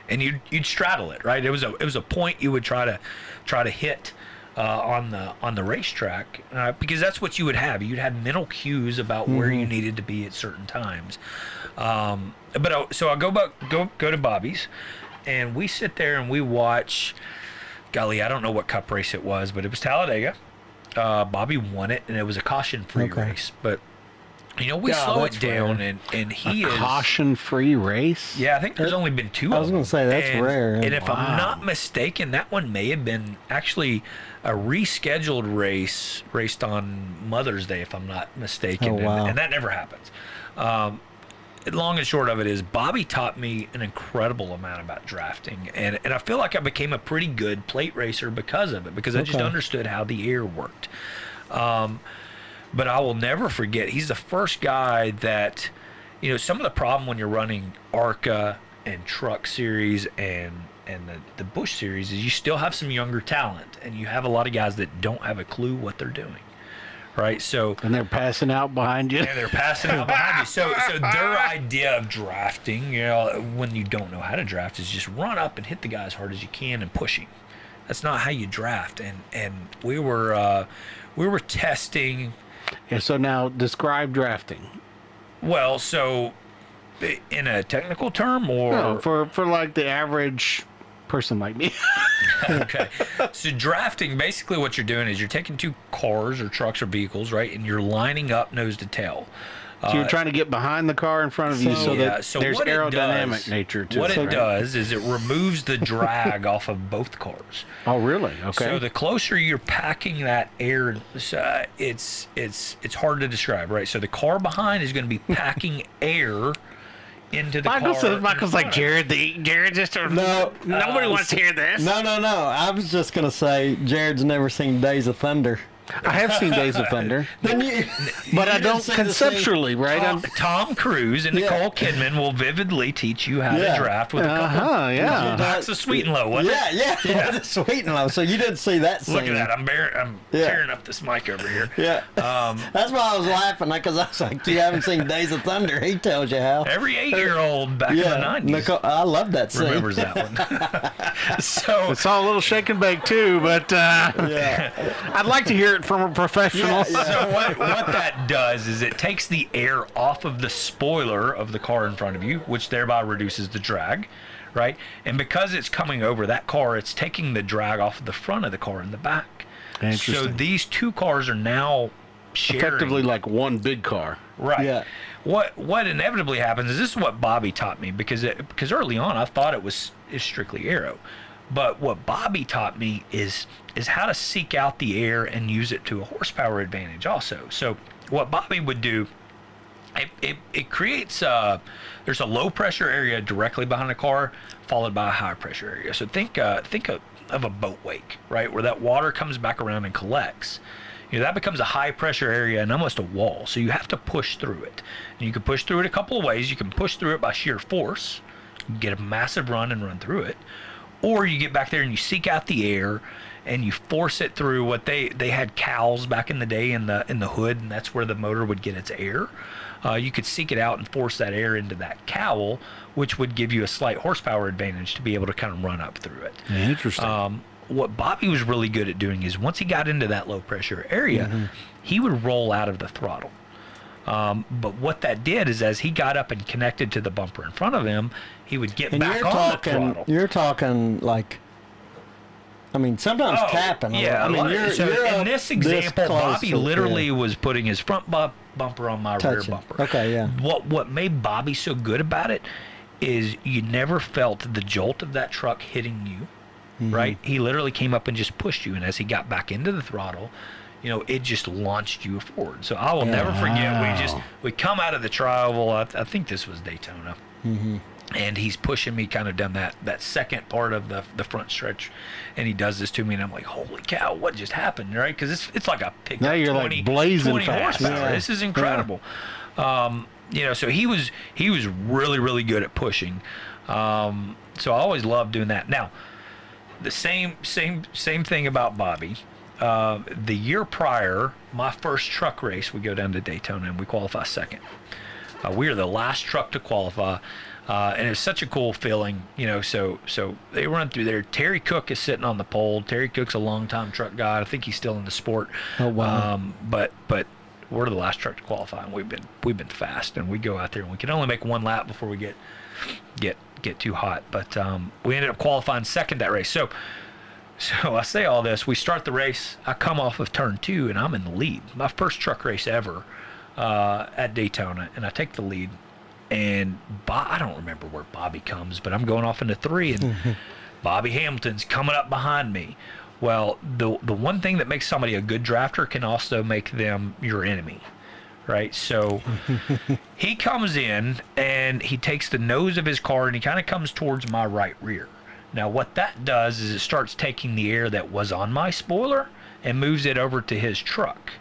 And you'd straddle it, right? It was a point you would try to hit on the racetrack, because that's what you would have. You'd have mental cues about where you needed to be at certain times. So I go to Bobby's, and we sit there and we watch. Golly, I don't know what cup race it was, but it was Talladega. Bobby won it, and it was a caution-free race, but. We slow it down, and he is caution-free race. Yeah, I think there's only been two. I was going to say that's rare. And if I'm not mistaken, that one may have been actually a rescheduled race raced on Mother's Day, if I'm not mistaken. Oh, wow. And that never happens. Long and short of it is, Bobby taught me an incredible amount about drafting, and I feel like I became a pretty good plate racer because of it, because I just understood how the air worked. But I will never forget, he's the first guy that, some of the problem when you're running ARCA and Truck Series and the Busch Series is you still have some younger talent, and you have a lot of guys that don't have a clue what they're doing, right? So and they're passing out behind you. So their idea of drafting, when you don't know how to draft, is just run up and hit the guy as hard as you can and push him. That's not how you draft, and we were testing. Yeah, so now describe drafting. Well, so in a technical term, or no, for like the average person like me. Okay. So drafting, basically what you're doing is you're taking two cars or trucks or vehicles, right, and you're lining up nose to tail. So you're trying to get behind the car in front of you so that there's aerodynamic nature to it. What it does is it removes the drag off of both cars. Oh, really? Okay. So the closer you're packing that air, it's hard to describe, right? So the car behind is going to be packing air into the car. Michael's like, Jared just nobody wants to hear this. No. I was just going to say, Jared's never seen Days of Thunder. I have seen Days of Thunder, but I don't conceptually, right? Tom Cruise and Nicole Kidman will vividly teach you how to draft with a couple packs of Sweet and Low, wasn't it? Yeah. Sweet and Low. So you didn't see that scene. Look at that. I'm tearing up this mic over here. Yeah. That's why I was laughing, because I was like, you haven't seen Days of Thunder. He tells you how. Every 8-year-old back in the 90s. Nicole, I love that scene. Remembers that one. So it's all a little shake and bake too, but I'd like to hear it from a professional. So what that does is it takes the air off of the spoiler of the car in front of you, which thereby reduces the drag, right? And because it's coming over that car, it's taking the drag off of the front of the car in the back. So these two cars are now sharing. Effectively like one big car. Right. Yeah. What inevitably happens is, this is what Bobby taught me, because early on I thought it's strictly aero. But what Bobby taught me is how to seek out the air and use it to a horsepower advantage also. So what Bobby would do, it creates there's a low pressure area directly behind the car, followed by a high pressure area. So think of a boat wake, right, where that water comes back around and collects. That becomes a high pressure area and almost a wall. So you have to push through it. And you can push through it a couple of ways. You can push through it by sheer force, get a massive run and run through it, or you get back there and you seek out the air and you force it through what they had cowls back in the day in the hood, and that's where the motor would get its air. You could seek it out and force that air into that cowl, which would give you a slight horsepower advantage to be able to kind of run up through it. Interesting. What Bobby was really good at doing is once he got into that low pressure area, he would roll out of the throttle. But what that did is as he got up and connected to the bumper in front of him, he would get back on the throttle. You're talking like, I mean, sometimes tapping. Yeah, I mean, you're in this example, Bobby literally was putting his front bumper on my rear bumper. Okay, yeah. What made Bobby so good about it is you never felt the jolt of that truck hitting you, right? He literally came up and just pushed you, and as he got back into the throttle, it just launched you forward. So I will never forget. We come out of the trial. I think this was Daytona. And he's pushing me kind of down that second part of the front stretch, and he does this to me, and I'm like, holy cow, what just happened, right? Because it's like a pickup. Now you're 20, like blazing 20 fast. horsepower. Yeah. This is incredible. So he was really, really good at pushing. So I always loved doing that. Now, the same thing about Bobby. The year prior, my first truck race, we go down to Daytona and we qualify second. We are the last truck to qualify. And it's such a cool feeling, so they run through there. Terry Cook is sitting on the pole. Terry Cook's a longtime truck guy. I think he's still in the sport. Oh, wow. But we're the last truck to qualify, and we've been fast, and we go out there and we can only make one lap before we get too hot. But we ended up qualifying second that race. So I say all this. We start the race. I come off of turn 2, and I'm in the lead. My first truck race ever at Daytona, and I take the lead. And I don't remember where Bobby comes, but I'm going off into 3, and Bobby Hamilton's coming up behind me. Well, the one thing that makes somebody a good drafter can also make them your enemy, right? So he comes in, and he takes the nose of his car, and he kind of comes towards my right rear. Now, what that does is it starts taking the air that was on my spoiler and moves it over to his truck.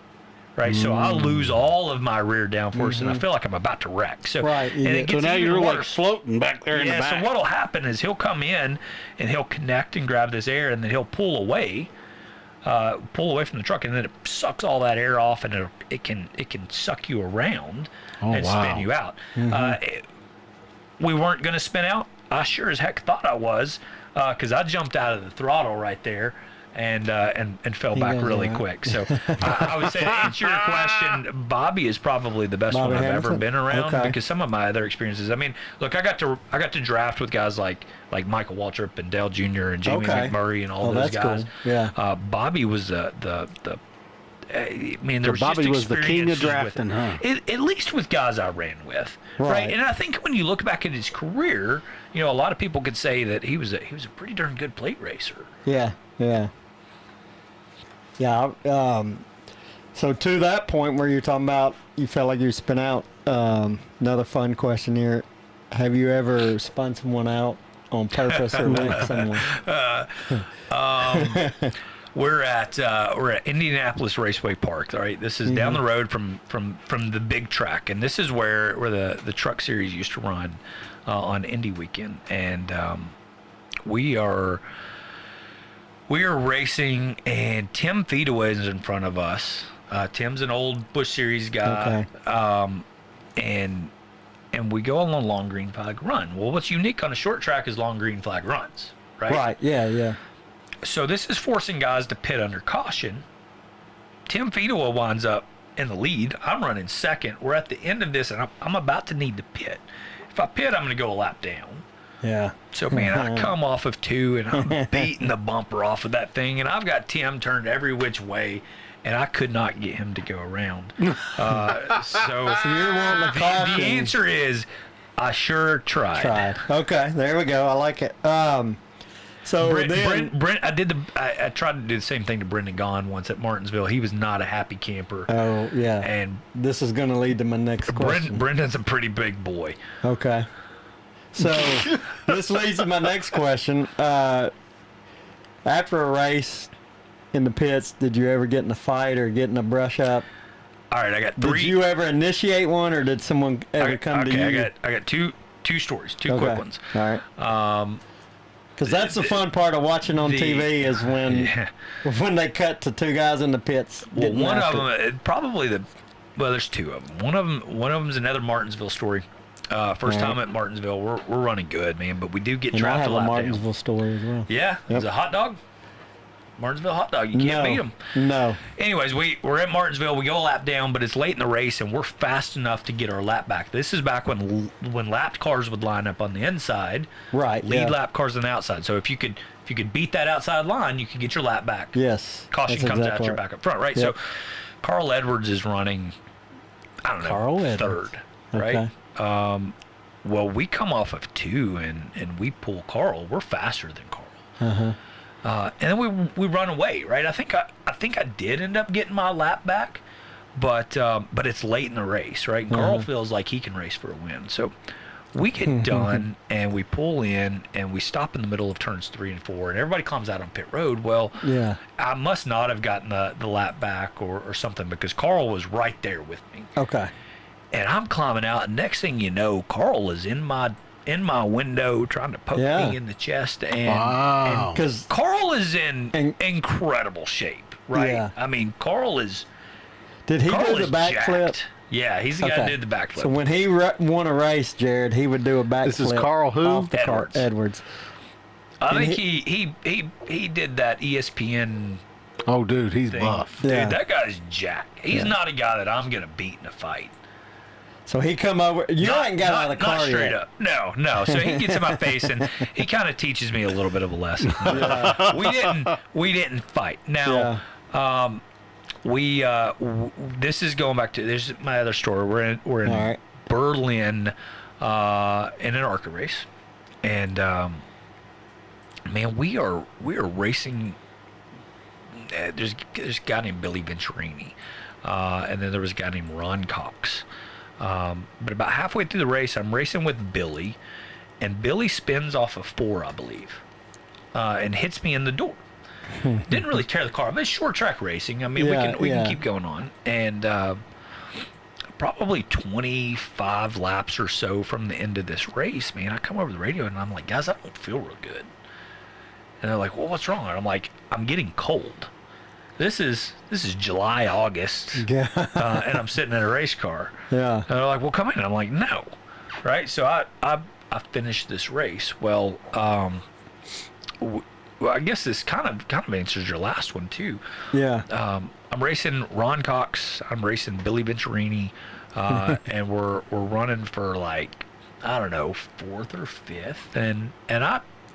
Right, so I lose all of my rear downforce, and I feel like I'm about to wreck. So, right, and it gets so now even you're worse. like floating back there in the back. So what'll happen is he'll come in and he'll connect and grab this air, and then he'll pull away from the truck, and then it sucks all that air off, and it can suck you around and spin you out. We weren't going to spin out. I sure as heck thought I was, because I jumped out of the throttle right there. And fell back really quick. So I would say to answer your question, Bobby is probably the best one I've ever been around because some of my other experiences. I mean, look, I got to draft with guys like Michael Waltrip and Dale Jr. and Jamie McMurray and all those guys. Cool. Yeah. Bobby was the I mean, there was Bobby just was the king of drafting, huh? At least with guys I ran with, right? And I think when you look back at his career, a lot of people could say that he was a pretty darn good plate racer. Yeah. So to that point where you're talking about you felt like you spun out, another fun question here. Have you ever spun someone out on purpose or wrecked someone? We're at Indianapolis Raceway Park. All right, this is down the road from the big track, and this is where the truck series used to run on Indy weekend, and we are racing, and Tim Feedaway is in front of us. Tim's an old Busch Series guy, and we go on a long green flag run. Well, what's unique on a short track is long green flag runs, right? Right. Yeah. So this is forcing guys to pit under caution. Tim Feedaway winds up in the lead. I'm running second. We're at the end of this, and I'm about to need to pit. If I pit, I'm going to go a lap down. Yeah. So, man, I come off of 2, and I'm beating the bumper off of that thing, and I've got Tim turned every which way, and I could not get him to go around. So you're wanting to caution. The answer is I sure tried. Okay, there we go. I like it. So I tried to do the same thing to Brendan Gaughan once at Martinsville. He was not a happy camper. Oh, yeah. And this is going to lead to my next question. Brendan's a pretty big boy. Okay. So this leads to my next question. After a race in the pits, did you ever get in a fight or get in a brush up? All right, I got 3. Did you ever initiate one, or did someone ever come to you? I got two stories, two quick ones. All right. Because that's the fun part of watching on TV is when they cut to 2 guys in the pits. Well, one of them, there's 2 of them. One of them's another Martinsville story. First time at Martinsville, we're running good, man, but we do get trapped I have a lap a Martinsville down. story as well. Yeah, Yep. It's a hot dog. Martinsville hot dog, you can't beat them. No. Anyways, we're at Martinsville. We go a lap down, but it's late in the race, and we're fast enough to get our lap back. This is back when lapped cars would line up on the inside, Right. lead lap cars on the outside. So if you could beat that outside line, you could get your lap back. Yes. Caution that's comes exactly out, you're back up front, right? Yep. So Carl Edwards is running, I don't know, Carl Edwards. third, right? Okay. Well, we come off of 2 and we pull Carl. We're faster than Carl. Uh-huh. And then we run away, right? I think I did end up getting my lap back, but it's late in the race, right? And Carl feels like he can race for a win. So we get done and we pull in and we stop in the middle of turns 3 and 4, and everybody comes out on pit road. Well, Yeah. I must not have gotten the lap back or something, because Carl was right there with me. Okay. And I'm climbing out, and next thing you know, Carl is in my window trying to poke me in the chest, and Because Carl is in incredible shape, right? Yeah. I mean, Carl is did he Carl do is the backflip? jacked. Yeah, he's the guy who did the backflip. So when he won a race, Jared, he would do a backflip. This is Carl who? Off the Edwards. Edwards. I think he did that ESPN Oh, dude, he's thing. buff. Dude, Yeah. that guy's jacked. He's not a guy that I'm gonna beat in a fight. So he come over. You ain't got out of the car Not straight yet. up. No. So he gets in my face and he kind of teaches me a little bit of a lesson. We didn't fight. Now, this is going back to, this is my other story. We're in All right. Berlin in an ARCA race, and man, we are racing. There's a guy named Billy Venturini, and then there was a guy named Ron Cox. But about halfway through the race, I'm racing with Billy, and Billy spins off of 4, I believe, and hits me in the door. Didn't really tear the car up. It's short track racing. I mean, we can keep going on. And probably 25 laps or so from the end of this race, man, I come over the radio and I'm like, guys, I don't feel real good. And they're like, well, what's wrong? And I'm like, I'm getting cold. This is July, August, Yeah. and I'm sitting in a race car. Yeah. And they're like, well, come in. And I'm like, no. Right? So I finished this race. Well, I guess this kind of answers your last one, too. Yeah. I'm racing Ron Cox. I'm racing Billy Venturini. And we're running for, like, I don't know, 4th or 5th. And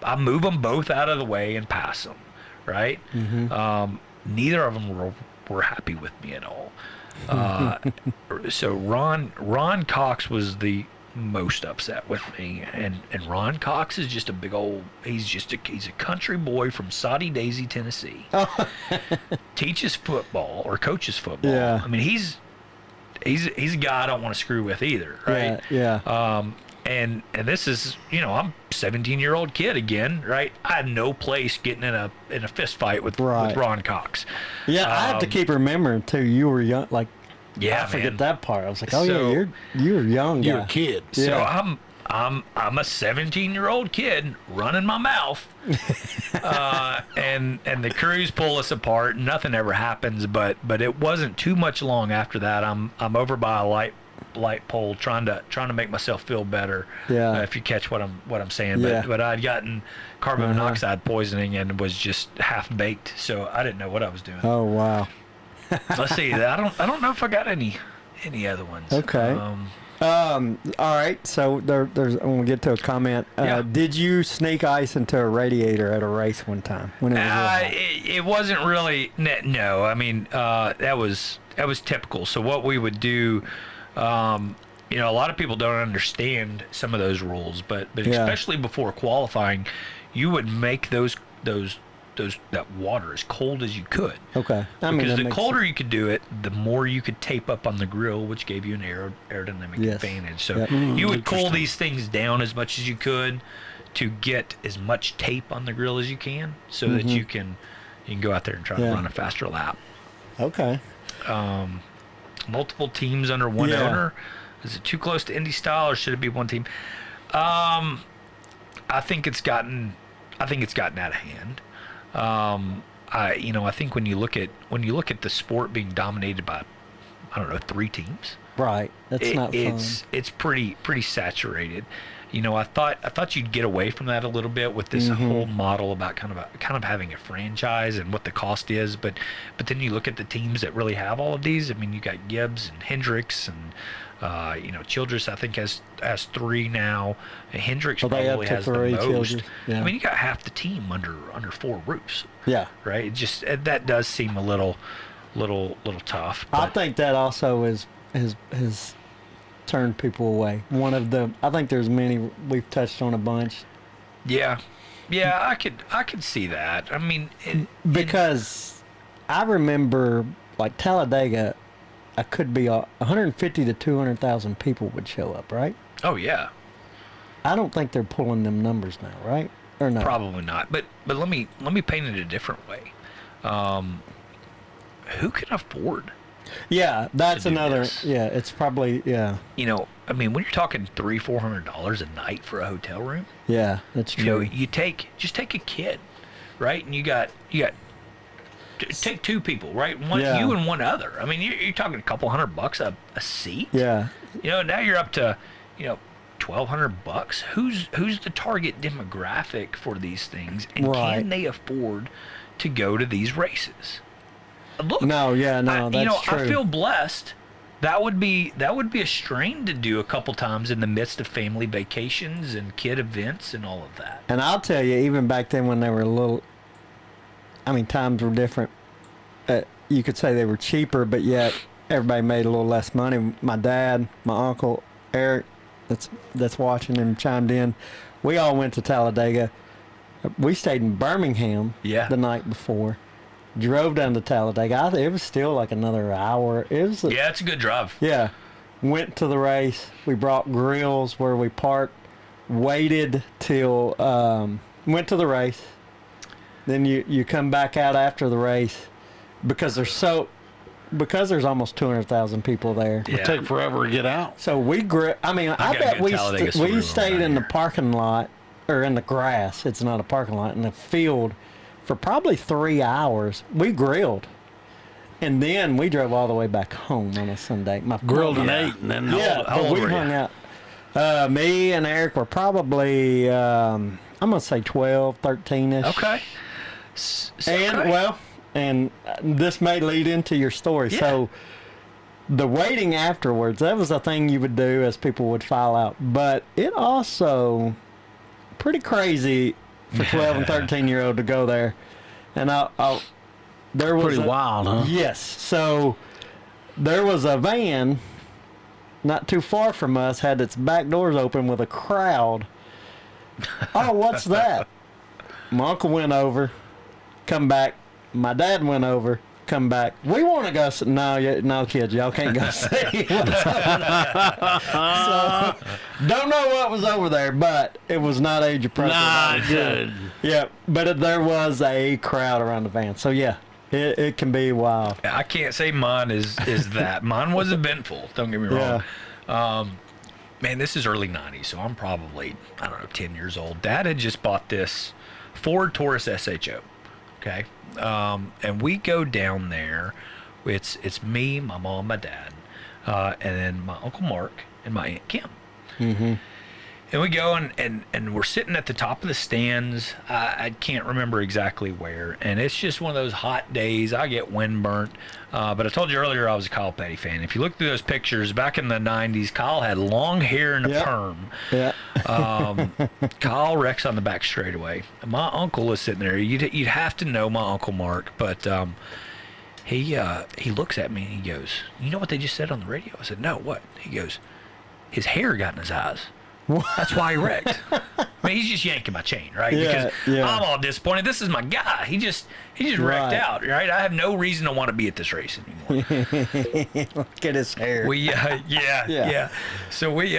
I move them both out of the way and pass them. Right? Mm-hmm. Neither of them were happy with me at all. So Ron Cox was the most upset with me, and Ron Cox is just a big old, he's a country boy from Soddy Daisy, Tennessee. Teaches football or coaches football. Yeah. I mean, he's a guy I don't want to screw with either, right? Yeah. And this is, I'm 17-year-old kid again, right? I had no place getting in a fist fight with Ron Cox. Yeah, I have to keep remembering too. You were young, like yeah, I forget man. that part. I was like, So- you were young. You're guy. a kid. So Yeah. I'm a 17-year-old kid running my mouth, and the crews pull us apart. Nothing ever happens, but it wasn't too much long after that. I'm over by a light pole trying to make myself feel better. Yeah. If you catch what I'm saying, Yeah. but I'd gotten carbon monoxide poisoning and was just half baked, so I didn't know what I was doing. Oh wow. Let's see. I don't know if I got any other ones. Okay. All right. So there's. I'm gonna get to a comment. Yeah. Did you sneak ice into a radiator at a race one time when it was real hot? It wasn't really. No, I mean that was typical. So what we would do, a lot of people don't understand some of those rules, but Yeah. especially before qualifying, you would make those that water as cold as you could. Okay. Because the colder you could do it, the more you could tape up on the grill, which gave you an aerodynamic advantage. So you would cool these things down as much as you could to get as much tape on the grill as you can, so that you can go out there and try to run a faster lap. Okay. Multiple teams under one owner. Is it too close to Indy style, or should it be one team? I think it's gotten out of hand. I think when you look at the sport being dominated by, I don't know, 3 teams. Right. That's not fun. It's pretty saturated. I thought you'd get away from that a little bit with this whole model about kind of having a franchise and what the cost is, but then you look at the teams that really have all of these. I mean, you got Gibbs and Hendricks and Childress, I think has 3 now. Hendricks probably has the most. I mean, you got half the team under 4 roofs. Yeah. Right. It just that does seem a little tough. I think that also has turned people away. I think there's many we've touched on a bunch. Yeah, I could see that. I mean, because I remember like Talladega, I could be 150 to 200,000 people would show up, right? Oh yeah. I don't think they're pulling them numbers now, right? Or no? Probably not. But let me paint it a different way. Who can afford? Yeah, that's another. Yeah, it's probably I mean, when you're talking $300-400 a night for a hotel room. Yeah, that's true. You take a kid, right? And you got take 2 people, right? You and one other. I mean, you're talking a couple $100 a seat. Yeah. Now you're up to $1,200. Who's the target demographic for these things, and can they afford to go to these races? Look, that's true. I feel blessed. That would be a strain to do a couple times in the midst of family vacations and kid events and all of that. And I'll tell you, even back then when they were times were different. You could say they were cheaper, but yet everybody made a little less money. My dad, my uncle, Eric, that's watching and chimed in. We all went to Talladega. We stayed in Birmingham the night before. Drove down to Talladega. It was still like another hour. It's a good drive. Yeah. Went to the race. We brought grills where we parked. Waited till went to the race. Then you come back out after the race because there's almost 200,000 people there. It would take forever to get out. So I bet we stayed in the parking lot or in the grass. It's not a parking lot, in the field for probably 3 hours. We grilled. And then we drove all the way back home on a Sunday. Grilled and ate, and then how old we were hung out. Me and Eric were probably, I'm going to say 12, 13-ish. Okay. And this may lead into your story. Yeah. So the waiting afterwards, that was a thing you would do as people would file out. But it also pretty crazy for 12 and 13-year-old to go there. And there was pretty wild, huh? Yes. So there was a van not too far from us, had its back doors open with a crowd. Oh, what's that? My uncle went over, come back. My dad went over, come back. We want to go. No, kids, y'all can't go see what's over there. So, don't know what was over there, but it was not age appropriate. Nah, good. Yeah, but there was a crowd around the van. So yeah, it can be wild. I can't say mine is that. Mine was eventful. Don't get me wrong. Yeah. Man, this is early '90s, so I'm probably 10 years old. Dad had just bought this Ford Taurus SHO. Okay. And we go down there. It's me, my mom, my dad, and then my Uncle Mark and my Aunt Kim. Mm-hmm. And we go and we're sitting at the top of the stands. I can't remember exactly where. And it's just one of those hot days. I get windburnt. But I told you earlier I was a Kyle Petty fan. If you look through those pictures, back in the 90s, Kyle had long hair and a perm. Yeah. Kyle wrecks on the back straightaway. My uncle is sitting there. You'd have to know my Uncle Mark. But he looks at me and he goes, "You know what they just said on the radio?" I said, "No, what?" He goes, "His hair got in his eyes." That's why he wrecked. I mean, he's just yanking my chain, right? Yeah, because yeah. I'm all disappointed. This is my guy. He just wrecked Right. out, right? I have no reason to want to be at this race anymore. Look at his hair. We Yeah. yeah. So we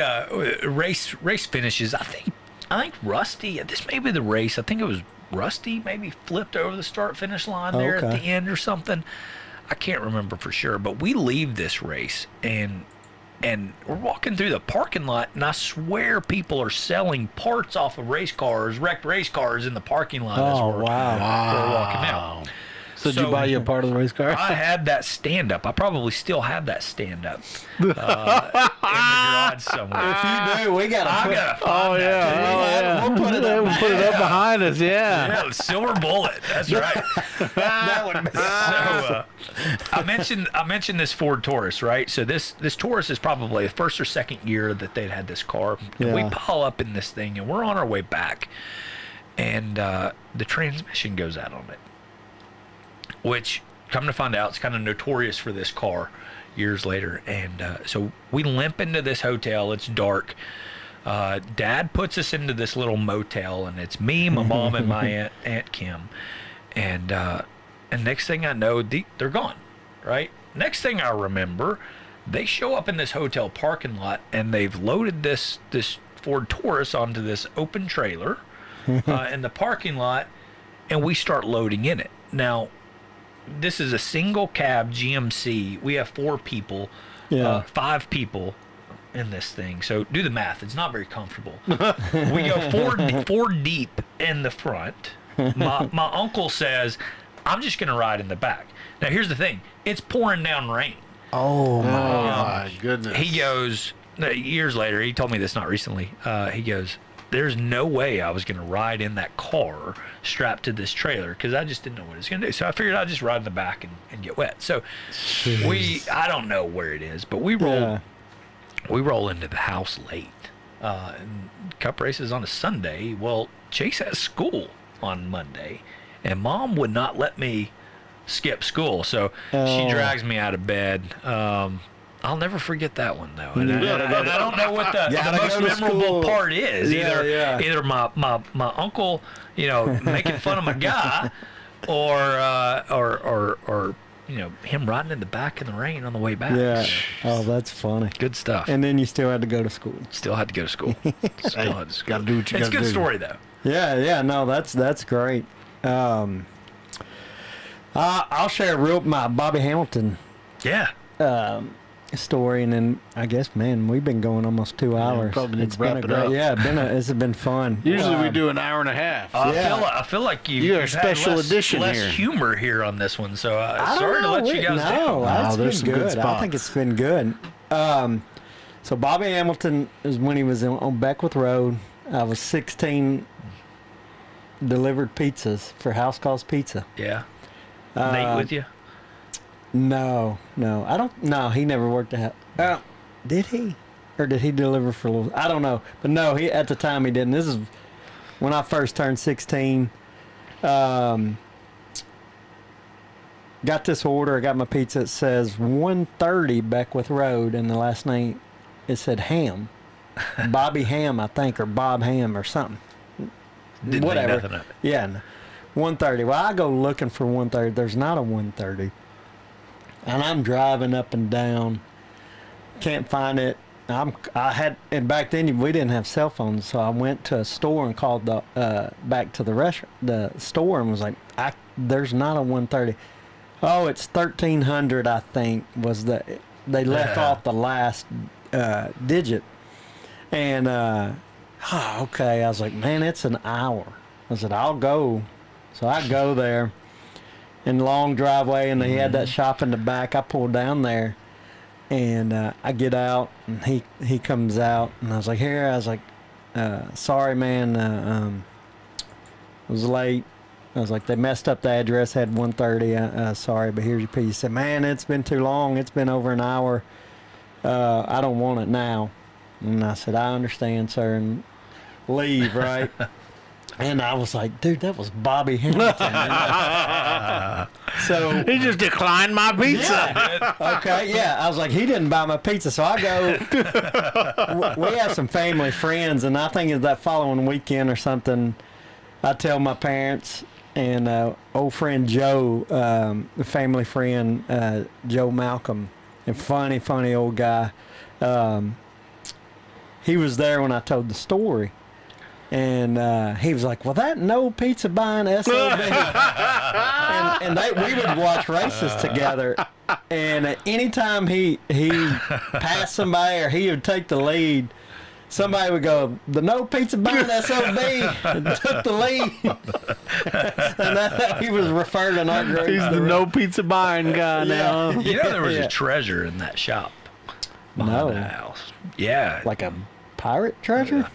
race finishes. I think Rusty. This may be the race. I think it was Rusty. Maybe flipped over the start finish line there at the Okay. end or something. I can't remember for sure. But we leave this race and we're walking through the parking lot, and I swear people are selling parts off of race cars, wrecked race cars in the parking lot as Oh, we're wow. walking out. So did you buy you a part of the race car? I had that stand up. I probably still have that stand up in the garage somewhere. If you do, we got I to gotta find that. We'll put it up. We'll put it up behind us, Yeah, the silver bullet. That's right. That would be So I mentioned this Ford Taurus, right? So this Taurus is probably the first or second year that they'd had this car. And we Yeah. pile up in this thing, and we're on our way back, and the transmission goes out on it. Which, come to find out, it's kind of notorious for this car years later. And so we limp into this hotel. It's dark. Dad puts us into this little motel, and it's me, my mom, and my aunt Kim. And next thing I know, they're gone, right? Next thing I remember, they show up in this hotel parking lot, and they've loaded this Ford Taurus onto this open trailer in the parking lot, and we start loading in it. Now, this is a single cab GMC. We have 4 people, Yeah. 5 people in this thing. So do the math. It's not very comfortable. We go four deep in the front. My uncle says, I'm just going to ride in the back. Now, here's the thing. It's pouring down rain. Oh, my goodness. He goes, years later, he told me this not recently. He goes, there's no way I was going to ride in that car strapped to this trailer because I just didn't know what it was going to do. So I figured I'd just ride in the back and get wet. So I don't know where it is, but we roll into the house late. And cup races on a Sunday. Well, Chase has school on Monday, and Mom would not let me skip school. So she drags me out of bed. I'll never forget that one though, and I don't know what the most memorable part is. Either my uncle, making fun of my guy, or him riding in the back in the rain on the way back. Yeah. Oh, that's funny. Good stuff. And then you still had to go to school. Still had to go to school. Still had to school. Gotta do what you It's gotta a good do. story though. Yeah. No, that's great. I'll share my Bobby Hamilton Yeah. story, and then I guess, man, we've been going almost 2 hours. probably need It's to been wrap a it up. great, yeah, this has been fun. Usually we do an hour and a half. I feel like You got a you've special had edition less here. humor here on this one, so I don't sorry to know, let you guys down. that's there's been some good good. I think spots. it's been good. So Bobby Hamilton is when he was on Beckwith Road. I was 16, delivered pizzas for House Calls Pizza. Yeah. Nate with you? No, I don't. No, he never worked at. Did he, or did he deliver for a little? I don't know, but no, he at the time he didn't. This is when I first turned 16. Got this order. I got my pizza. It says 130 Beckwith Road, and the last name it said Ham, Bobby Ham, I think, or Bob Ham or something. Didn't Whatever. think nothing of it. Yeah, 130. Well, I go looking for 130. There's not a 130. And I'm driving up and down. Can't find it. And back then we didn't have cell phones, so I went to a store and called back to the store and was like, there's not a 130. Oh, it's 1300, I think, was they left off the last digit. And okay, I was like, man, it's an hour. I said, I'll go. So I go there, in the long driveway, and he had that shop in the back. I pulled down there, and I get out, and he comes out, and I was like, here. I was like, sorry, man, I was late. I was like, they messed up the address, had 130. Sorry, but here's your piece. He said, man, it's been too long. It's been over an hour. I don't want it now. And I said, I understand, sir, and leave, right? And I was like, dude, that was Bobby Hamilton. So He just declined my pizza. yeah. Okay, yeah. I was like, he didn't buy my pizza, so I go. We have some family friends, and I think it's that following weekend or something. I tell my parents and old friend Joe, the family friend Joe Malcolm, and funny old guy. He was there when I told the story. And he was like, well, that no pizza buying SOB. and we would watch races together. And anytime he passed somebody or he would take the lead, somebody would go, the no pizza buying SOB, and took the lead. And that's how he was referred in our group. He's the no pizza buying guy now. You know, there was a treasure in that shop behind the house. Yeah. Like a pirate treasure?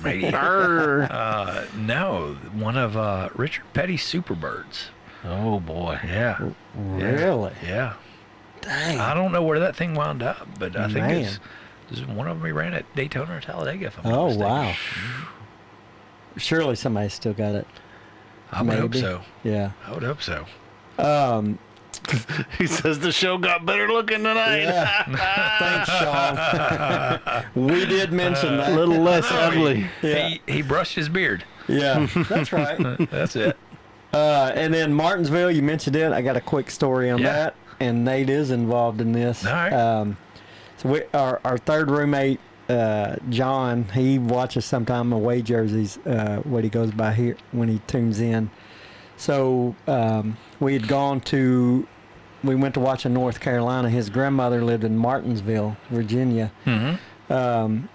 Maybe. No, one of Richard Petty's Superbirds. Oh, boy. Yeah. Really? Yeah. Dang. I don't know where that thing wound up, but I think Man. it's one of them he ran at Daytona or Talladega, if I'm not Oh, mistaken. wow. Surely somebody still got it. I would hope Maybe. so. Yeah. I would hope so. He says the show got better looking tonight. Yeah. Thanks, Sean. We did mention that. A little less ugly. Yeah. He brushed his beard. Yeah, that's right. That's it. And then Martinsville, you mentioned it. I got a quick story on Yeah. that, and Nate is involved in this. All right. So our third roommate, John, he watches sometime away jerseys. What he goes by here when he tunes in. So we went to watch in North Carolina. His grandmother lived in Martinsville, Virginia. Mm-hmm.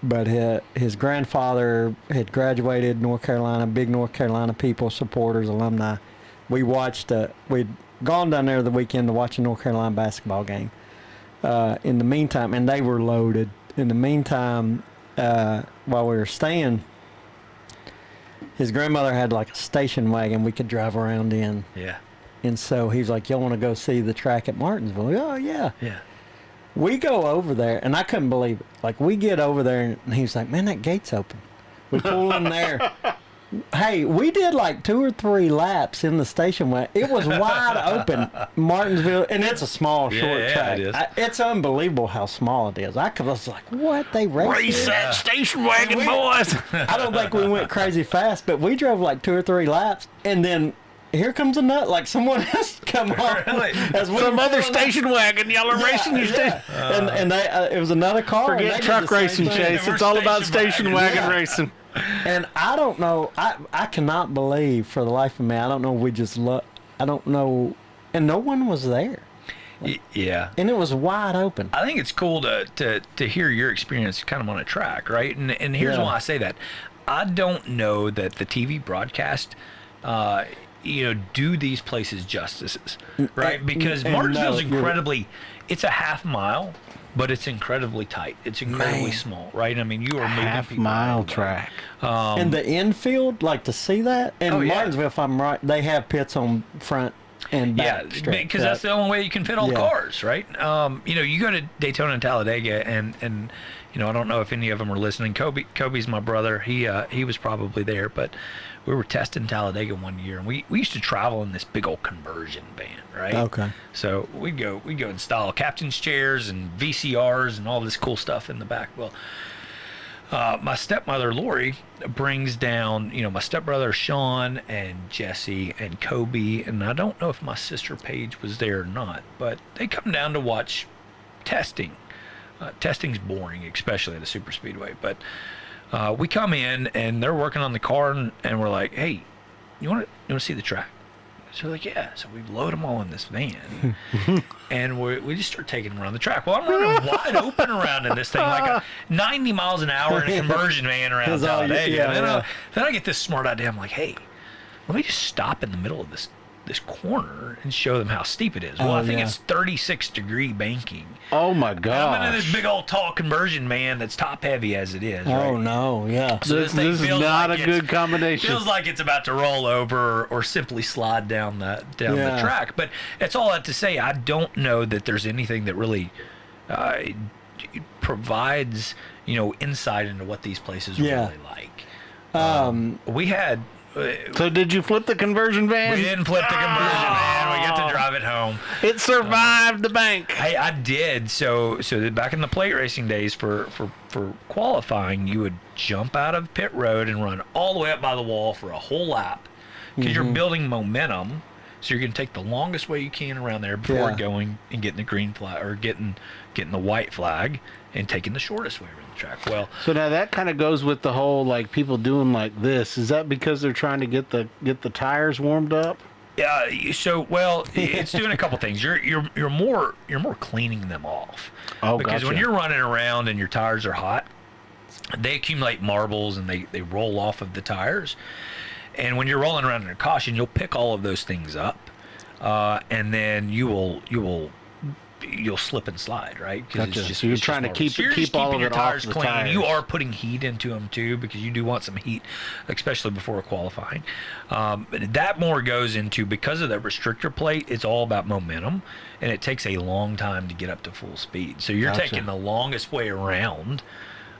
But his grandfather had graduated North Carolina, big North Carolina people, supporters, alumni. We'd gone down there the weekend to watch a North Carolina basketball game. In the meantime, and they were loaded. In the meantime, while we were staying, his grandmother had like a station wagon we could drive around in. Yeah. And so he was like, y'all want to go see the track at Martinsville? Oh, yeah. Yeah. We go over there, and I couldn't believe it. Like, we get over there, and he was like, man, that gate's open. We pull in there. Hey, we did like 2 or 3 laps in the station wagon. It was wide open, Martinsville, and it's a small, short track. It is. It's unbelievable how small it is. I was like, what? They Race here? that station wagon, boys. I don't think we went crazy fast, but we drove like 2 or 3 laps, and then here comes a nut, like someone else come on. Really? As we Some were other pulling station wagon. Y'all are racing your station. and they, it was another car. and they Forget did truck the same racing, thing. Chase. We're It's all about station station wagon. wagon Yeah. racing. And I don't know. I cannot believe for the life of me. I don't know. I don't know. And no one was there. Yeah. And it was wide open. I think it's cool to hear your experience kind of on a track, right? And here's Yeah. why I say that. I don't know that the TV broadcast, do these places justices, right? Because and Martinsville's no, you're- incredibly, it's a half mile, but it's incredibly tight. It's incredibly Man. small, right? I mean, you are moving Half people mile all day. track. In the infield, like to see that. And Oh, yeah. Martinsville, if I'm right, they have pits on front and Yeah, back. stretch, because that's the only way you can fit all the Yeah. cars, right? You go to Daytona and Talladega, and I don't know if any of them are listening. Kobe's my brother. He was probably there, but we were testing Talladega one year, and we used to travel in this big old conversion van, right? Okay. So we'd go install captain's chairs and VCRs and all this cool stuff in the back. Well, my stepmother Lori brings down, my stepbrother Sean and Jesse and Kobe, and I don't know if my sister Paige was there or not, but they come down to watch testing. Testing's boring, especially at a super speedway, but we come in and they're working on the car, and we're like, hey, you want to see the track? So they're like, yeah. So we load them all in this van, and we just start taking them around the track. Well, I'm running wide open around in this thing, like a 90 miles an hour in a conversion van around That's all you- Talladega. yeah, And yeah. then I get this smart idea. I'm like, hey, let me just stop in the middle of this corner and show them how steep it is. Well, Oh, I think yeah. it's 36-degree banking. Oh, my And I'm in this gosh. big old tall conversion van that's top heavy as it is. Oh, right? no. Yeah. So This thing is feels not like a it's- good combination. Feels like it's about to roll over or simply slide down the Yeah. track. But it's all that to say, I don't know that there's anything that really provides insight into what these places are Yeah. really like. We had. So did you flip the conversion van? We didn't flip the conversion van. We at home. It survived the bank. Hey, I did. So back in the plate racing days for qualifying, you would jump out of pit road and run all the way up by the wall for a whole lap because you're building momentum. So you're going to take the longest way you can around there before going and getting the green flag or getting the white flag and taking the shortest way around the track. Well, so now that kind of goes with the whole like people doing like this. Is that because they're trying to get the tires warmed up? Yeah. So it's doing a couple things. You're more cleaning them off. Oh, because gotcha. when you're running around and your tires are hot, they accumulate marbles and they roll off of the tires. And when you're rolling around in a caution, you'll pick all of those things up, and then you'll slip and slide, right? Gotcha. So you're trying to keep all of it off the tires. You are putting heat into them too, because you do want some heat, especially before qualifying. That more goes into, because of the restrictor plate, it's all about momentum, and it takes a long time to get up to full speed. So you're taking the longest way around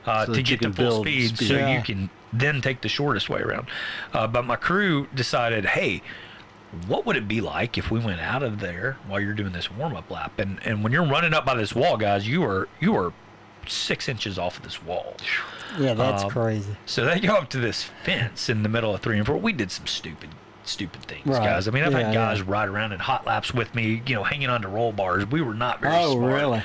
to get to full speed, so you can then take the shortest way around. But my crew decided, hey, what would it be like if we went out of there while you're doing this warm-up lap? And when you're running up by this wall, guys, you are 6 inches off of this wall. Yeah, that's crazy. So they go up to this fence in the middle of 3 and 4. We did some stupid things, guys. I mean, I've had guys ride around in hot laps with me, hanging onto roll bars. We were not very smart. Really?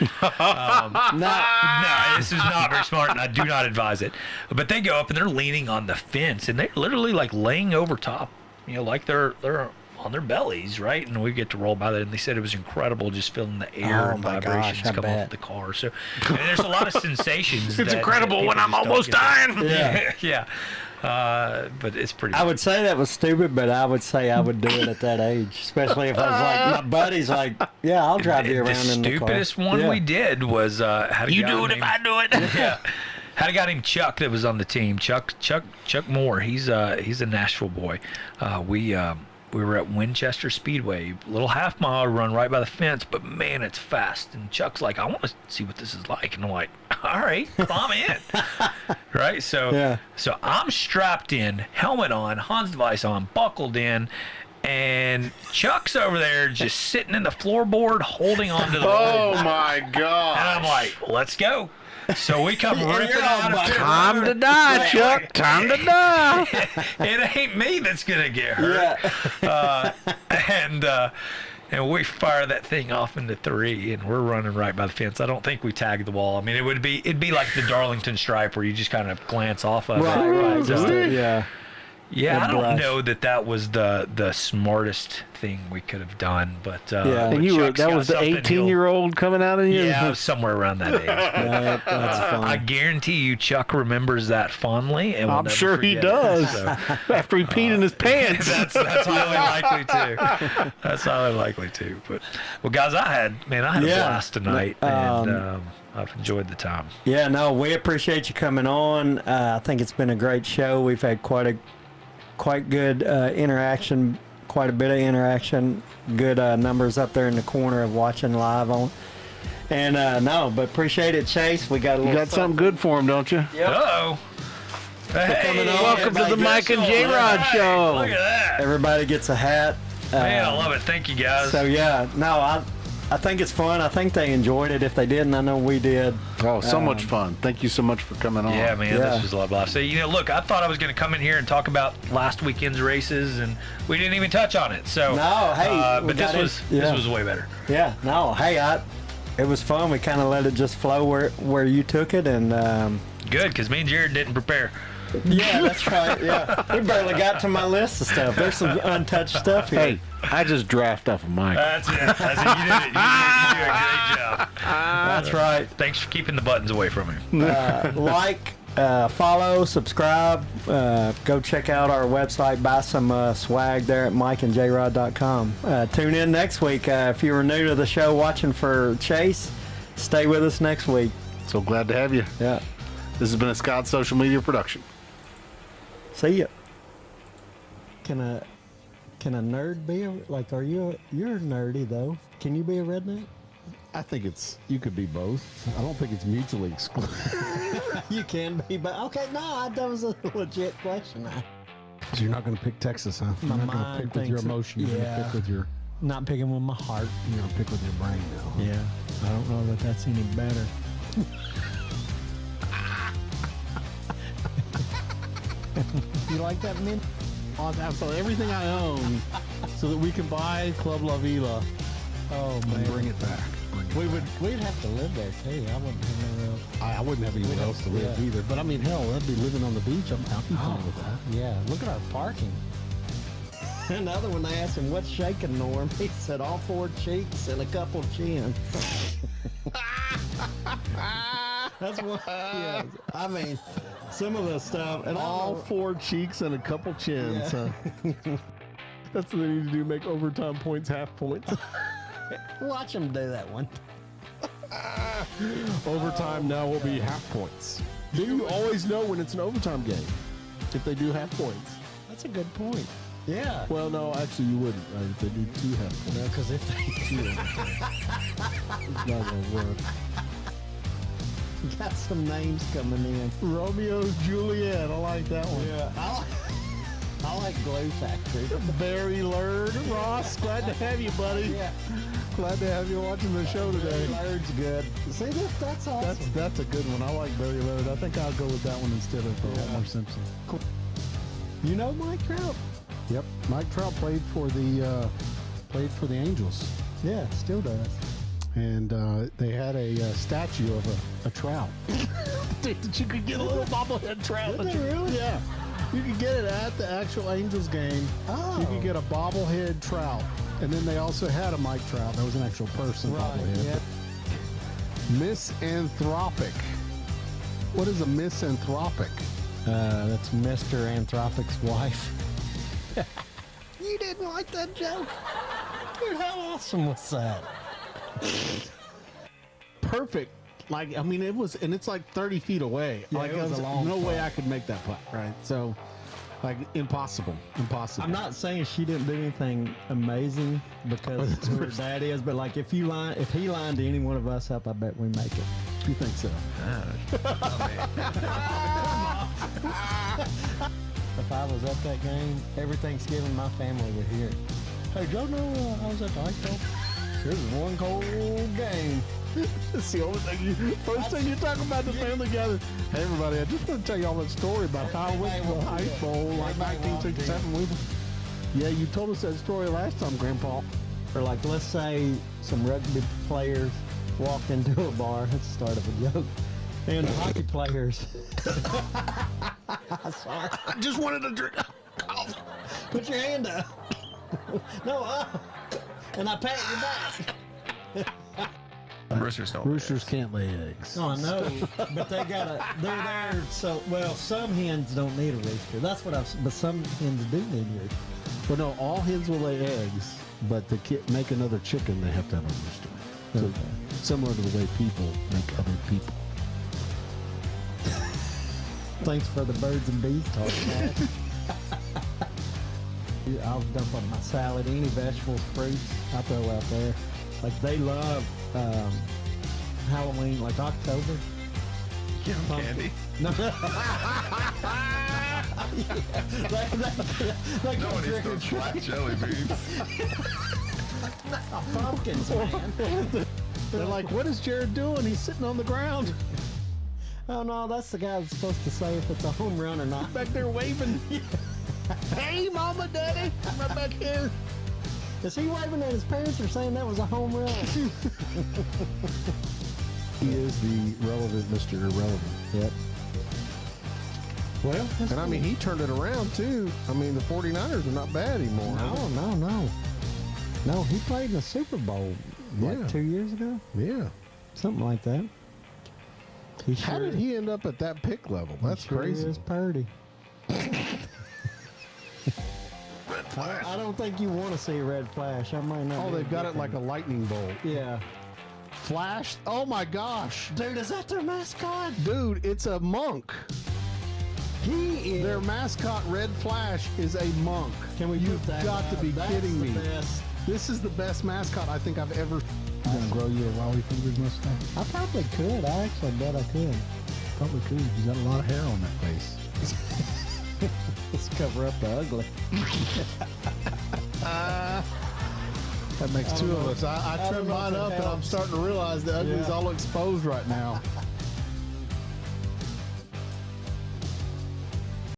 No, this is not very smart, and I do not advise it. But they go up and they're leaning on the fence, and they're literally like laying over top, like they're on their bellies, right? And we get to roll by that, and they said it was incredible just feeling the air and vibrations come off the car. So there's a lot of sensations. It's incredible when I'm almost dying. Yeah. But it's pretty. I would say that was stupid, but I would say I would do it at that age, especially if I was like, my buddy's like, yeah, I'll drive you around in the car. The stupidest one we did was had a you guy do it named, if I do it. Yeah. Had a guy named Chuck that was on the team. Chuck Moore. He's a Nashville boy. We were at Winchester Speedway, little half mile run right by the fence, but man, it's fast. And Chuck's like, I want to see what this is like. And I'm like, all right, climb in. Right? So I'm strapped in, helmet on, Hans device on, buckled in, and Chuck's over there just sitting in the floorboard holding on to the Oh my God. And I'm like, let's go. So we come ripping out of pit Time road. to die, Chuck. Time to die. It ain't me that's gonna get hurt. And we fire that thing off into 3, and we're running right by the fence. I don't think we tagged the wall. I mean, it'd be like the Darlington stripe where you just kind of glance off of it. Right. So, Yeah, I don't know that was the smartest thing we could have done, but And Chuck's that got was the something 18-year-old coming out of you? Yeah, somewhere around that age. that's fun. I guarantee you Chuck remembers that fondly, and I'm sure he does. After he peed in his pants. That's highly likely too. That's highly likely too. But guys, I had a blast tonight, and I've enjoyed the time. Yeah, no, we appreciate you coming on. I think it's been a great show. We've had quite good interaction, quite a bit of interaction, good numbers up there in the corner of watching live on. And but appreciate it, Chase. We got a little. You got something good for him, don't you? Yep. Uh-oh. Hey, welcome to the Mike and Jrod show. Look at that. Everybody gets a hat. Man, I love it. Thank you, guys. So I think it's fun. I think they enjoyed it. If they didn't, I know we did. Oh, so much fun. Thank you so much for coming on. Yeah, man, this was a lot of laughs. So, look, I thought I was going to come in here and talk about last weekend's races, and we didn't even touch on it. So, no, hey, but this was way better. Yeah, no, hey, it was fun. We kind of let it just flow where you took it, and good, because me and Jared didn't prepare. Yeah, that's right. Yeah, we barely got to my list of stuff. There's some untouched stuff here. Hey, I just draft off of Mike. That's it. You did it. You did a great job. That's right. Thanks for keeping the buttons away from me. Follow, subscribe. Go check out our website. Buy some swag there at mikeandjrod.com. Tune in next week. If you were new to the show watching for Chase, stay with us next week. So glad to have you. Yeah. This has been a Scott Social Media production. See ya. Can a nerd be you're nerdy though? Can you be a redneck? I think you could be both. I don't think it's mutually exclusive. You can be, but okay, no, that was a legit question. So you're not going to pick Texas, huh? You're My not going to mind pick with your thinks it- emotion. You're going to yeah. pick with your Not picking with my heart. You're gonna pick with your brain now. Yeah. I don't know that that's any better. You like that, Min? I'll sell everything I own so that we can buy Club La Vila Oh, and man. bring it back. We'd have to live there, too. I wouldn't have nowhere else. I wouldn't have anywhere else to live Yeah. either. But I mean, hell, that'd be living on the beach. I'd be fine with that. Yeah, look at our parking. Another one, they asked him, what's shaking, Norm? He said, all 4 cheeks and a couple chins. That's what, yeah. I mean, some of the stuff. And All 4 cheeks and a couple chins. Yeah. Huh? That's what they need to do, make overtime points half points. Watch him do that one. Overtime now will be half points. Do you always know when it's an overtime game? If they do half points. That's a good point. Yeah. Well, no, actually you wouldn't. Right? If they do 2 half points. No, because if they It's not going to work. got some names coming in. Romeo's Juliet. I like that one. Yeah. I like Glue Factory. Barry Lurd. Ross, glad to have you, buddy. Yeah. Glad to have you watching the show today. Laird's good. See, that's awesome. That's a good one. I like Barry Lurd. I think I'll go with that one instead of Homer Simpson. Cool. You know Mike Trout? Yep. Mike Trout played for the Angels, Yeah, still does. and they had a statue of a trout. That you could get a little bobblehead trout. Did they really? Yeah. You could get it at the actual Angels game. Oh. You could get a bobblehead trout, and then they also had a Mike Trout. That was an actual person bobblehead. Yeah. Misanthropic. What is a misanthropic? That's Mr. Anthropic's wife. You didn't like that joke? Dude, how awesome was that? Perfect. Like, I mean, it was, and it's like 30 feet away. Yeah, like, it was a long no way putt. I could make that putt, right? So, like, impossible. I'm not saying she didn't do anything amazing because who her dad is, but like if he lined to any one of us up, I bet we make it. You think so? If I was at that game, every Thanksgiving my family would hear it. Hey, y'all know I was at the ice club? This is one cold game. It's the only thing first thing you talk about the family gathering. Hey, everybody, I just want to tell you all that story about how I went to the ice bowl like Everybody walked 1967. Yeah, you told us that story last time, Grandpa. Or like, let's say some rugby players walked into a bar. That's the start of a joke. And hockey players. Sorry. I just wanted to drink. Put your hand up. No, up. And I pat your back. Roosters don't. Roosters can't lay eggs. No, I know, but they're there. So, well, some hens don't need a rooster. That's what but some hens do need a rooster. Well, no, all hens will lay eggs, but to make another chicken, they have to have a rooster. So, similar to the way people make other people. Thanks for the birds and bees talk, Matt. I'll dump on my salad, any vegetables, fruits, I throw out there. Like they love Halloween, like October. Give them candy. No. They No go one eats trick or those black treat. jelly beans. Pumpkins, man. They're like, what is Jared doing? He's sitting on the ground. Oh no, that's the guy that's supposed to say if it's a home run or not. Back there waving. Hey, Mama, Daddy, I'm right back here. Is he waving at his parents or saying that was a home run? He is the relevant Mr. Irrelevant. Yep. Well, And I mean, he turned it around too. I mean, the 49ers are not bad anymore. No, he played in the Super Bowl, Yeah. 2 years ago? Yeah. Something like that. He How did he end up at that pick level? That's sure crazy. is purdy. I don't think you want to see a red flash. I might not. Oh, be they've got it different. like a lightning bolt. Yeah. Flash. Oh my gosh. Dude, is that their mascot? Dude, it's a monk. He is. Their mascot, Red Flash, is a monk. Can we You've put that got to up? be That's kidding the me. best. This is the best mascot I think I've ever. You gonna grow you a Wally Fingers mustache? I probably could. I actually bet I could. Probably could. He's got a lot of hair on that face. Let's cover up the ugly. That makes two of us. I trimmed mine up, and I'm starting to realize the ugly's all exposed right now.